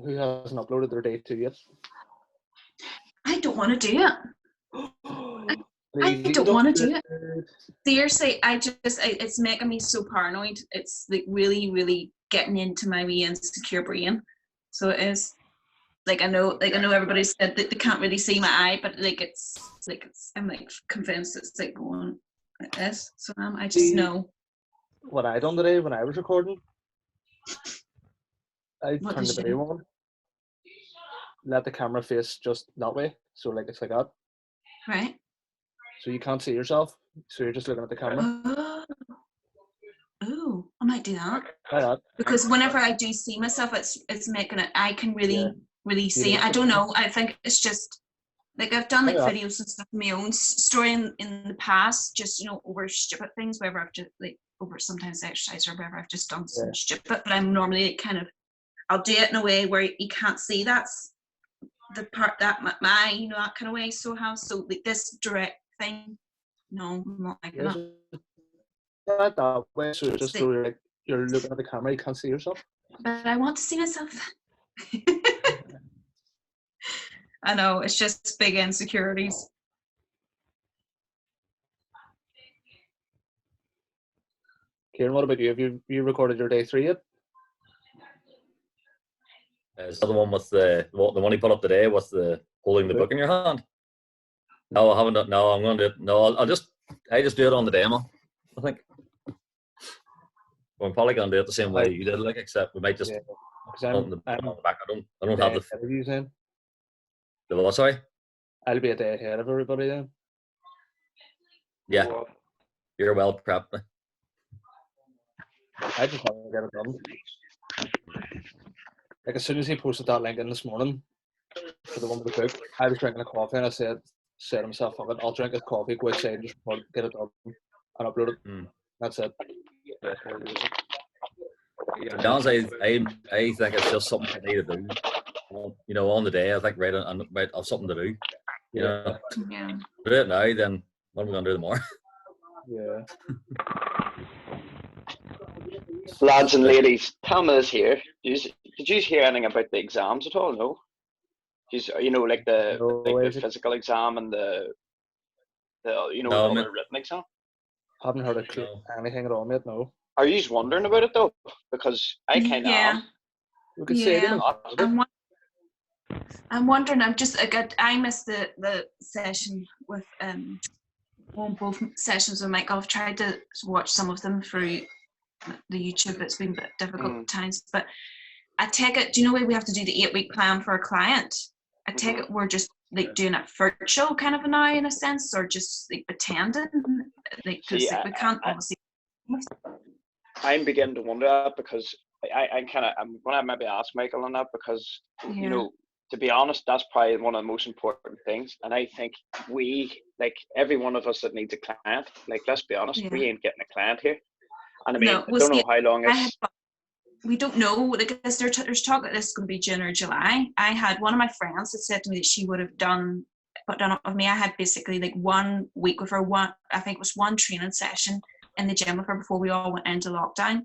Who hasn't uploaded their day 2 yet? I don't want to do it. I don't want to do it. Seriously, it's making me so paranoid. It's like really, really getting into my wee insecure brain. So it is. Like I know everybody said that they can't really see my eye, but I'm like convinced it's like going like this. So I just know. What I done today when I was recording, I What turned did the you video on, let the camera face just that way, so like it's like that. Right. So you can't see yourself, so you're just looking at the camera. Oh, I might do that. Like that. Because whenever I do see myself, it's making it. I can really see it. I don't know. I think it's just like I've done like videos and stuff, my own story in the past, just over stupid things, wherever I've just like over sometimes exercise or wherever I've just done some stupid. But I'm normally kind of I'll do it in a way where you can't see that's the part that my that kind of way. So like this direct thing. No, I'm not liking it. Not that way, so just so you're looking at the camera, you can't see yourself. But I want to see myself. I know, it's just big insecurities. Kieran, what about you? Have you recorded your day 3 yet? Is that the one with the one he put up today with the holding the book in your hand? No, I haven't. No, I'm going to do it. No, I just do it on the demo, I think. I'm probably going to do it the same way you did, like, except we might just on the back. I don't have the interviews in. The what? Sorry. I'll be a day ahead of everybody then. Yeah, you're well prepped. I just want to get it done. Like as soon as he posted that link in this morning for the one with the book, I was drinking a coffee and I said to myself, I'll drink a coffee, go outside and just get it done and upload it. That's it. To be honest, I think it's just something I need to do. On the day, I think right of something to do. Yeah. Do it now, then what am I going to do tomorrow? Yeah. Lads and ladies, Tom is here. Did you hear anything about the exams at all? No. Like the physical exam and the other written exam. Haven't heard anything at all, mate. No. Are you just wondering about it though? Because I kind of am. We could say them. I'm wondering. I missed the session with both sessions with Michael. I've tried to watch some of them through the YouTube. It's been a bit difficult at times, but I take it. Do you know we have to do the 8-week plan for a client? I take it we're just like doing it virtual kind of now in a sense, or just like attending, like because we can't obviously. I'm beginning to wonder that because I'm gonna maybe ask Michael on that because to be honest, that's probably one of the most important things. And I think every one of us that needs a client, like let's be honest, we ain't getting a client here. And I mean, I don't know how long it's. We don't know. Because there's talk that this is going to be June or July. I had one of my friends that said to me that she would have done it with me. I had basically like 1 week with her. I think it was one training session in the gym with her before we all went into lockdown.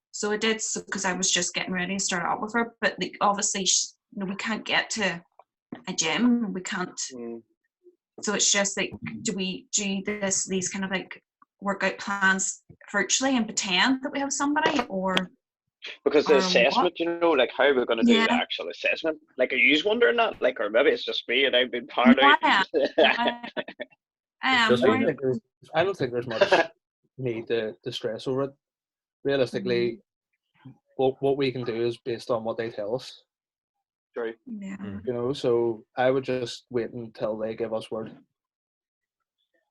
So I did because I was just getting ready to start out with her. But like, obviously, we can't get to a gym. We can't. So it's just like, do we do these kind of like workout plans virtually and pretend that we have somebody, or? Because the assessment, like how are we going to do the actual assessment? Like, are you wondering that? Like, or maybe it's just me and I've been paranoid. I don't think there's much need to stress over it. Realistically, what we can do is based on what they tell us. True. Yeah. So I would just wait until they give us word,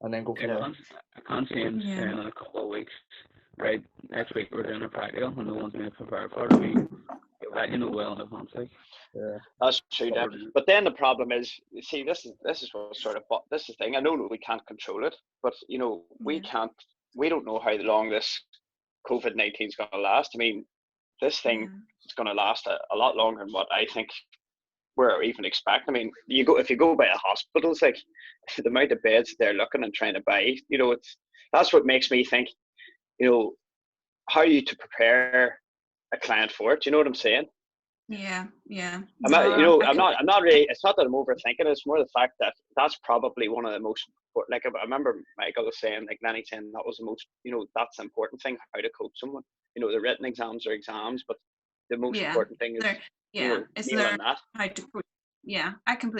and then go from there. I can't change in a couple of weeks. Right, next week we're doing a practical and no one's going to prepare for it. let you know well in advance. Like. Yeah, that's true. But then the problem is, see, this is what sort of this is the thing. I know that we can't control it, but you know, we can't. We don't know how long this COVID-19 is going to last. I mean, this thing is going to last a lot longer than what I think we're even expecting. I mean, if you go by a hospital, it's like the amount of beds they're looking and trying to buy. You know, that's what makes me think. You know, how are you to prepare a client for it? Do you know what I'm saying? Yeah. I'm not really. It's not that I'm overthinking it. It's more the fact that that's probably one of the most important. Like I remember Michael was saying, like Nanny saying that was the most. You know, that's the important thing. How to coach someone. You know, the written exams are exams, but the most important thing is it's nailing that. How to coach. Yeah, I'm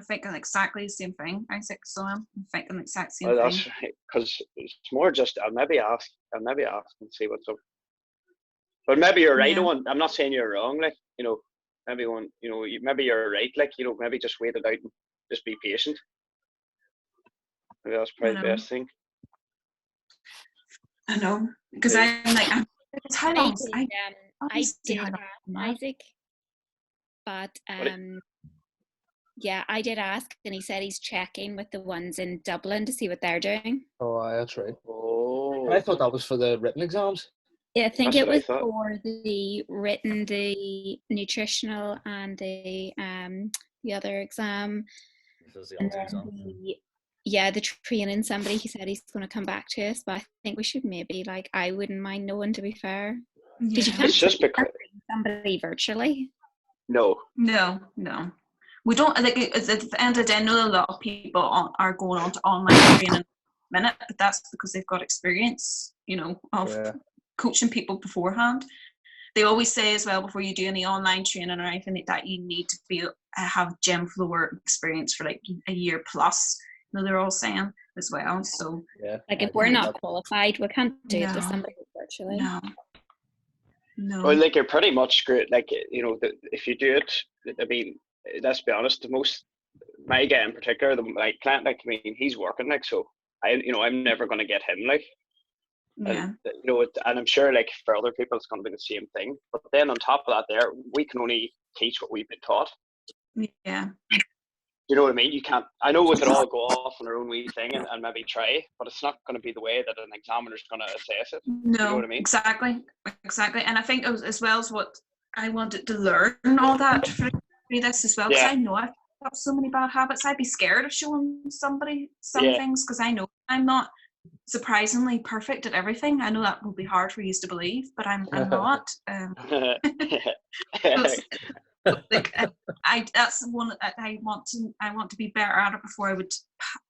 thinking exactly the same thing. I'm thinking the exact same thing. That's right. Because it's more just I'll maybe ask and see what's up. But maybe you're right, Owen. I'm not saying you're wrong. Like, you know, maybe maybe you're right. Like, you know, maybe just wait it out and just be patient. Maybe that's probably the best thing. I know, because I'm like, how long? I did ask Isaac, but yeah, I did ask, and he said he's checking with the ones in Dublin to see what they're doing. Oh, that's right. Oh, I thought that was for the written exams. Yeah, I think it was for the written, the nutritional, and the other exam. The training. Somebody, he said he's going to come back to us, but I think we should maybe, like, I wouldn't mind knowing, to be fair. Because you can't just because somebody virtually. No. We don't, like, at the end of the day, I know a lot of people are going on to online training in a minute, but that's because they've got experience, you know, of coaching people beforehand. They always say as well, before you do any online training or anything like that, you need to have gym floor experience for like a year plus. You know, they're all saying as well. So like, if we're not qualified, we can't do it with somebody virtually. No. Well, like, you're pretty much screwed. Like, you know, if you do it, I mean, let's be honest. My guy in particular, my client, like, I mean, he's working, like, so I'm never going to get him, like. And, you know, and I'm sure, like, for other people, it's going to be the same thing. But then on top of that, we can only teach what we've been taught. Yeah. You know what I mean? You can't. I know we could all go off on our own wee thing and maybe try, but it's not going to be the way that an examiner's going to assess it. No, you know what I mean? Exactly. And I think as well as what I wanted to learn all that through this as well, because I know I've got so many bad habits. I'd be scared of showing somebody some things, because I know I'm not surprisingly perfect at everything. I know that will be hard for you to believe, but I'm not. Like, that's one I want to be better at it before I would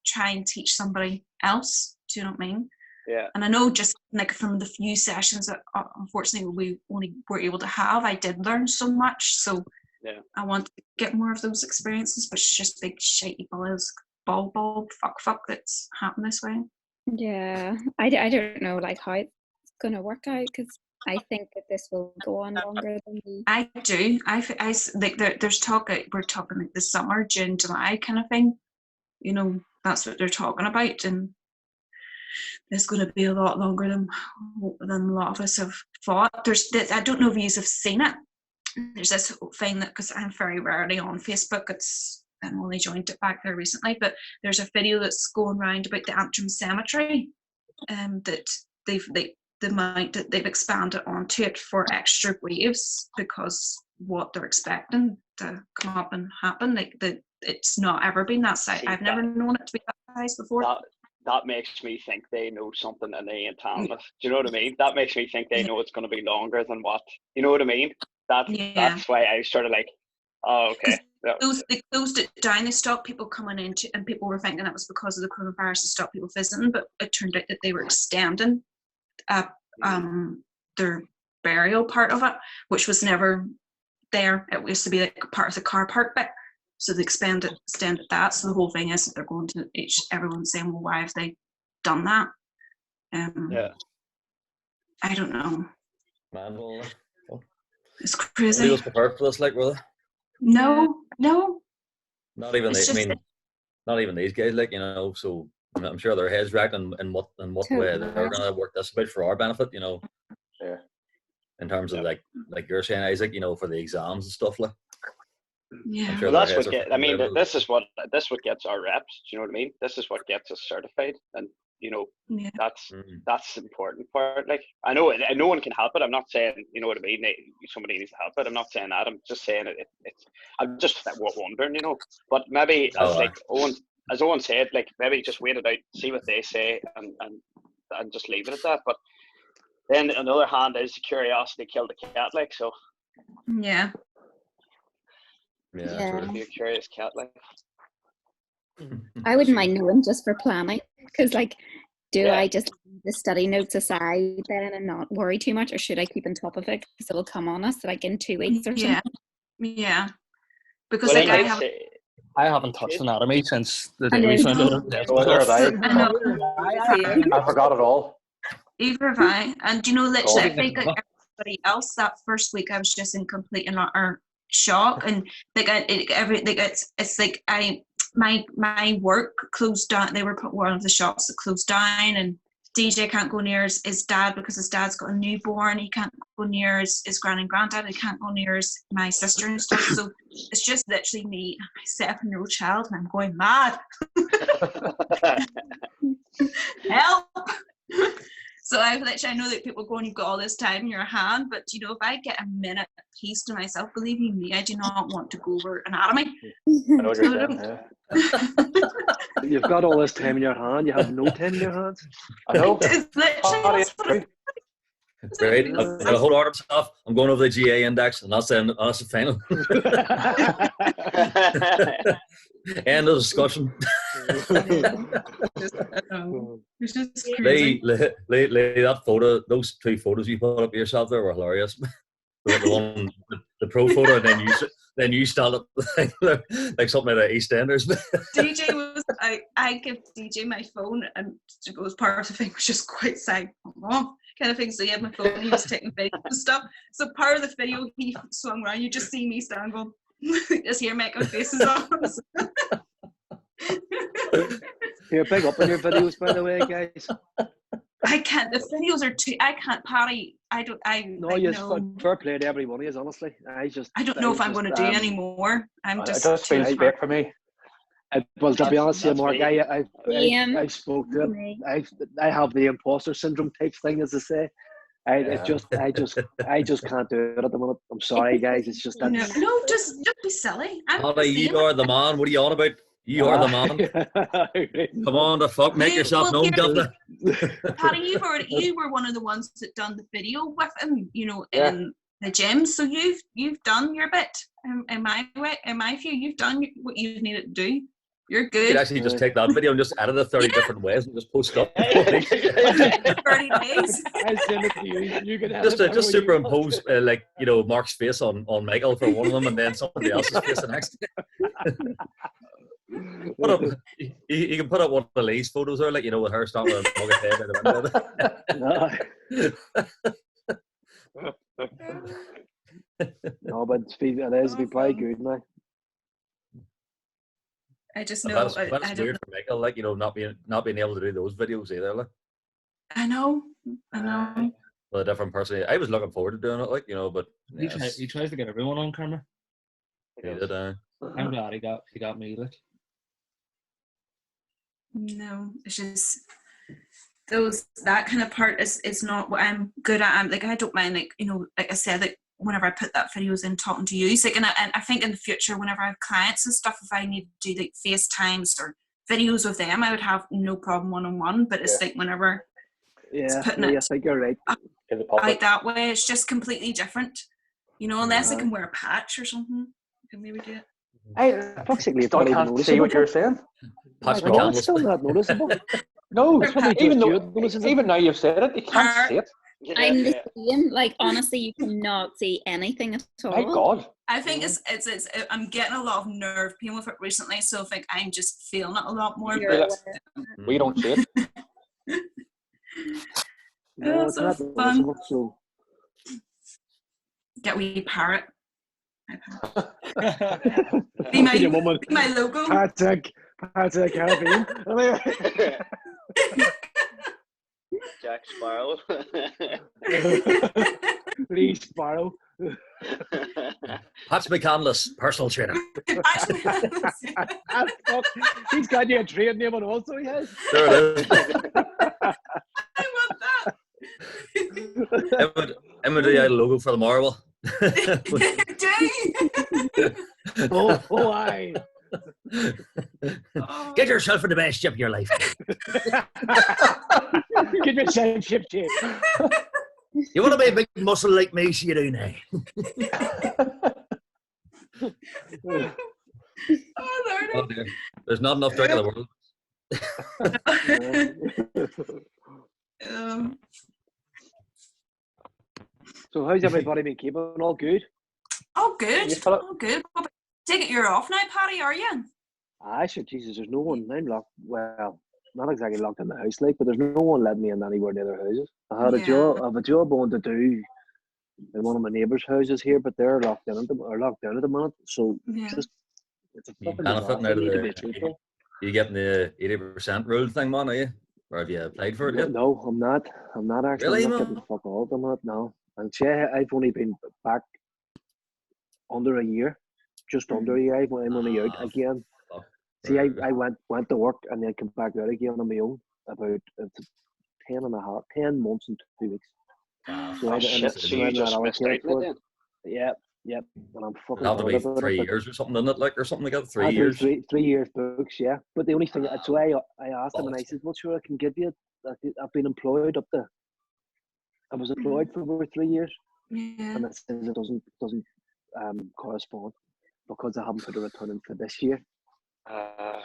try and teach somebody else. Do you know what I mean? Yeah. And I know, just like from the few sessions that unfortunately we only were able to have, I did learn so much. So I want to get more of those experiences, but it's just big shitey ball fuck that's happened this way. Yeah, I don't know, like, how it's gonna work out, because I think that this will go on longer than we. I do. I like there's talk. We're talking like the summer, June, July kind of thing. You know, that's what they're talking about, and it's going to be a lot longer than a lot of us have thought. I don't know if you have seen it. There's this thing that, because I'm very rarely on Facebook. I'm only joined it back there recently, but there's a video that's going around about the Antrim Cemetery, that the amount that they've expanded onto it for extra graves, because what they're expecting to come up and happen, like, it's not ever been that size. I've never known it to be that size before. That makes me think they know something and they ain't telling us. Do you know what I mean? That makes me think they know it's going to be longer than what. You know what I mean? That's why I sort of like, oh, okay. They closed it down. They stopped people coming in, and people were thinking that was because of the coronavirus to stop people visiting, but it turned out that they were extending their burial part of it, which was never there. It used to be like part of the car park bit, so they extended that. So the whole thing is that they're going to everyone's saying, well, why have they done that? I don't know. Man, it's crazy. Nobody was prepared for this, like, really. No. Not even not even these guys, like, you know. So I'm sure their heads racked in what way they're going to work this out for our benefit, you know. Yeah. in terms of like you're saying, Isaac, for the exams and stuff like. Yeah. Sure well, that's what I mean. This is what gets our reps. Do you know what I mean? This is what gets us certified, and that's the important part. Like I know no one can help it. I'm not saying what I mean. Somebody needs to help it. I'm not saying that. I'm just saying it's. I'm just wondering, But maybe as Owen said, like maybe just wait it out, see what they say, and just leave it at that. But then on the other hand, is the curiosity killed the cat? Like so. Yeah. Yeah. Be a curious cat, like. I wouldn't mind knowing just for planning, because I just leave the study notes aside then and not worry too much, or should I keep on top of it because it'll come on us like in 2 weeks or something? Yeah. Because I haven't touched anatomy since the day we found out. I forgot it all. Either have I. And literally, I think like everybody else, that first week I was just in complete and utter shock, and it's like my work closed down. They were one of the shops that closed down, and DJ can't go near his dad because his dad's got a newborn. He can't go near his gran and granddad. He can't go near my sister and stuff. So it's just literally me and my 7-year-old child, and I'm going mad. Help! So I know that people are going, you've got all this time in your hand, but if I get a minute peace to myself, believe you me, I do not want to go over anatomy. I know what you're saying. Yeah. You've got all this time in your hand, you have no time in your hands. I know. It's literally Right, I've got a whole order of stuff. I'm going over the GA index, and that's the final. End of discussion. That photo, those 2 photos you put up yourself there were hilarious. The pro photo, and then you stand up like something out of EastEnders. DJ was I give DJ my phone, and it was part of the thing was just quite sad kind of thing. So he had my phone, he was taking videos and stuff. So part of the video he swung around, you just see me stand going, just hear making faces on. You're big up on your videos, by the way, guys. I can't. The videos are too. I can't, Patty. Fair play to every one of you, honestly. I don't know if I'm going to do any more. It just feels big for me. Well, to be honest with you, Mark, I spoke to him. I have the imposter syndrome type thing, as they say. I just can't do it at the moment. I'm sorry, guys. It's just that. No, just be silly. You are the man. What are you on about? You are the man. Come on, the fuck, make yourself known, Governor. Paddy, you were one of the ones that done the video with him, in the gym. So you've done your bit. In my view, you've done what you needed to do. You're good. You could actually just take that video and just edit it 30 different ways and just post it up. 30 days. I'll send it to you. You can just superimpose Mark's face on Michael for one of them, and then somebody else's face the next. You can put up one of the Lee's photos there, with her starting with a mug of head out the window. No, but it is be quite good now. I just know. That's weird for Michael, not being able to do those videos either. I know. With a different person. I was looking forward to doing it, but he tries to get everyone on camera. He did. I'm glad he got me. No, it's just that kind of part is not what I'm good at. I don't mind, like I said, whenever I put that videos in talking to you, and I think in the future, whenever I have clients and stuff, if I need to do FaceTimes or videos with them, I would have no problem one-on-one. But it's whenever it's putting it, I think you're right. Out that way, it's just completely different. Unless I can wear a patch or something, I can maybe do it. Basically, I can't see what you're saying. Patch my it's still not noticeable. No, even now you've said it, you can't see it. I'm the same. Honestly, you cannot see anything at all. My God. I think it's I'm getting a lot of nerve pain with it recently, so I think I'm just feeling it a lot more. We don't see it. No, it's not fun. So. Get wee parrot. be my logo. Patrick Caribbean. Jack Sparrow. Lee Sparrow. Patch McCandless, personal trainer. Fuck. He's got you a trade name on also, he has. There it is. I want that. I'm going to do a logo for the marble. Oh, aye. Get yourself in the best shape of your life. Get yourself ship shape. You want to be a big muscle like me, so you do now. Oh dear. There's not enough drink in the world. So how's everybody been keeping? All good? Oh, good. Oh, good. Take it you're off now, Paddy, are you? I sure, Jesus, there's no one. I'm locked. Well, not exactly locked in the house, like, but there's no one letting me in anywhere near their houses. I had a job. I have a job on to do in one of my neighbours' houses here, but they're locked down at the minute. So just it's a fucking benefiting out of the. You getting the 80% rule thing, man? Are you? Or have you applied for it yet? No, I'm not. I'm not actually. Really, I'm not man? getting the fuck all of them. No, and see, I've only been back under a year, just under a year. I'm only out again. See, I went to work and then came back out again on my own about 10 months and 2 weeks. So you just missed out on it then? Yep. And I'm fucking. It'll have to be 3 years or something, isn't it? Like, or something like that. 3 years. 3 years books, yeah. But the only thing, so I asked him and I said, "Well, sure, I can give you. I've been employed I was employed for over 3 years, and it says it doesn't correspond because I haven't put a return in for this year.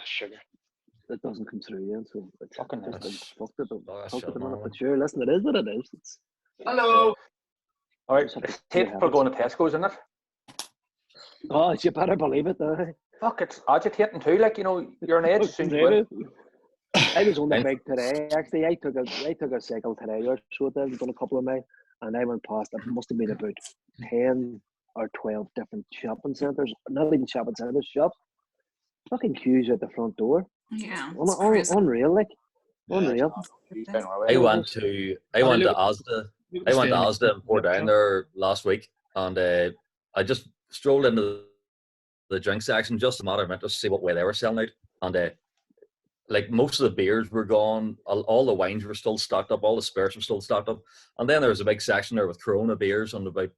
Sugar. It doesn't come through yet, so it's fucking fucked it. But sure, listen, it is what it is. Hello. All right, it's paid for going to Tesco's, isn't it? Oh, you better believe it. Fuck, it's agitating too. Like, you know, you're an age soon. I was on the bike today. Actually, I took a cycle today or so. I've done a couple of mine, and I went past. It must have been about 10 or 12 different shopping centres. Not even shopping centres, shops. Fucking queues at the front door. Yeah, unreal, like unreal. I went to Asda. I went to Asda and poured down there last week, and I just strolled into the drink section just a matter of minutes to see what way they were selling out, and like most of the beers were gone, all the wines were still stocked up, all the spirits were still stocked up, and then there was a big section there with Corona beers, and about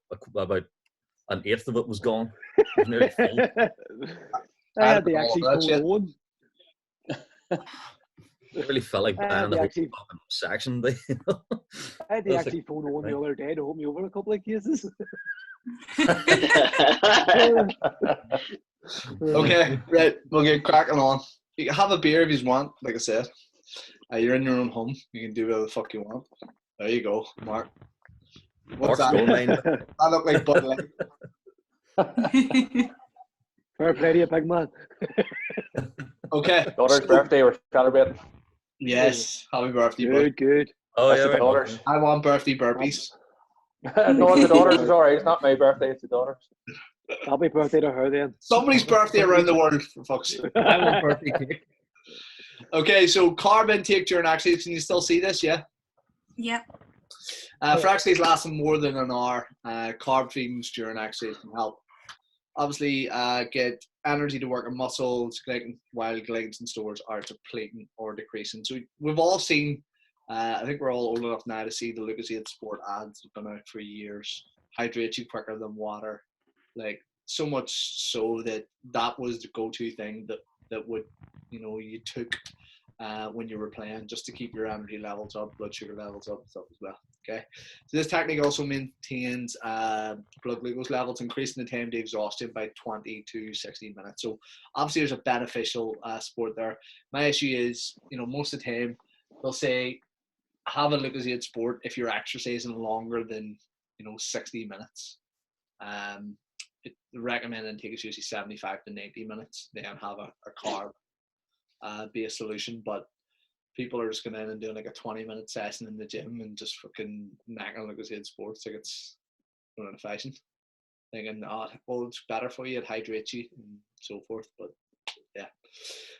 an eighth of it was gone. It was nearly full. I had the actually phone on. It really felt like buying the whole fucking section. You know? I had the actually phone on the other day to hold me over a couple of cases. Okay, right, we'll get cracking on. You can have a beer if you want, like I said. You're in your own home. You can do whatever the fuck you want. There you go, Mark. What's that? I look like Bud Light. Fair play to you, big man. Okay. Daughter's birthday we're celebrating. Yes, happy birthday, good. Oh, that's yeah, the daughters. I want birthday burpees. No, the daughters is alright. It's not my birthday, it's the daughters. Happy birthday to her then. Somebody's birthday around the world, for fuck's sake. I want birthday cake. Okay, so carb intake during exercise. Can you still see this? Yeah? Yeah. For exercise lasting more than an hour, carb feedings during exercise can help. Obviously, get energy to work on muscles, while glycogen stores are depleting or decreasing. So we've all seen, I think we're all old enough now to see the Lucozade Sport ads that have been out for years. Hydrate you quicker than water. Like, so much so that was the go-to thing that would, you took when you were playing, just to keep your energy levels up, blood sugar levels up, stuff as well. Okay, so this technique also maintains blood glucose levels, increasing the time to exhaustion by 20 to 60 minutes. So obviously there's a beneficial sport there. My issue is, most of the time they'll say have a Lucozade Sport if you're exercising longer than 60 minutes. The recommended intake is usually 75 to 90 minutes. Then have a carb based solution, but people are just going in and doing like a 20-minute session in the gym and just fucking knacking Lucozade Sports like it's going out of fashion, thinking, it's better for you, it hydrates you and so forth. But yeah,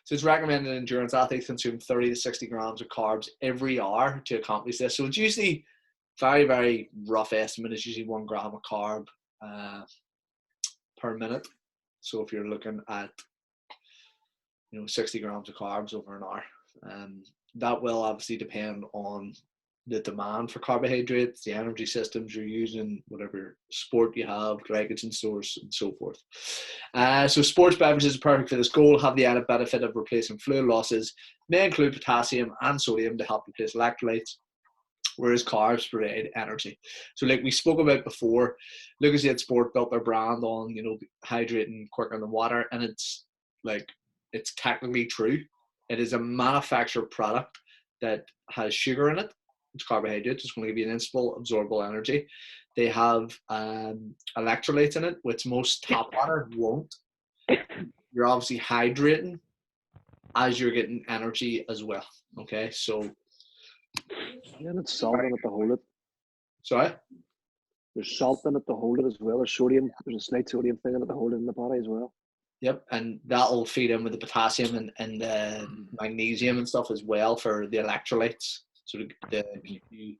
so it's recommended endurance athletes consume 30 to 60 grams of carbs every hour to accomplish this. So it's usually very, very rough estimate is usually 1 gram of carb per minute. So if you're looking at 60 grams of carbs over an hour, that will obviously depend on the demand for carbohydrates, the energy systems you're using, whatever sport you have, glycogen source, and so forth. So sports beverages are perfect for this goal, have the added benefit of replacing fluid losses, may include potassium and sodium to help replace electrolytes, whereas carbs provide energy. So like we spoke about before, Lucozade Sport built their brand on, hydrating quicker than water, and it's technically true. It is a manufactured product that has sugar in it. It's carbohydrates. It's going to give you an instantable absorbable energy. They have electrolytes in it, which most tap water won't. You're obviously hydrating as you're getting energy as well. Okay, so and it's salt in it to hold it. Sorry? There's salt in it to hold it as well. There's sodium. There's a slight sodium thing in it to hold it in the body as well. Yep, and that'll feed in with the potassium and the magnesium and stuff as well for the electrolytes, so to keep you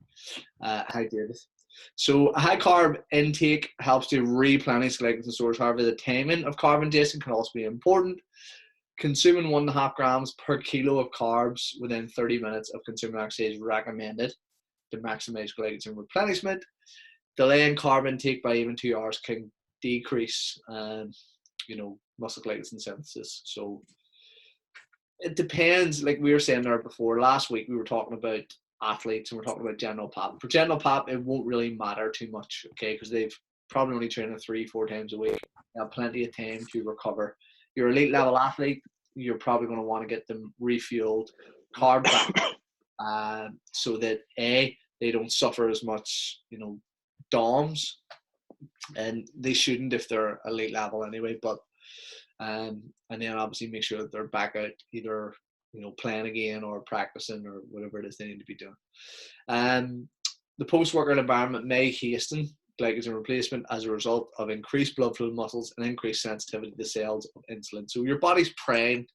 hydrated. So a high carb intake helps to replenish glycogen stores. However, the timing of carb ingestion can also be important. Consuming 1.5 grams per kilo of carbs within 30 minutes of consuming exercise is recommended to maximize glycogen replenishment. Delaying carb intake by even 2 hours can decrease muscle glycogen synthesis. So it depends. Like we were saying there before, last week we were talking about athletes and we're talking about general pop. For general pop, it won't really matter too much, okay, because they've probably only training 3-4 times a week. They have plenty of time to recover. Your elite level athlete, you're probably going to want to get them refueled, carb back, so that they don't suffer as much, DOMs, and they shouldn't if they're elite level anyway. But and then obviously make sure that they're back out either playing again or practicing or whatever it is they need to be doing. The post-workout environment may hasten glycogen replacement as a result of increased blood flow to muscles and increased sensitivity to cells of insulin. So your body's primed.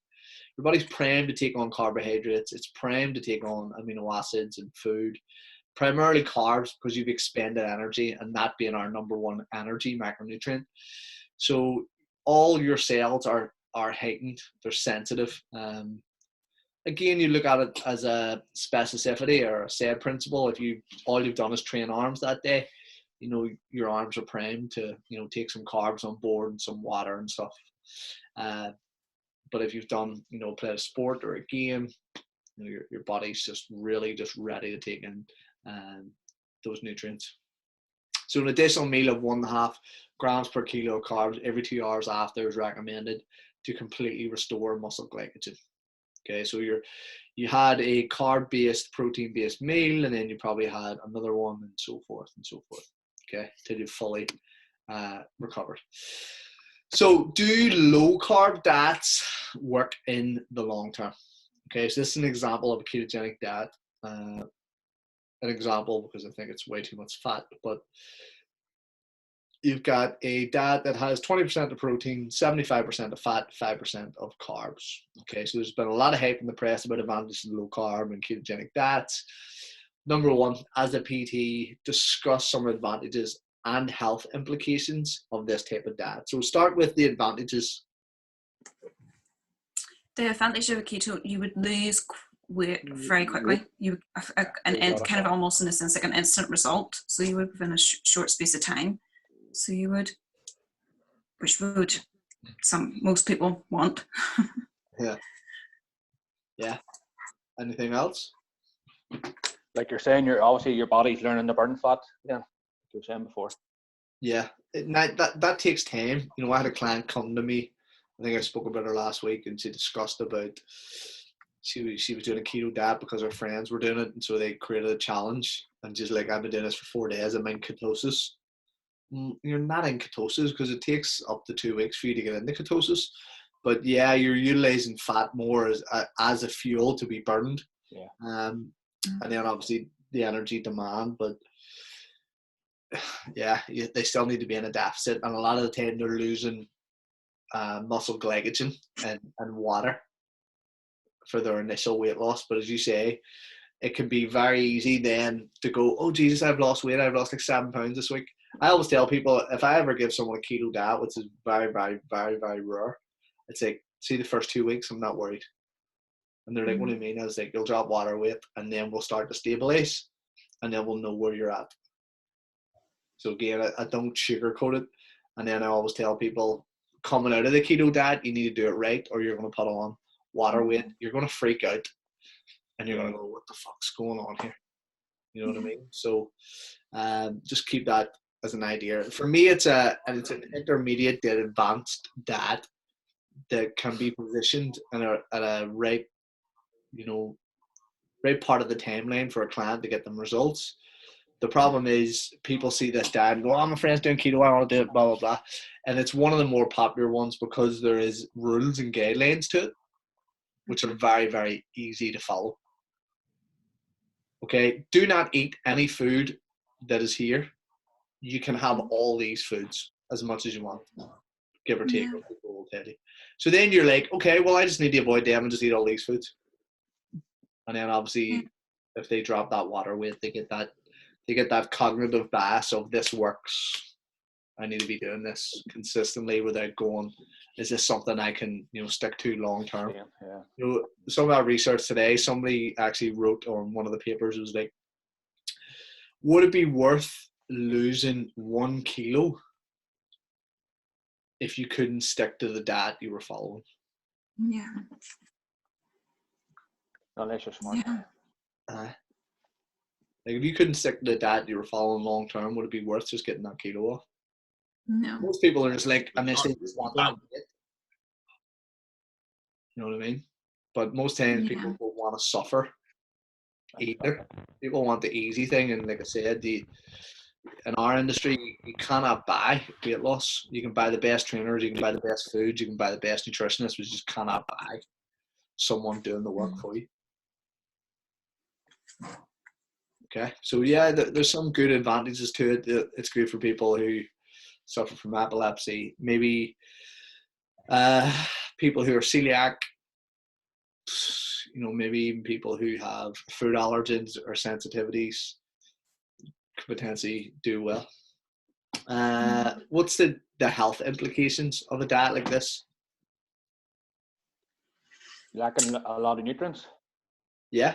Your body's primed to take on carbohydrates. It's primed to take on amino acids and food, primarily carbs, because you've expended energy, and that being our number one energy macronutrient. So all your cells are heightened. They're sensitive. Again, you look at it as a specificity or a SAID principle. If all you've done is train arms that day, your arms are primed to take some carbs on board and some water and stuff. But if you've done played a sport or a game, your body's just really just ready to take in those nutrients. So an additional meal of 1.5 grams per kilo of carbs every 2 hours after is recommended to completely restore muscle glycogen. Okay, so you had a carb-based, protein-based meal, and then you probably had another one, and so forth and so forth. Okay, till you fully recovered. So do low carb diets work in the long term? Okay, so this is an example of a ketogenic diet. An example because I think it's way too much fat, but you've got a diet that has 20% of protein, 75% of fat, 5% of carbs. Okay, so there's been a lot of hype in the press about advantages of low carb and ketogenic diets. Number one, as a PT, discuss some advantages and health implications of this type of diet. So start with the advantages. The advantage of a keto, you would lose weight very quickly. You and it's kind of almost in a sense like an instant result. So you would within a short space of time. So you would, which would most people want. Yeah. Anything else? Like you're saying, obviously your body's learning to burn fat. Yeah, like you were saying before. Yeah, that takes time. I had a client come to me. I think I spoke about her last week, and she discussed about she was doing a keto diet because her friends were doing it, and so they created a challenge. And just like, I've been doing this for 4 days, I'm in ketosis. You're not in ketosis because it takes up to 2 weeks for you to get into ketosis. But yeah, you're utilizing fat more as a fuel to be burned. Yeah. And then obviously the energy demand, but yeah, they still need to be in a deficit, and a lot of the time they're losing muscle glycogen and water for their initial weight loss. But as you say, it can be very easy then to go, oh Jesus, I've lost weight. I've lost like 7 pounds this week. I always tell people, if I ever give someone a keto diet, which is very, very, very, very rare, it's like, see the first 2 weeks, I'm not worried. And they're like, what do you mean? I was like, you'll drop water weight and then we'll start to stabilize and then we'll know where you're at. So again, I don't sugarcoat it. And then I always tell people, coming out of the keto diet, you need to do it right or you're going to put on water weight. You're going to freak out and you're going to go, what the fuck's going on here? You know what I mean? So just keep that as an idea. For me, it's an intermediate to advanced diet that can be positioned at a right, right part of the timeline for a client to get them results. The problem is people see this diet and go, oh, my friend's doing keto, I want to do it, blah, blah, blah. And it's one of the more popular ones because there is rules and guidelines to it, which are very, very easy to follow. Okay, do not eat any food that is here. You can have all these foods as much as you want, give or take. So then you're like, okay, well, I just need to avoid them and just eat all these foods. And then obviously, if they drop that water weight, they get that cognitive bias of this works. I need to be doing this consistently without going, is this something I can, stick to long term? Yeah. Some of our research today, somebody actually wrote on one of the papers, was like, would it be worth losing 1 kilo if you couldn't stick to the diet you were following? Yeah. Unless you're smart. Yeah. Like if you couldn't stick to the diet you were following long term, would it be worth just getting that kilo off? No. Most people are just like, unless they just want that weight. You know what I mean? But most times people don't want to suffer either. People want the easy thing, and like I said, in our industry, you cannot buy weight loss. You can buy the best trainers, you can buy the best foods, you can buy the best nutritionists, but you just cannot buy someone doing the work for you. Okay, so yeah, there's some good advantages to it. It's good for people who suffer from epilepsy, maybe people who are celiac, maybe even people who have food allergens or sensitivities could potentially do well. What's the health implications of a diet like this? Lacking a lot of nutrients. Yeah,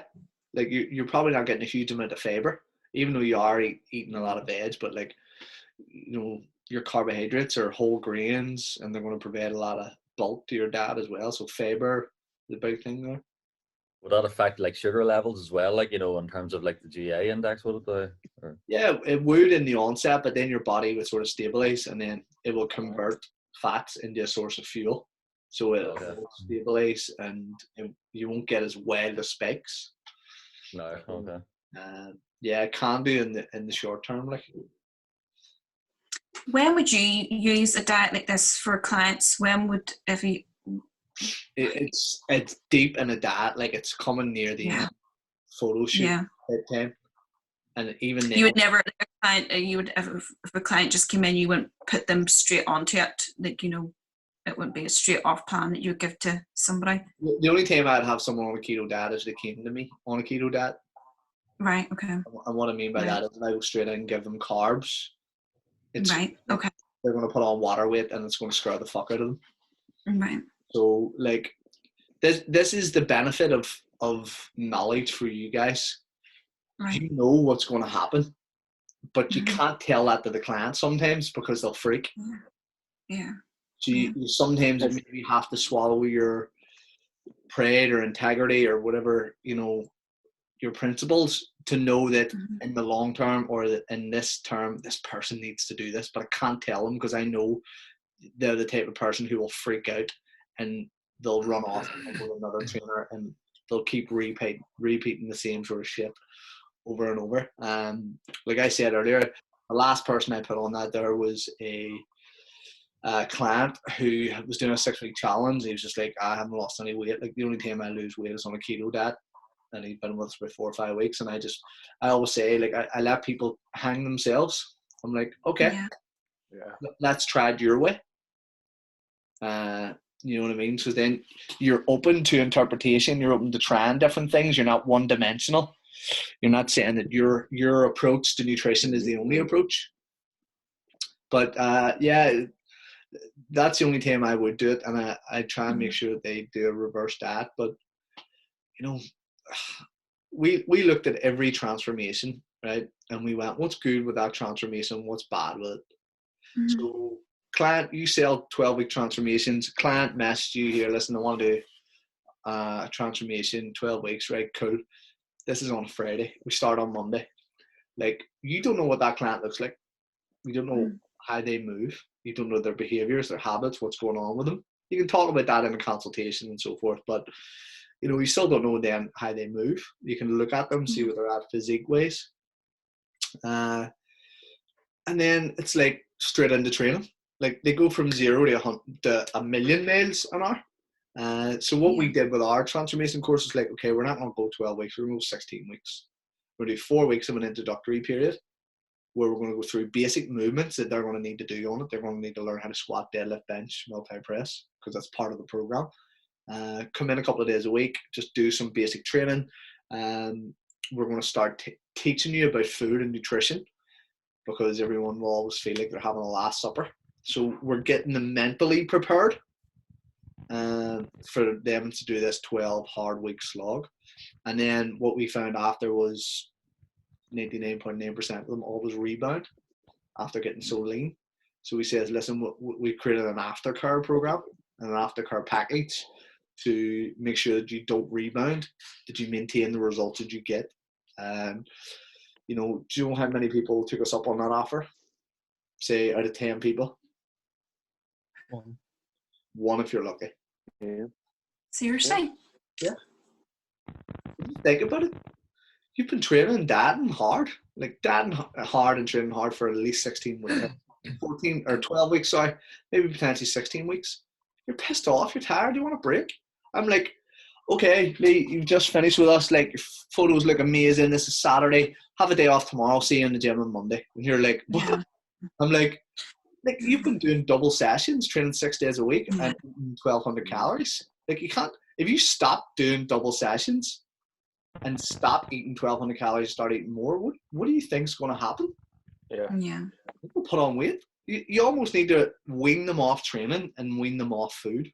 like you're probably not getting a huge amount of fiber, even though you are eating a lot of veg, but like, your carbohydrates are whole grains and they're going to provide a lot of bulk to your diet as well. So fiber is a big thing there. Would that affect like sugar levels as well, like, in terms of like the GI index, would it be? Yeah, it would in the onset, but then your body would sort of stabilize and then it will convert fats into a source of fuel. So it will stabilize and you won't get as wild as spikes. No, okay. Yeah, it can do in the short term. Like, when would you use a diet like this for clients? It's deep in a diet, like it's coming near the end photo shoot time, and even then, you would never, if a client just came in, you wouldn't put them straight onto it. Like, it wouldn't be a straight off plan that you would give to somebody. The only time I'd have someone on a keto diet is they came to me on a keto diet. Right. Okay. And what I mean by that is I go straight in and give them carbs. Okay. They're going to put on water weight and it's going to scare the fuck out of them. Right. So like this is the benefit of knowledge for you guys. Right. You know what's going to happen, but you can't tell that to the client sometimes because they'll freak. Yeah. So you sometimes maybe have to swallow your pride or integrity or whatever, your principles to know that in the long term or in this term, this person needs to do this, but I can't tell them because I know they're the type of person who will freak out and they'll run off with another trainer and they'll keep repeating the same sort of shit over and over. Like I said earlier, the last person I put on that there was a client who was doing a 6-week challenge. He was just like, I haven't lost any weight. Like the only time I lose weight is on a keto diet. And he'd been with us for 4 or 5 weeks. And I always say, like, I let people hang themselves. I'm like, okay, let's try it your way. You know what I mean? So then you're open to interpretation. You're open to trying different things. You're not one-dimensional. you're not saying that your approach to nutrition is the only approach. But yeah, that's the only time I would do it, and I try and make sure that they do a reverse diet. But you know, we looked at every transformation, right, and we went, what's good with that transformation, what's bad with it. So client, you sell 12-week transformations, client messaged you here, listen, I want to do a transformation 12 weeks, right? Cool. This is on a Friday, we start on Monday. Like, you don't know what that client looks like, you don't know how they move, you don't know their behaviors, their habits, what's going on with them. You can talk about that in a consultation and so forth, but you know, you still don't know then how they move. You can look at them, see what they're at physique ways, and then it's like straight into training. Like, they go from 0 to a million miles an hour. So what we did with our transformation course is like, okay, we're not going to go 12 weeks, we're going to go 16 weeks. We're going to do 4 weeks of an introductory period where we're going to go through basic movements that they're going to need to do on it. They're going to need to learn how to squat, deadlift, bench, multi-press, because that's part of the program. Come in a couple of days a week, just do some basic training. We're going to start teaching you about food and nutrition, because everyone will always feel like they're having a last supper. So we're getting them mentally prepared for them to do this 12 hard week slog. And then what we found after was 99.9% of them always rebound after getting so lean. So we says, listen, we created an aftercare program and an aftercare package to make sure that you don't rebound, that you maintain the results that you get. You know, do you know how many people took us up on that offer? Say out of 10 people? One if you're lucky. Yeah. Seriously? Yeah. Think about it. You've been training, dieting hard. Like, dieting hard and training hard for at least 16 weeks. 14 or 12 weeks, sorry. Maybe potentially 16 weeks. You're pissed off, you're tired, you want a break. I'm like, okay, Lee, you've just finished with us. Like, your photos look amazing. This is Saturday. Have a day off tomorrow. See you in the gym on Monday. And you're like, what? Yeah. I'm like, you've been doing double sessions, training 6 days a week and 1,200 calories. Like, you can't, if you stop doing double sessions and stop eating 1,200 calories and start eating more, what do you think's going to happen? Yeah. People put on weight. You almost need to wean them off training and wean them off food.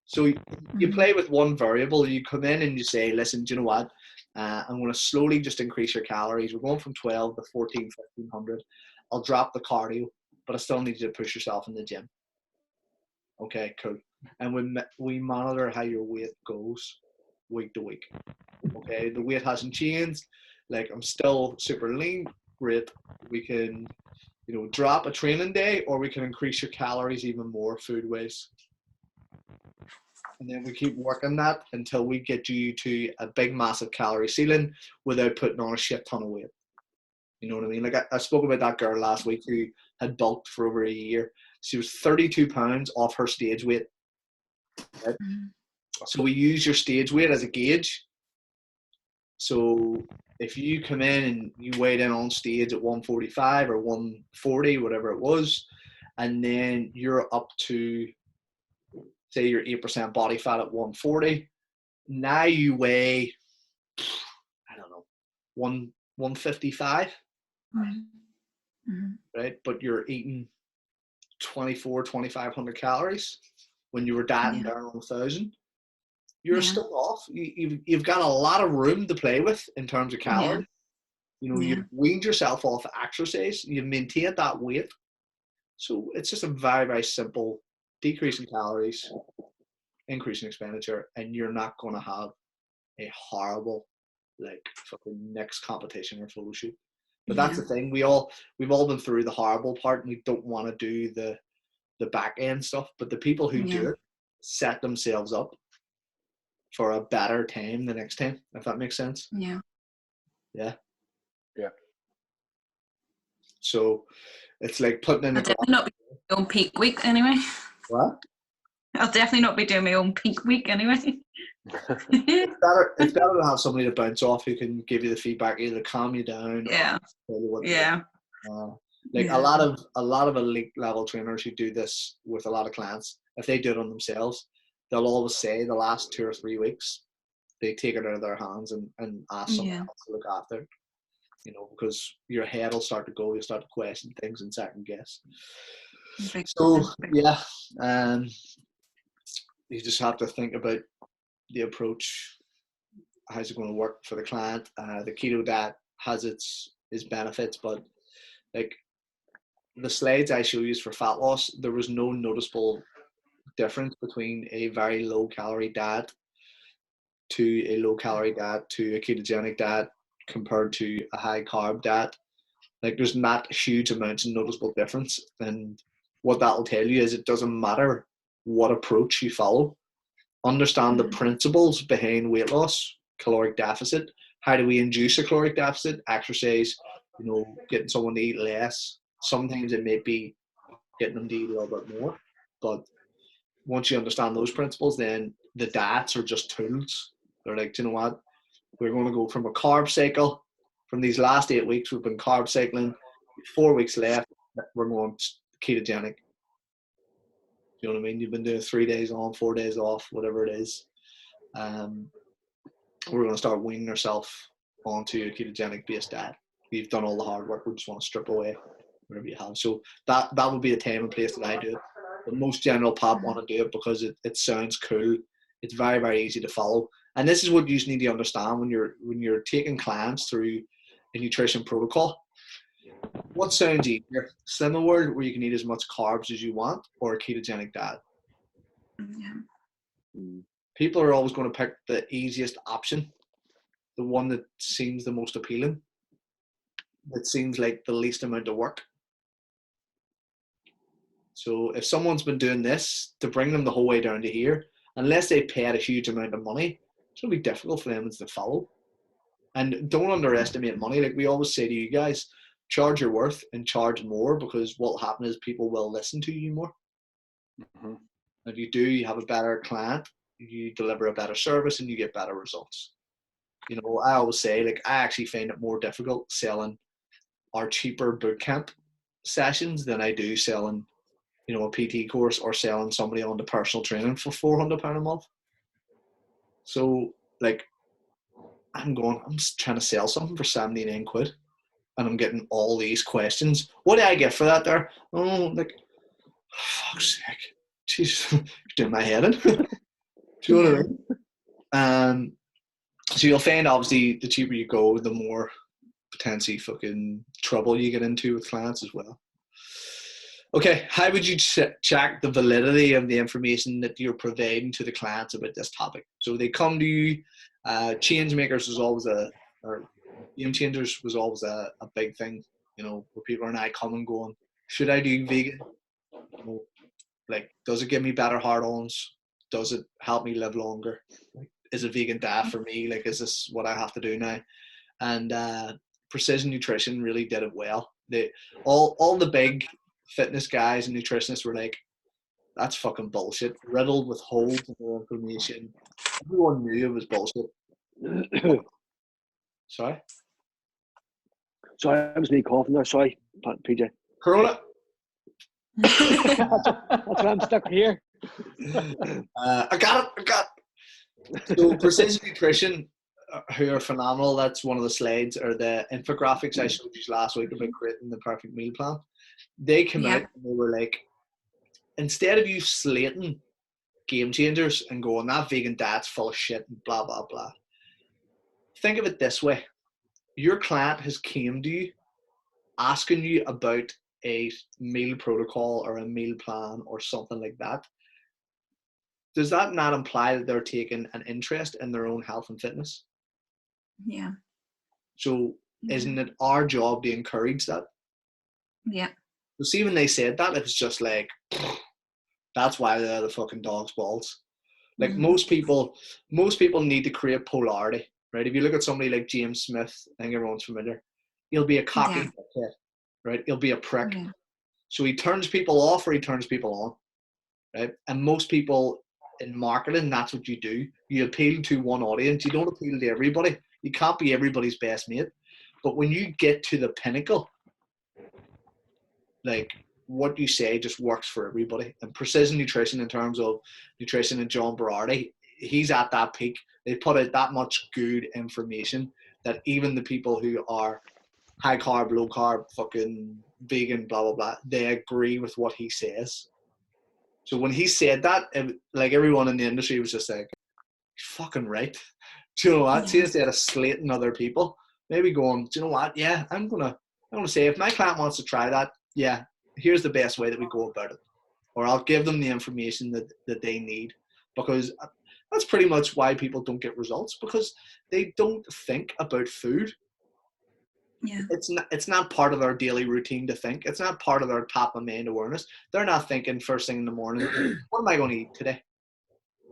So you play with one variable. You come in and you say, listen, do you know what? I'm going to slowly just increase your calories. We're going from 12 to 14, 1,500. I'll drop the cardio, but I still need you to push yourself in the gym. Okay, cool. And we monitor how your weight goes week to week. Okay, the weight hasn't changed. Like, I'm still super lean. Great. We can, you know, drop a training day, or we can increase your calories even more food ways. And then we keep working that until we get you to a big, massive calorie ceiling without putting on a shit ton of weight. You know what I mean? Like, I spoke about that girl last week who had bulked for over a year. She was 32 pounds off her stage weight. Right? So we use your stage weight as a gauge. So if you come in and you weighed in on stage at 145 or 140, whatever it was, and then you're up to, say, your 8% body fat at 140, now you weigh, I don't know, 155, right? But you're eating 2,500 calories when you were dieting down on 1,000. You're still off. You've got a lot of room to play with in terms of calories. You know, you've weaned yourself off exercise. You've maintained that weight. So it's just a very, very simple decrease in calories, increase in expenditure, and you're not going to have a horrible, like, fucking next competition or photo shoot. But that's the thing. We've all been through the horrible part, and we don't want to do the back end stuff. But the people who do it set themselves up for a better time the next time, if that makes sense. Yeah. So it's like putting in I'll definitely not be doing my own peak week anyway. What? I'll definitely not be doing my own peak week anyway. It's better to have somebody to bounce off who can give you the feedback, either calm you down. Like a lot of elite level trainers who do this with a lot of clients, if they do it on themselves, they'll always say the last 2 or 3 weeks they take it out of their hands and ask someone else to look after it. You know, because your head will start to go, you'll start to question things and second guess. So yeah, you just have to think about the approach. How's it going to work for the client? The keto diet has its benefits, but like the slides I show you for fat loss, there was no noticeable difference between a very low calorie diet to a low calorie diet to a ketogenic diet compared to a high carb diet. Like there's not huge amounts of noticeable difference. And what that will tell you is it doesn't matter what approach you follow. Understand the principles behind weight loss, caloric deficit. How do we induce a caloric deficit? Exercise, you know, getting someone to eat less. Sometimes it may be getting them to eat a little bit more. But once you understand those principles, then the diets are just tools. They're like, you know what? We're going to go from a carb cycle. From these last 8 weeks, we've been carb cycling. 4 weeks left, we're going ketogenic. You know what I mean? You've been doing 3 days on, 4 days off, whatever it is. We're going to start weaning ourselves onto a ketogenic based diet. We've done all the hard work. We just want to strip away whatever you have. So that would be the time and place that I do it. But most general pop want to do it because it sounds cool. It's very, very easy to follow. And this is what you need to understand when you're taking clients through a nutrition protocol. What sounds easier? Slimming World, where you can eat as much carbs as you want, or a ketogenic diet? People are always going to pick the easiest option, the one that seems the most appealing, that seems like the least amount of work. So if someone's been doing this to bring them the whole way down to here, unless they paid a huge amount of money, it's going to be difficult for them to follow. And don't underestimate money. Like we always say to you guys, charge your worth and charge more, because what will happen is people will listen to you more. If you do, you have a better client, you deliver a better service, and you get better results. You know, I always say, like, I actually find it more difficult selling our cheaper bootcamp sessions than I do selling, you know, a PT course or selling somebody on the personal training for £400 a month. So, like, I'm just trying to sell something for 79 quid. And I'm getting all these questions. What do I get for that there? Oh, like, fuck's sake. Jeez, you're doing my head in. Do you know what I mean? So you'll find, obviously, the cheaper you go, the more potentially fucking trouble you get into with clients as well. Okay, how would you check the validity of the information that you're providing to the clients about this topic? So they come to you. Change makers was always or game changers was always a big thing, you know, where people are now coming going, should I do vegan? You know, like, does it give me better hard-ons? Does it help me live longer? Like, is a vegan diet for me? Like, is this what I have to do now? And Precision Nutrition really did it well. All the big fitness guys and nutritionists were like, that's fucking bullshit, riddled with holes in their information. Everyone knew it was bullshit. Sorry, I was me coughing there. Sorry, PJ. Corona. That's why I'm stuck here. I got it. So Precision Nutrition, who are phenomenal. That's one of the slides or the infographics I showed you last week about creating the perfect meal plan. They came out and they were like, instead of you slating game changers and going, that vegan diet's full of shit and blah, blah, blah. Think of it this way. Your client has came to you asking you about a meal protocol or a meal plan or something like that. Does that not imply that they're taking an interest in their own health and fitness? Yeah. So isn't it our job to encourage that? Yeah. So see, when they said that, it was just like, that's why they're the fucking dog's balls. Like most people need to create polarity, right? If you look at somebody like James Smith, I think everyone's familiar, he'll be a cocky kid, right? He'll be a prick. Yeah. So he turns people off or he turns people on, right? And most people in marketing, that's what you do. You appeal to one audience. You don't appeal to everybody. You can't be everybody's best mate. But when you get to the pinnacle, like, what you say just works for everybody. And Precision Nutrition, in terms of nutrition, and John Berardi, he's at that peak. They put out that much good information that even the people who are high carb, low carb, fucking vegan, blah blah blah, they agree with what he says. So when he said that, like everyone in the industry was just like, fucking right. Do you know what? See, instead of slating other people, maybe going, do you know what? Yeah, I'm gonna say, if my client wants to try that, yeah, here's the best way that we go about it. Or I'll give them the information that they need. Because that's pretty much why people don't get results, because they don't think about food. Yeah. It's not part of their daily routine to think. It's not part of their top of mind awareness. They're not thinking first thing in the morning, what am I going to eat today?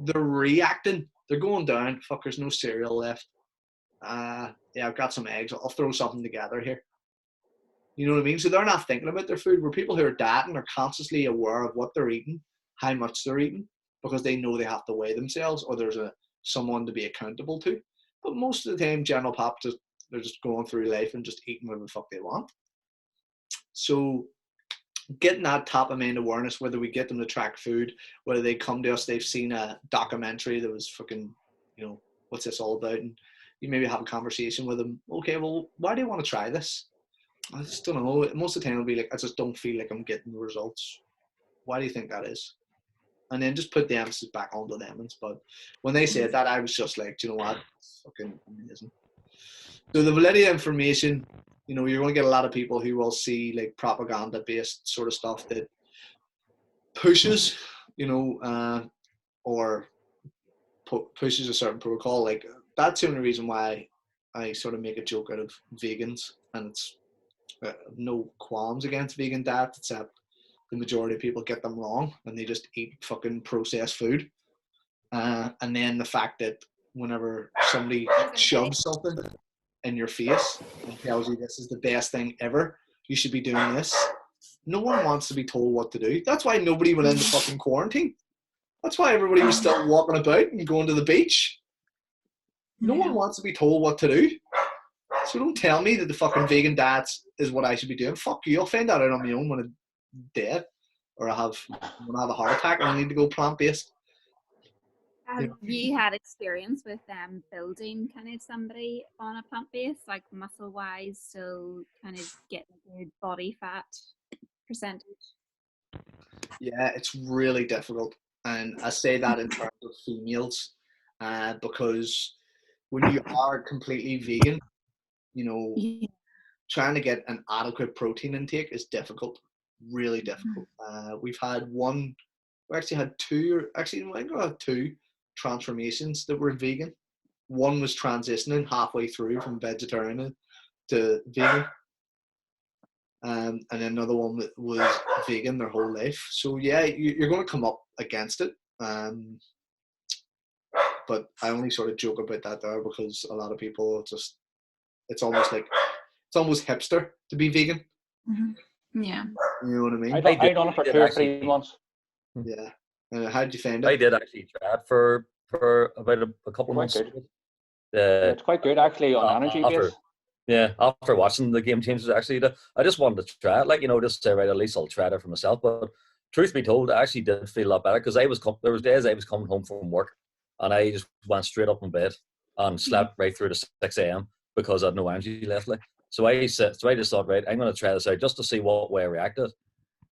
They're reacting. They're going down. Fuck, there's no cereal left. Yeah, I've got some eggs. I'll throw something together here. You know what I mean? So they're not thinking about their food. Where people who are dieting are consciously aware of what they're eating, how much they're eating, because they know they have to weigh themselves, or there's someone to be accountable to. But most of the time, general pop, they're just going through life and just eating whatever the fuck they want. So getting that top of mind awareness, whether we get them to track food, whether they come to us, they've seen a documentary that was fucking, what's this all about? And you maybe have a conversation with them. Okay, well, why do you want to try this? I just don't know. Most of the time it'll be like, I just don't feel like I'm getting the results. Why do you think that is? And then just put the emphasis back onto them. But when they said that, I was just like, do you know what? It's fucking amazing. So the validity of information, you're going to get a lot of people who will see like propaganda-based sort of stuff that pushes, or pushes a certain protocol. Like, that's the only reason why I sort of make a joke out of vegans, and it's no qualms against vegan diet, except the majority of people get them wrong and they just eat fucking processed food. And then the fact that whenever somebody shoves something in your face and tells you this is the best thing ever, you should be doing this. No one wants to be told what to do. That's why nobody went into fucking quarantine. That's why everybody was still walking about and going to the beach. No one wants to be told what to do. So don't tell me that the fucking vegan diet is what I should be doing. Fuck you. I'll find that out on my own when I'm dead, or when I have a heart attack and I need to go plant-based. Have you had experience with building kind of somebody on a plant-based, like muscle-wise, so kind of getting a good body fat percentage? Yeah, it's really difficult. And I say that in terms of females, because when you are completely vegan, trying to get an adequate protein intake is difficult, really difficult. We actually had two transformations that were vegan. One was transitioning halfway through from vegetarian to vegan. And then another one was vegan their whole life. So yeah, you're going to come up against it. But I only sort of joke about that there because a lot of people it's almost hipster to be vegan. Mm-hmm. Yeah. You know what I mean? I done it for 2 or 3 months. Yeah. How did you find it? I did actually try it for about a couple of months. It's quite good actually on energy base. Yeah, after watching the game changes, actually, I just wanted to try it. Like, just say, right, at least I'll try it for myself. But truth be told, I actually did feel a lot better because there was days I was coming home from work and I just went straight up in bed and slept right through to 6 a.m. because I had no energy left. Like. So I just thought, right, I'm going to try this out just to see what way I reacted.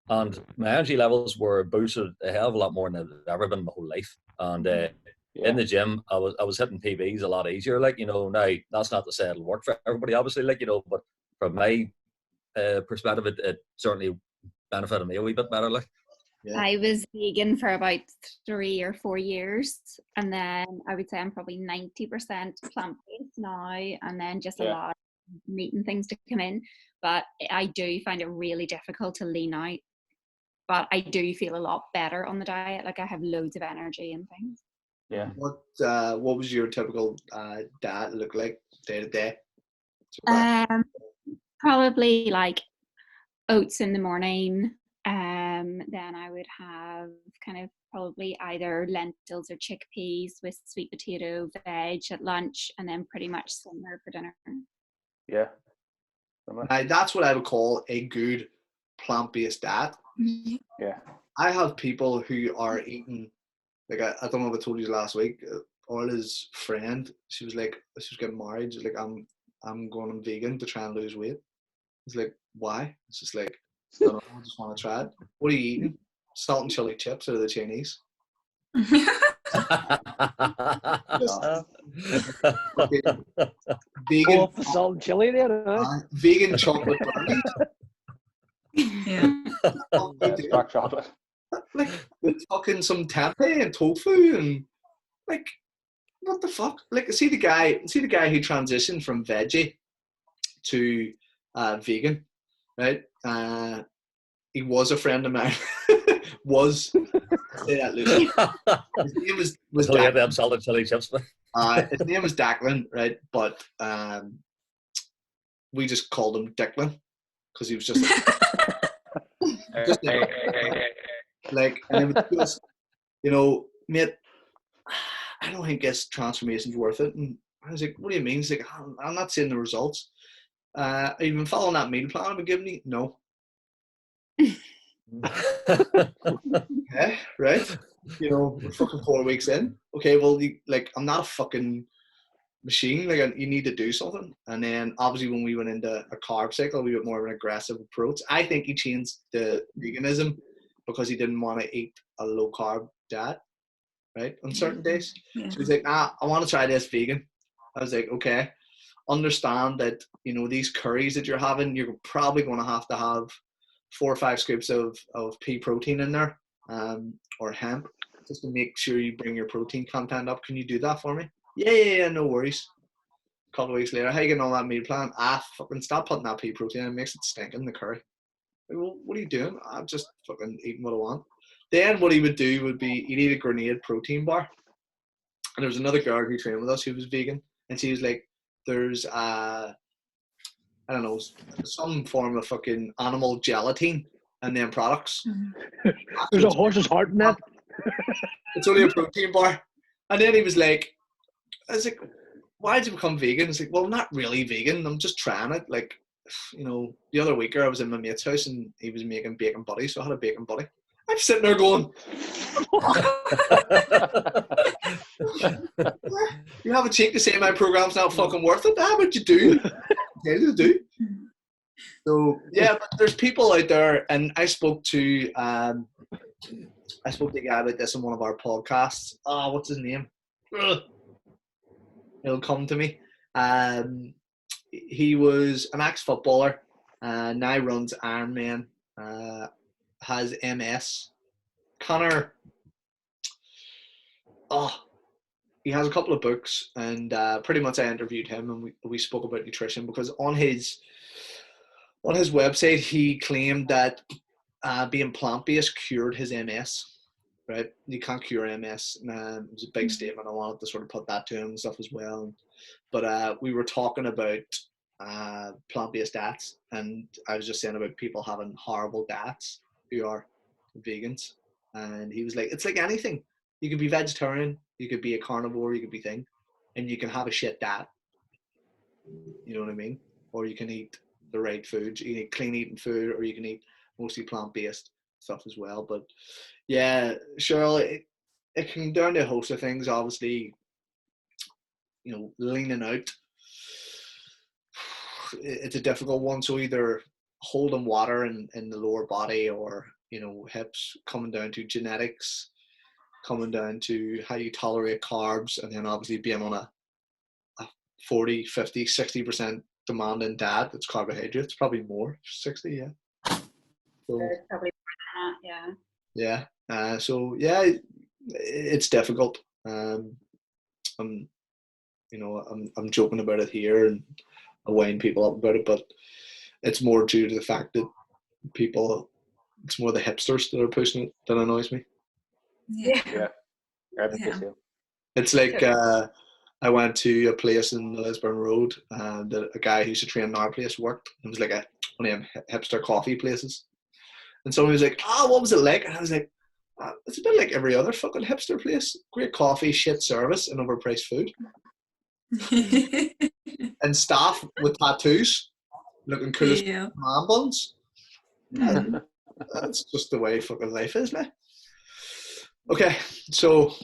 And my energy levels were boosted a hell of a lot more than they've ever been my whole life. And in the gym, I was hitting PBs a lot easier. Like, now that's not to say it'll work for everybody, obviously, like, but from my perspective, it certainly benefited me a wee bit better. Like, I was vegan for about 3 or 4 years, and then I would say I'm probably 90% plant-based now, and then just a lot of meat and things to come in. But I do find it really difficult to lean out. But I do feel a lot better on the diet. Like, I have loads of energy and things. Yeah. What was your typical diet look like day to day? Probably like oats in the morning. Then I would have kind of probably either lentils or chickpeas with sweet potato, veg at lunch, and then pretty much similar for dinner. Yeah. Now, that's what I would call a good plant-based diet. Yeah. I have people who are eating Like I don't know if I told you last week. Orla's friend, she was getting married. She's like, I'm going on vegan to try and lose weight. He's like, why? It's just like, I don't know, I just want to try it. What are you eating? Salt and chili chips or the Chinese? Vegan. Off the salt and chili then, vegan chocolate brownies. Yeah. Dark chocolate. Like we're talking some tempeh and tofu and like what the fuck? Like see the guy who transitioned from veggie to vegan, right? He was a friend of mine. Was say that loosely. His name was Declan. Them salted chili chips. His name was Declan, right? But we just called him Declan because he was just like, and it was just, you know, mate, I don't think this transformation's worth it. And I was like, what do you mean? He's like, I'm not seeing the results. Have you been following that meal plan I've been giving you? No. Yeah, right. You know, we're fucking 4 weeks in. Okay, well, I'm not a fucking machine. Like, you need to do something. And then, obviously, when we went into a carb cycle, we were more of an aggressive approach. I think he changed the veganism because he didn't want to eat a low carb diet, right, on certain days. Yeah. So he's like, I want to try this vegan. I was like, okay. Understand that, you know, these curries that you're having, you're probably going to have 4 or 5 scoops of pea protein in there, or hemp, just to make sure you bring your protein content up. Can you do that for me? Yeah, no worries. A couple of weeks later, how you getting on that meal plan? Fucking stop putting that pea protein in. It makes it stink in the curry. Like, well, what are you doing? I'm just fucking eating what I want. Then what he would do would be he'd eat a grenade protein bar. And there was another girl who trained with us who was vegan, and she was like, there's I don't know, some form of fucking animal gelatin and then products. There's a horse's heart in that. It's only a protein bar. And then he was like, I was like, why did you become vegan? He's like, well, I'm not really vegan. I'm just trying it. Like, you know, the other week I was in my mate's house and he was making bacon buddy, so I had a bacon buddy. I'm sitting there going, you have a cheek to say my program's not fucking worth it. How would you do? To do. So yeah, but there's people out there, and I spoke to a guy about this in one of our podcasts. What's his name? He'll come to me. He was an ex-footballer, now runs Ironman, has MS. Connor. He has a couple of books, and pretty much I interviewed him, and we spoke about nutrition because on his website he claimed that being plant-based cured his MS. Right? You can't cure MS. It was a big statement. I wanted to sort of put that to him and stuff as well. But we were talking about plant-based diets, and I was just saying about people having horrible diets who are vegans, and he was like, it's like anything. You could be vegetarian, you could be a carnivore, you could be thing, and you can have a shit diet. You know what I mean? Or you can eat the right foods. You can eat clean eating food, or you can eat mostly plant-based stuff as well. But yeah, Cheryl, it can down to a host of things. Obviously, you know, leaning out, it's a difficult one. So either holding water in the lower body, or, you know, hips, coming down to genetics, coming down to how you tolerate carbs, and then obviously being on a 40, 50, 60% demanding diet that's carbohydrates, probably more, 60, yeah. So, probably more than that, yeah. So yeah, it's difficult. I'm joking about it here and I wind people up about it, but it's more due to the fact that it's more the hipsters that are pushing it that annoys me. Yeah. It's like I went to a place in Lisburn Road, and a guy who used to train in our place worked. It was like one of them hipster coffee places. And someone was like, what was it like? And I was like, it's a bit like every other fucking hipster place. Great coffee, shit service, and overpriced food. And staff with tattoos, looking cool as man buns. That's just the way fucking life is, like. Okay, so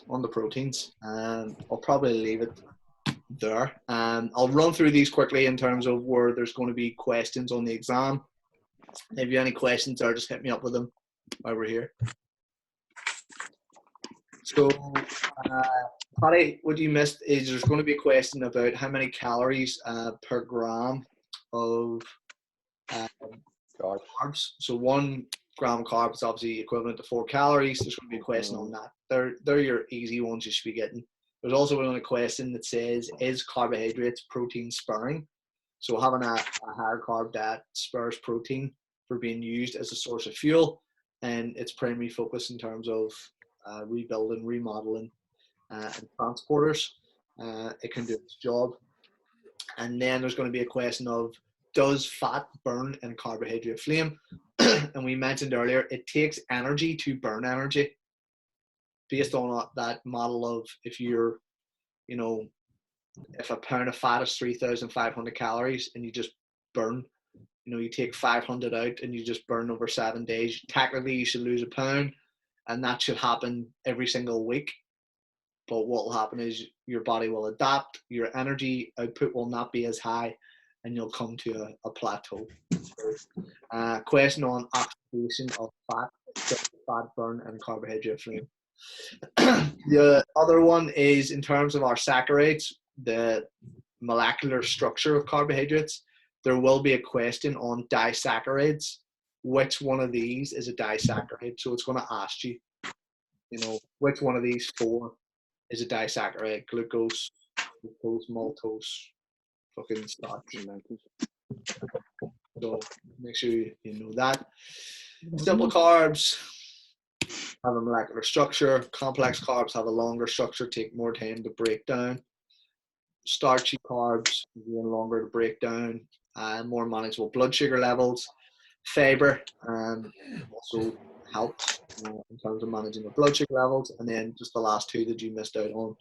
on the proteins, I'll probably leave it there. I'll run through these quickly in terms of where there's going to be questions on the exam. If you have any questions there, just hit me up with them while we're here. So, Paddy, what you missed is there's going to be a question about how many calories per gram of carbs. So 1 gram of carbs is obviously equivalent to 4 calories. There's going to be a question on that. They're your easy ones you should be getting. There's also another question that says, is carbohydrates protein sparing? So having a higher carb diet spares protein for being used as a source of fuel, and its primary focus in terms of rebuilding, remodeling, and transporters. It can do its job. And then there's going to be a question of, does fat burn in carbohydrate flame? And we mentioned earlier, it takes energy to burn energy. Based on that model of if you're, if a pound of fat is 3,500 calories and you just burn, you take 500 out and you just burn over 7 days, technically you should lose a pound, and that should happen every single week. But what will happen is your body will adapt, your energy output will not be as high, and you'll come to a plateau. So, question on oxidation of fat, fat burn and carbohydrate flame. The other one is in terms of our saccharides, the molecular structure of carbohydrates. There will be a question on disaccharides. Which one of these is a disaccharide? So it's going to ask you, which one of these 4 is a disaccharide? Glucose, maltose, fucking starch. So make sure you know that. Simple carbs have a molecular structure. Complex carbs have a longer structure, take more time to break down. Starchy carbs, again, longer to break down, more manageable blood sugar levels. Fiber also helps in terms of managing the blood sugar levels. And then just the last 2 that you missed out on,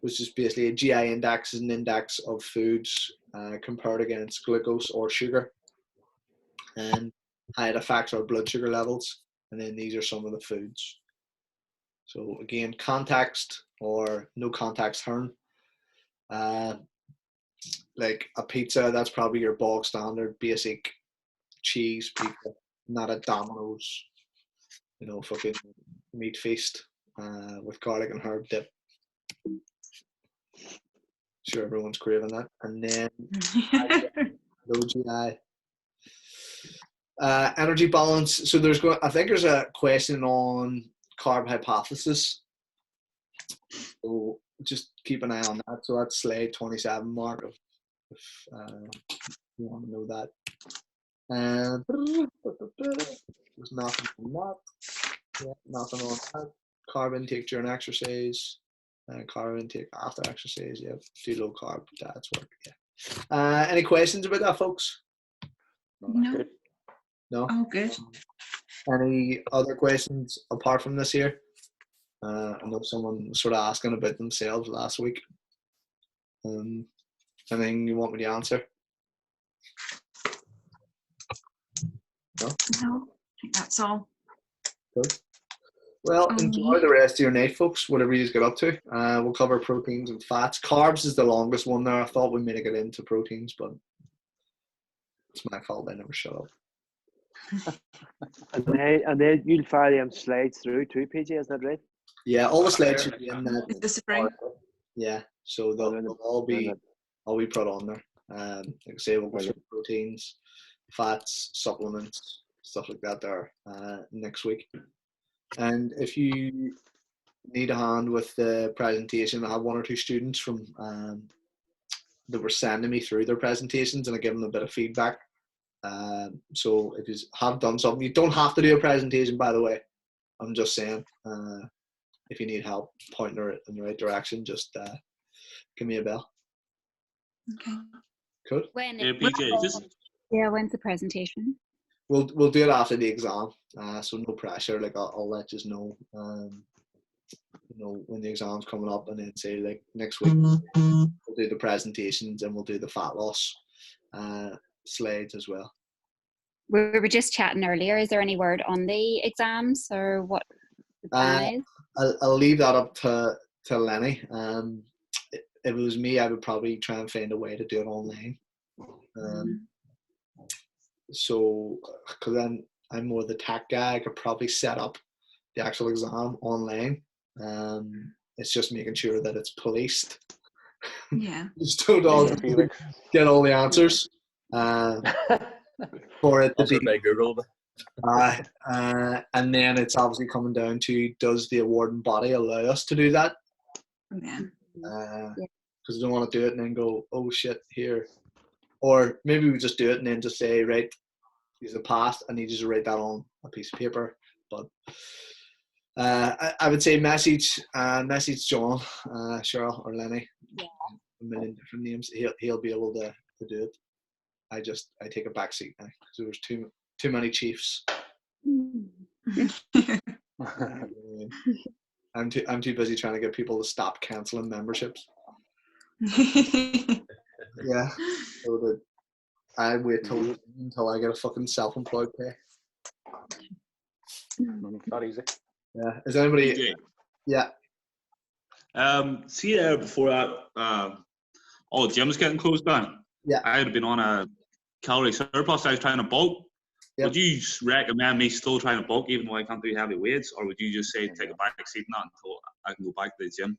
which is basically a GI index, is an index of foods compared against glucose or sugar, and how it affects our blood sugar levels. And then these are some of the foods. So again, context or no context harm. Like a pizza, that's probably your bog standard basic cheese pizza, not a Domino's, fucking meat feast with garlic and herb dip. Sure, everyone's craving that. And then low GI. Energy balance. So I think there's a question on carb hypothesis. So just keep an eye on that. So that's slide 27 mark if you want to know that. And there's nothing on that. Yeah, nothing on that. Carb intake during exercise. Carb intake after exercise. Yeah, do low carb diets work. Yeah. Any questions about that, folks? No. No? Oh, good. Any other questions apart from this here? I know someone was sort of asking about themselves last week. Anything you want me to answer? No? No, I think that's all. Good. Well, enjoy the rest of your night, folks, whatever you get up to. We'll cover proteins and fats. Carbs is the longest one there. I thought we made it get into proteins, but it's my fault I never shut up. and then you'll fire them slides through too, PJ, is that right? Yeah, all the slides should be in that. Is this spring? Yeah, so they'll all be put on there. Like I say, we'll go through proteins, fats, supplements, stuff like that there next week. And if you need a hand with the presentation, I have 1 or 2 students from that were sending me through their presentations, and I give them a bit of feedback. So if you have done something, you don't have to do a presentation, by the way. I'm just saying, if you need help pointing her in the right direction, just give me a bell. Okay. Cool. When yeah, PJ, when's the presentation? We'll do it after the exam, so no pressure. Like I'll let you know, when the exam's coming up, and then say like next week we'll do the presentations and we'll do the fat loss slides as well. We were just chatting earlier. Is there any word on the exams or what? I'll leave that up to Lenny. If it was me, I would probably try and find a way to do it online. So, because then I'm more the tech guy, I could probably set up the actual exam online. It's just making sure that it's policed. Yeah. Just don't all get all the answers for it to be by Google. And then it's obviously coming down to, does the awarding body allow us to do that? Yeah. Because I don't want to do it and then go, oh shit, here. Or maybe we just do it and then just say, right, these are passed. I need you to write that on a piece of paper. But I would say message John, Cheryl, or Lenny. Yeah. A million different names. He'll be able to do it. I take a back seat now because there was too many chiefs. I'm too busy trying to get people to stop cancelling memberships. Yeah. So that I wait until I get a fucking self-employed pay. Not easy. Yeah. Is anybody? DJ. Yeah. See before that, all the gyms getting closed down. Yeah. I had been on a calorie surplus. I was trying to bulk. Yep. Would you recommend me still trying to bulk even though I can't do heavy weights, or would you just say take a back seat on that until I can go back to the gym?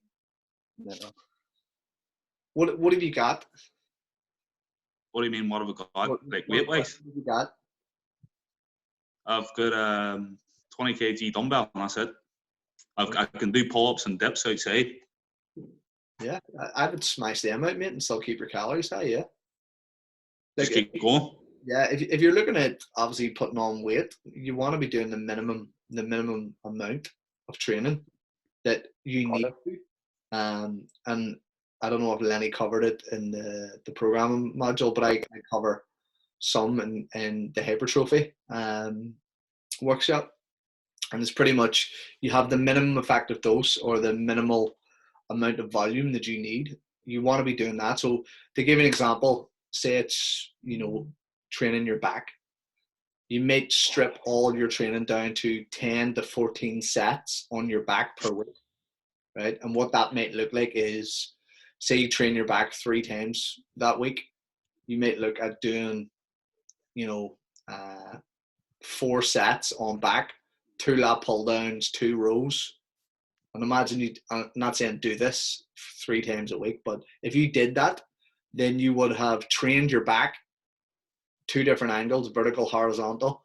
What have you got? What do you mean? What have I got? Weight wise? What have you got? I've got 20 kg dumbbell, and that's it. I can do pull-ups and dips outside. Yeah, I would smash them out, mate, and still keep your calories high. Yeah. Just keep going. Yeah, if you're looking at obviously putting on weight, you want to be doing the minimum amount of training that you need. And I don't know if Lenny covered it in the programming module, but I cover some in the hypertrophy workshop. And it's pretty much, you have the minimum effective dose or the minimal amount of volume that you need. You want to be doing that. So to give an example, say it's, training your back. You might strip all your training down to 10 to 14 sets on your back per week, right? And what that might look like is, say you train your back 3 times that week, you might look at doing, 4 sets on back, 2 lat pull downs, 2 rows. And imagine I'm not saying do this 3 times a week, but if you did that, then you would have trained your back 2 different angles, vertical, horizontal,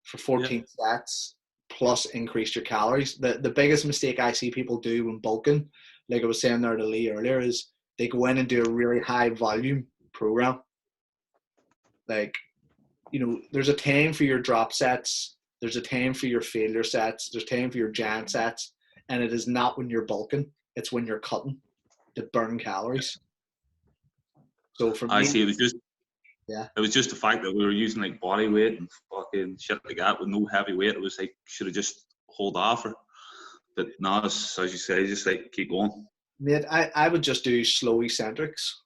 for 14 sets, plus increased your calories. The biggest mistake I see people do when bulking, like I was saying there to Lee earlier, is they go in and do a really high volume program. Like, there's a time for your drop sets, there's a time for your failure sets, there's time for your giant sets, and it is not when you're bulking, it's when you're cutting to burn calories. So for me, I see. It was just the fact that we were using like body weight and fucking shit like that with no heavy weight. It was like, should have just hold off. But no, as you say, just like keep going. Mate, I would just do slow eccentrics.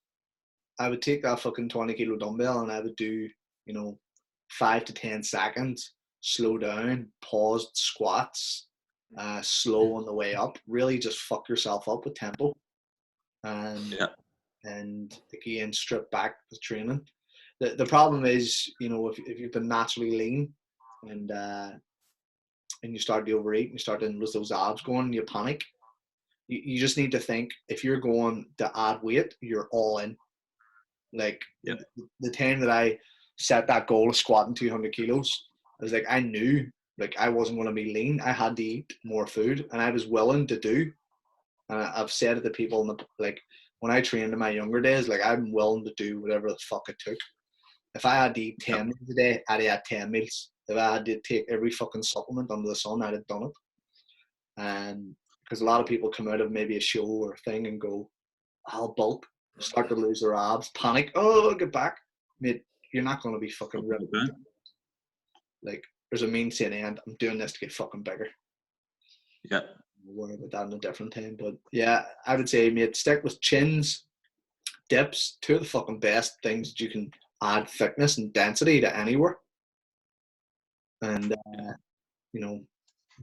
I would take that fucking 20 kilo dumbbell and I would do, 5 to 10 seconds, slow down, paused squats, slow on the way up. Really just fuck yourself up with tempo. And again, strip back the training. The problem is, if you've been naturally lean and you start to overeat and you start to lose those abs going, you panic. You just need to think, if you're going to add weight, you're all in. Like the time that I set that goal of squatting 200 kilos, I was like, I knew like I wasn't going to be lean. I had to eat more food, and I was willing to do. And I've said it to people when I trained in my younger days, like I'm willing to do whatever the fuck it took. If I had to eat 10 meals a day, I'd have 10 meals. If I had to take every fucking supplement under the sun, I'd have done it. And because a lot of people come out of maybe a show or a thing and go, I'll bulk, start to lose their abs, panic, oh, get back. Mate, you're not going to be fucking ripped. Like, there's a means to an end. I'm doing this to get fucking bigger. Yeah. We'll worry about that in a different time. But yeah, I would say, mate, stick with chins, dips, 2 of the fucking best things that you can add thickness and density to anywhere. And,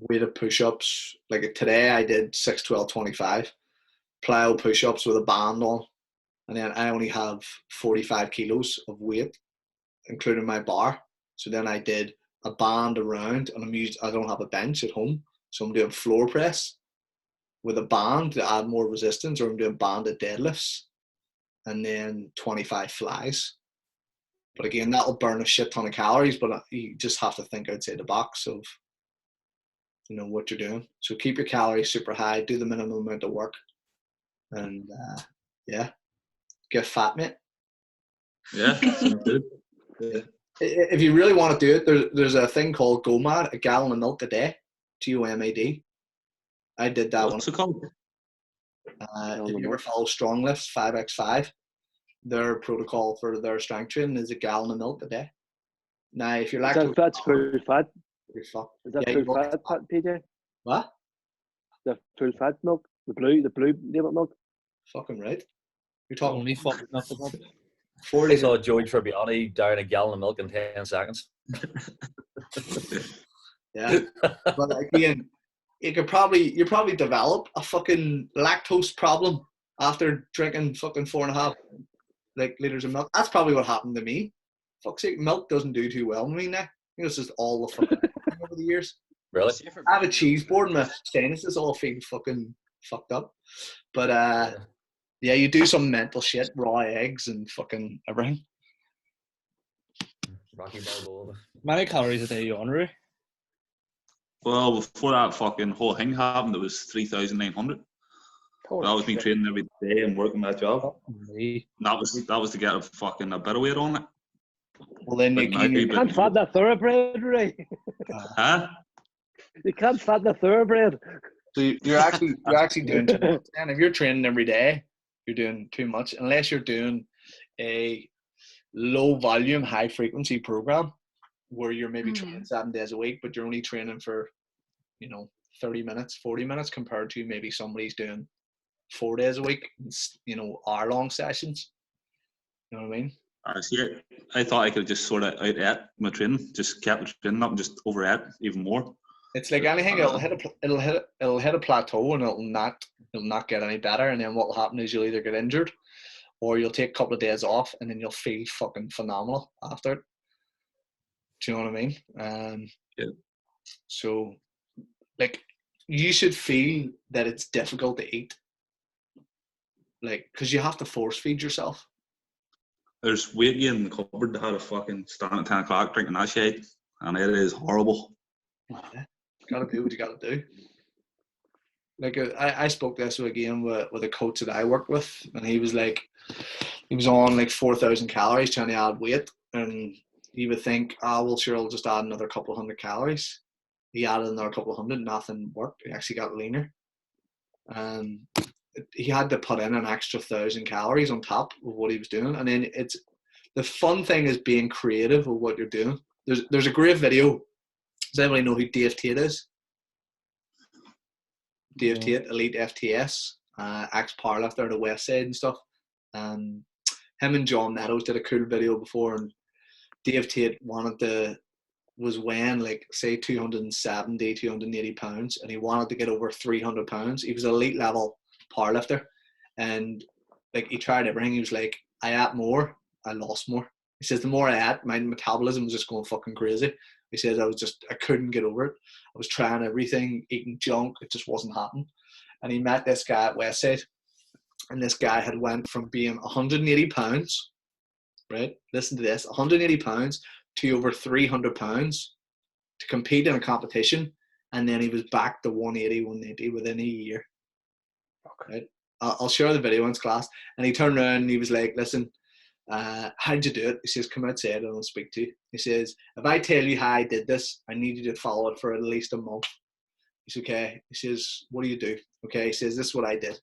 weighted push-ups. Like today I did 6, 12, 25 plyo push-ups with a band on, and then I only have 45 kilos of weight, including my bar. So then I did a band around, and I don't have a bench at home, so I'm doing floor press with a band to add more resistance, or I'm doing banded deadlifts, and then 25 flies. But again, that'll burn a shit ton of calories, but you just have to think outside the box of, what you're doing. So keep your calories super high, do the minimum amount of work, and get fat, mate. Yeah, sounds good. Yeah. If you really want to do it, there's a thing called GOMAD, a gallon of milk a day, GOMAD. I did that one. What's it called? If you ever follow Strong Lifts 5x5, their protocol for their strength training is a gallon of milk a day. Now, if you're lactose, that's full fat. You're fucked. Is that full fat, PJ? What? The full fat milk, the blue label milk. Fucking right. You're talking only fucking nothing. I saw Joey Tribbiani down a gallon of milk in 10 seconds. Yeah, but again, you probably develop a fucking lactose problem after drinking fucking 4.5 liters of milk. That's probably what happened to me. Fuck's sake, milk doesn't do too well to me now. It's just all the fucking over the years. Really? I have a cheese board and my sinuses all feel fucking fucked up. But yeah, you do some mental shit, raw eggs and fucking everything. Rocky Balboa. Many calories a day you on, Rory? Well, before that fucking whole thing happened, it was 3,900. That was me training every day and working that job. That was to get a bit of weight on it. Well, then you can't fat that thoroughbred, Ray. Huh? You can't fat the thoroughbred. So you're actually doing too much. And if you're training every day, you're doing too much. Unless you're doing a low volume, high frequency program where you're maybe training 7 days a week, but you're only training for 30 minutes, 40 minutes, compared to maybe somebody's doing 4 days a week, hour-long sessions. You know what I mean? I see it. I thought I could just sort of out-ate my training, just kept the training up and just over-ate even more. It's like anything; it'll hit a plateau and it'll not get any better. And then what will happen is you'll either get injured, or you'll take a couple of days off, and then you'll feel fucking phenomenal after it. Do you know what I mean? Yeah. So, you should feel that it's difficult to eat, because you have to force feed yourself. There's weight in the cupboard that had a fucking stand at 10 o'clock drinking that shit, and it is horrible. Yeah. You gotta do what you gotta do. I spoke this again with a coach that I worked with, and he was on 4,000 calories trying to add weight, and you would think, well, sure, I'll just add another couple of hundred calories. He added another couple of hundred, nothing worked. He actually got leaner. He had to put in an extra 1,000 calories on top of what he was doing. And then the fun thing is being creative with what you're doing. There's a great video. Does anybody know who Dave Tate is? Dave Tate, Elite FTS, ex-powerlifter, the West Side and stuff. Him and John Meadows did a cool video before, and Dave Tate was weighing say 270, 280 pounds, and he wanted to get over 300 pounds. He was an elite level powerlifter, and he tried everything. He was like, I ate more, I lost more. He says the more I ate, my metabolism was just going fucking crazy. He says I couldn't get over it. I was trying everything, eating junk, it just wasn't happening. And he met this guy at Westside, and this guy had went from being 180 pounds, right? Listen to this, 180 pounds to over 300 pounds to compete in a competition, and then he was back to 180, 190 within a year. Right? I'll share the video in class. And he turned around and he was like, listen, how'd you do it? He says, come outside and I'll speak to you. He says, if I tell you how I did this, I need you to follow it for at least a month. He says, okay. He says, what do you do? Okay. He says, this is what I did.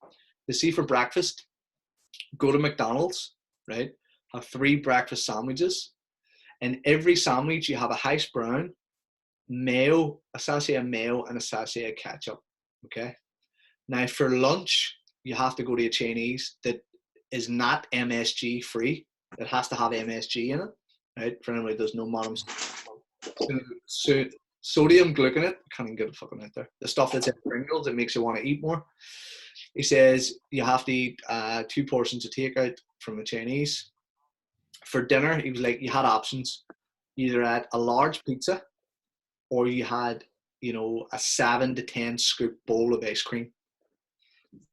You see, for breakfast, go to McDonald's, right? Have 3 breakfast sandwiches. And every sandwich, you have a hash brown, mayo, a sachet of mayo, and a sachet of ketchup. Okay. Now, for lunch, you have to go to a Chinese that is not MSG free. It has to have MSG in it, right? For anybody that does no modern. sodium gluconate. Can't even get it fucking out there. The stuff that's in Pringles, it makes you want to eat more. He says you have to eat 2 portions of takeout from the Chinese. For dinner, he was like, you had options. You either had a large pizza or you had, a 7 to 10 scoop bowl of ice cream.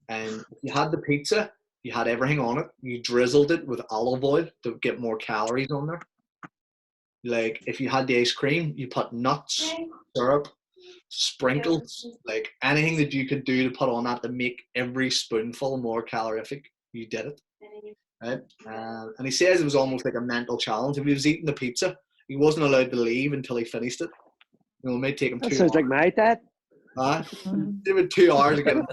And if you had the pizza, you had everything on it. You drizzled it with olive oil to get more calories on there. Like, if you had the ice cream, you put nuts, syrup, sprinkles, like anything that you could do to put on that to make every spoonful more calorific, you did it. Right? And he says it was almost like a mental challenge. If he was eating the pizza, he wasn't allowed to leave until he finished it. It might take him 2 hours. Sounds like my dad. It would 2 hours to get him.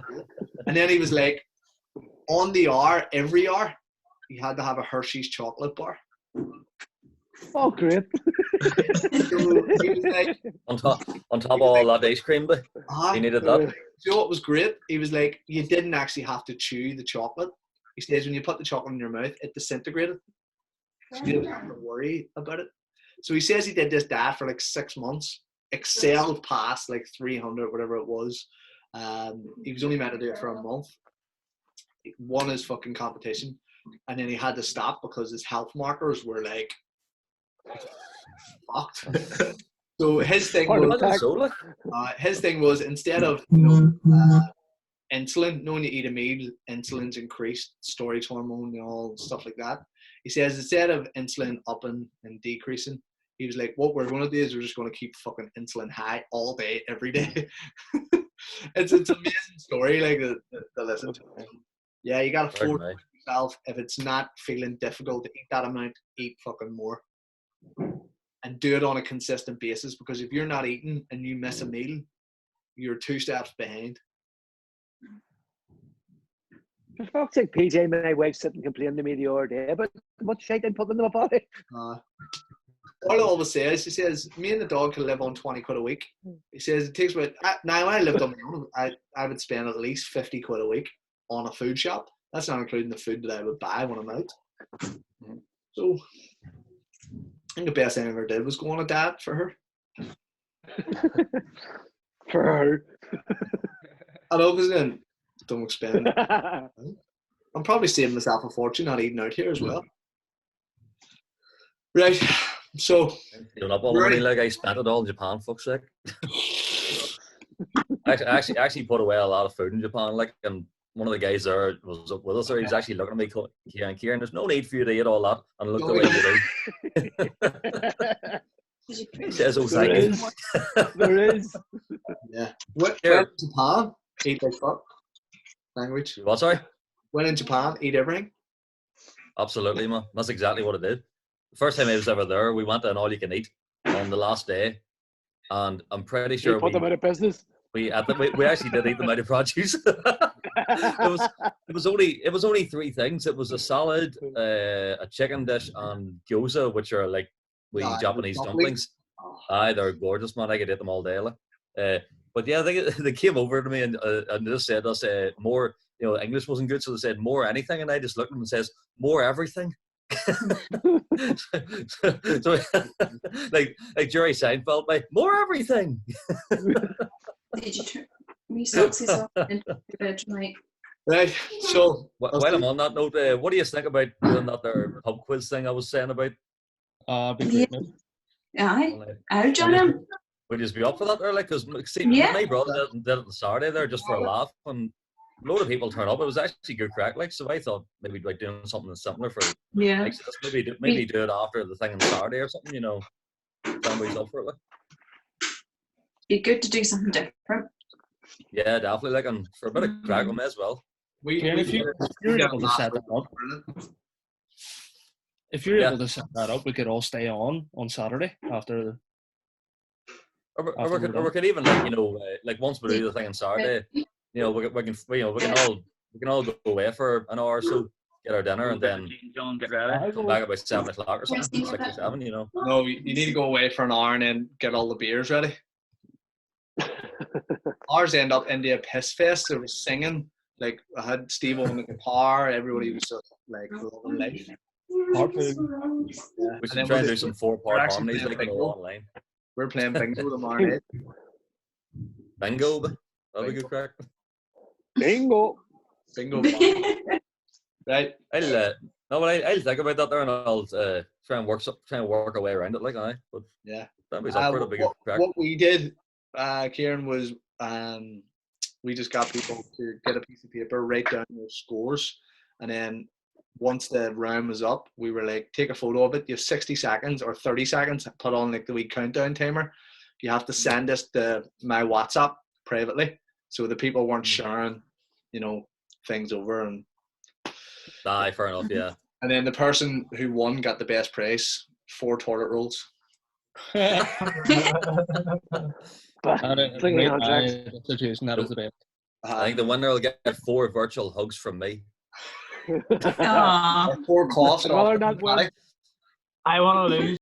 And then he was like, on the hour, every hour, he had to have a Hershey's chocolate bar. Oh, great. So he was like, on top of all that ice cream, but he needed that. You know what was great? He was like, you didn't actually have to chew the chocolate. He says when you put the chocolate in your mouth, it disintegrated. So you didn't have to worry about it. So he says he did this diet for like 6 months, excelled past like 300, whatever it was. He was only meant to do it for a month. He won his fucking competition, and then he had to stop because his health markers were like fucked. So his thing was instead of insulin, when you eat a meal, insulin's increased, storage hormone, all stuff like that. He says instead of insulin upping and decreasing, he was like, what we're going to do is we're just going to keep fucking insulin high all day, every day. It's an amazing story, like, to listen to. Yeah, you got to force yourself. If it's not feeling difficult to eat that amount, eat fucking more. And do it on a consistent basis, because if you're not eating and you miss a meal, you're 2 steps behind. For fuck's sake, PJ, my wife sitting complaining to me the other day about what shit I put in my body. All I always says, he says, me and the dog can live on 20 quid a week. He says it takes about, now when I lived on my own, I would spend at least 50 quid a week on a food shop. That's not including the food that I would buy when I'm out. So I think the best thing I ever did was go on a diet for her. For her. I know, because then don't spend. I'm probably saving myself a fortune not eating out here as well. Right, so up all the money like I spent it all in Japan, fuck's sake. I actually put away a lot of food in Japan, like, and one of the guys there was up with us, or he was actually looking at me, Kieran, there's no need for you to eat all that, and look the way you do. He says, oh, thank you. There is. Yeah. Went in Japan, eat like fuck. Language. What, sorry? Went in Japan, eat everything. Absolutely, man. That's exactly what I did. The first time I was ever there, we went to an all-you-can-eat on the last day, and I'm pretty sure you put them out of business. We actually did eat them out of produce. It was only 3 things. It was a salad, a chicken dish, and gyoza, which are like Japanese dumplings. Aye, they're gorgeous, man. I could eat them all day. But yeah, they came over to me and just said us more. English wasn't good, so they said more anything, and I just looked at them and says more everything. so like Jerry Seinfeld, like more everything. Did you turn me socks off into bed tonight? Right. So while I'm on that note, what do you think about doing that there pub quiz thing I was saying about? I'll join him. Would you be up for that there? Like, because my brother did it on Saturday there just for a laugh, and a load of people turned up. It was actually good crack, like, so I thought maybe like doing something similar for like, maybe do it after the thing on Saturday or something, somebody's up for it. Like. Be good to do something different. Yeah, definitely, like, and for a bit of crack on me as well. If you're able to set that up, able to set that up, we could all stay on Saturday after. Or we could even like once we do the thing on Saturday, we can all go away for an hour or so, get our dinner, and then come back about 7 o'clock or something, 6 or 7. No, you need to go away for an hour and then get all the beers ready. Ours end up into a piss fest. There was singing. Like, I had Steve on the guitar. Everybody was just like loving life. We should try and do some 4-part harmonies like online. We're playing bingo tomorrow night. Bingo, that'll be good crack. Bingo. Right. I'll think about that there, and I'll try and work our way around it, like but yeah, that'd be up for the bigger crack. What we did, Kieran, was we just got people to get a piece of paper, write down their scores, and then once the round was up, we were like, take a photo of it. You have 60 seconds or 30 seconds. Put on like the wee countdown timer. You have to send us to my WhatsApp privately, so the people weren't sharing, things over and. Aye, fair enough, yeah. And then the person who won got the best prize, 4 toilet rolls. Situation, that was the best. I think the winner will get 4 virtual hugs from me. 4 cloths. I want to lose.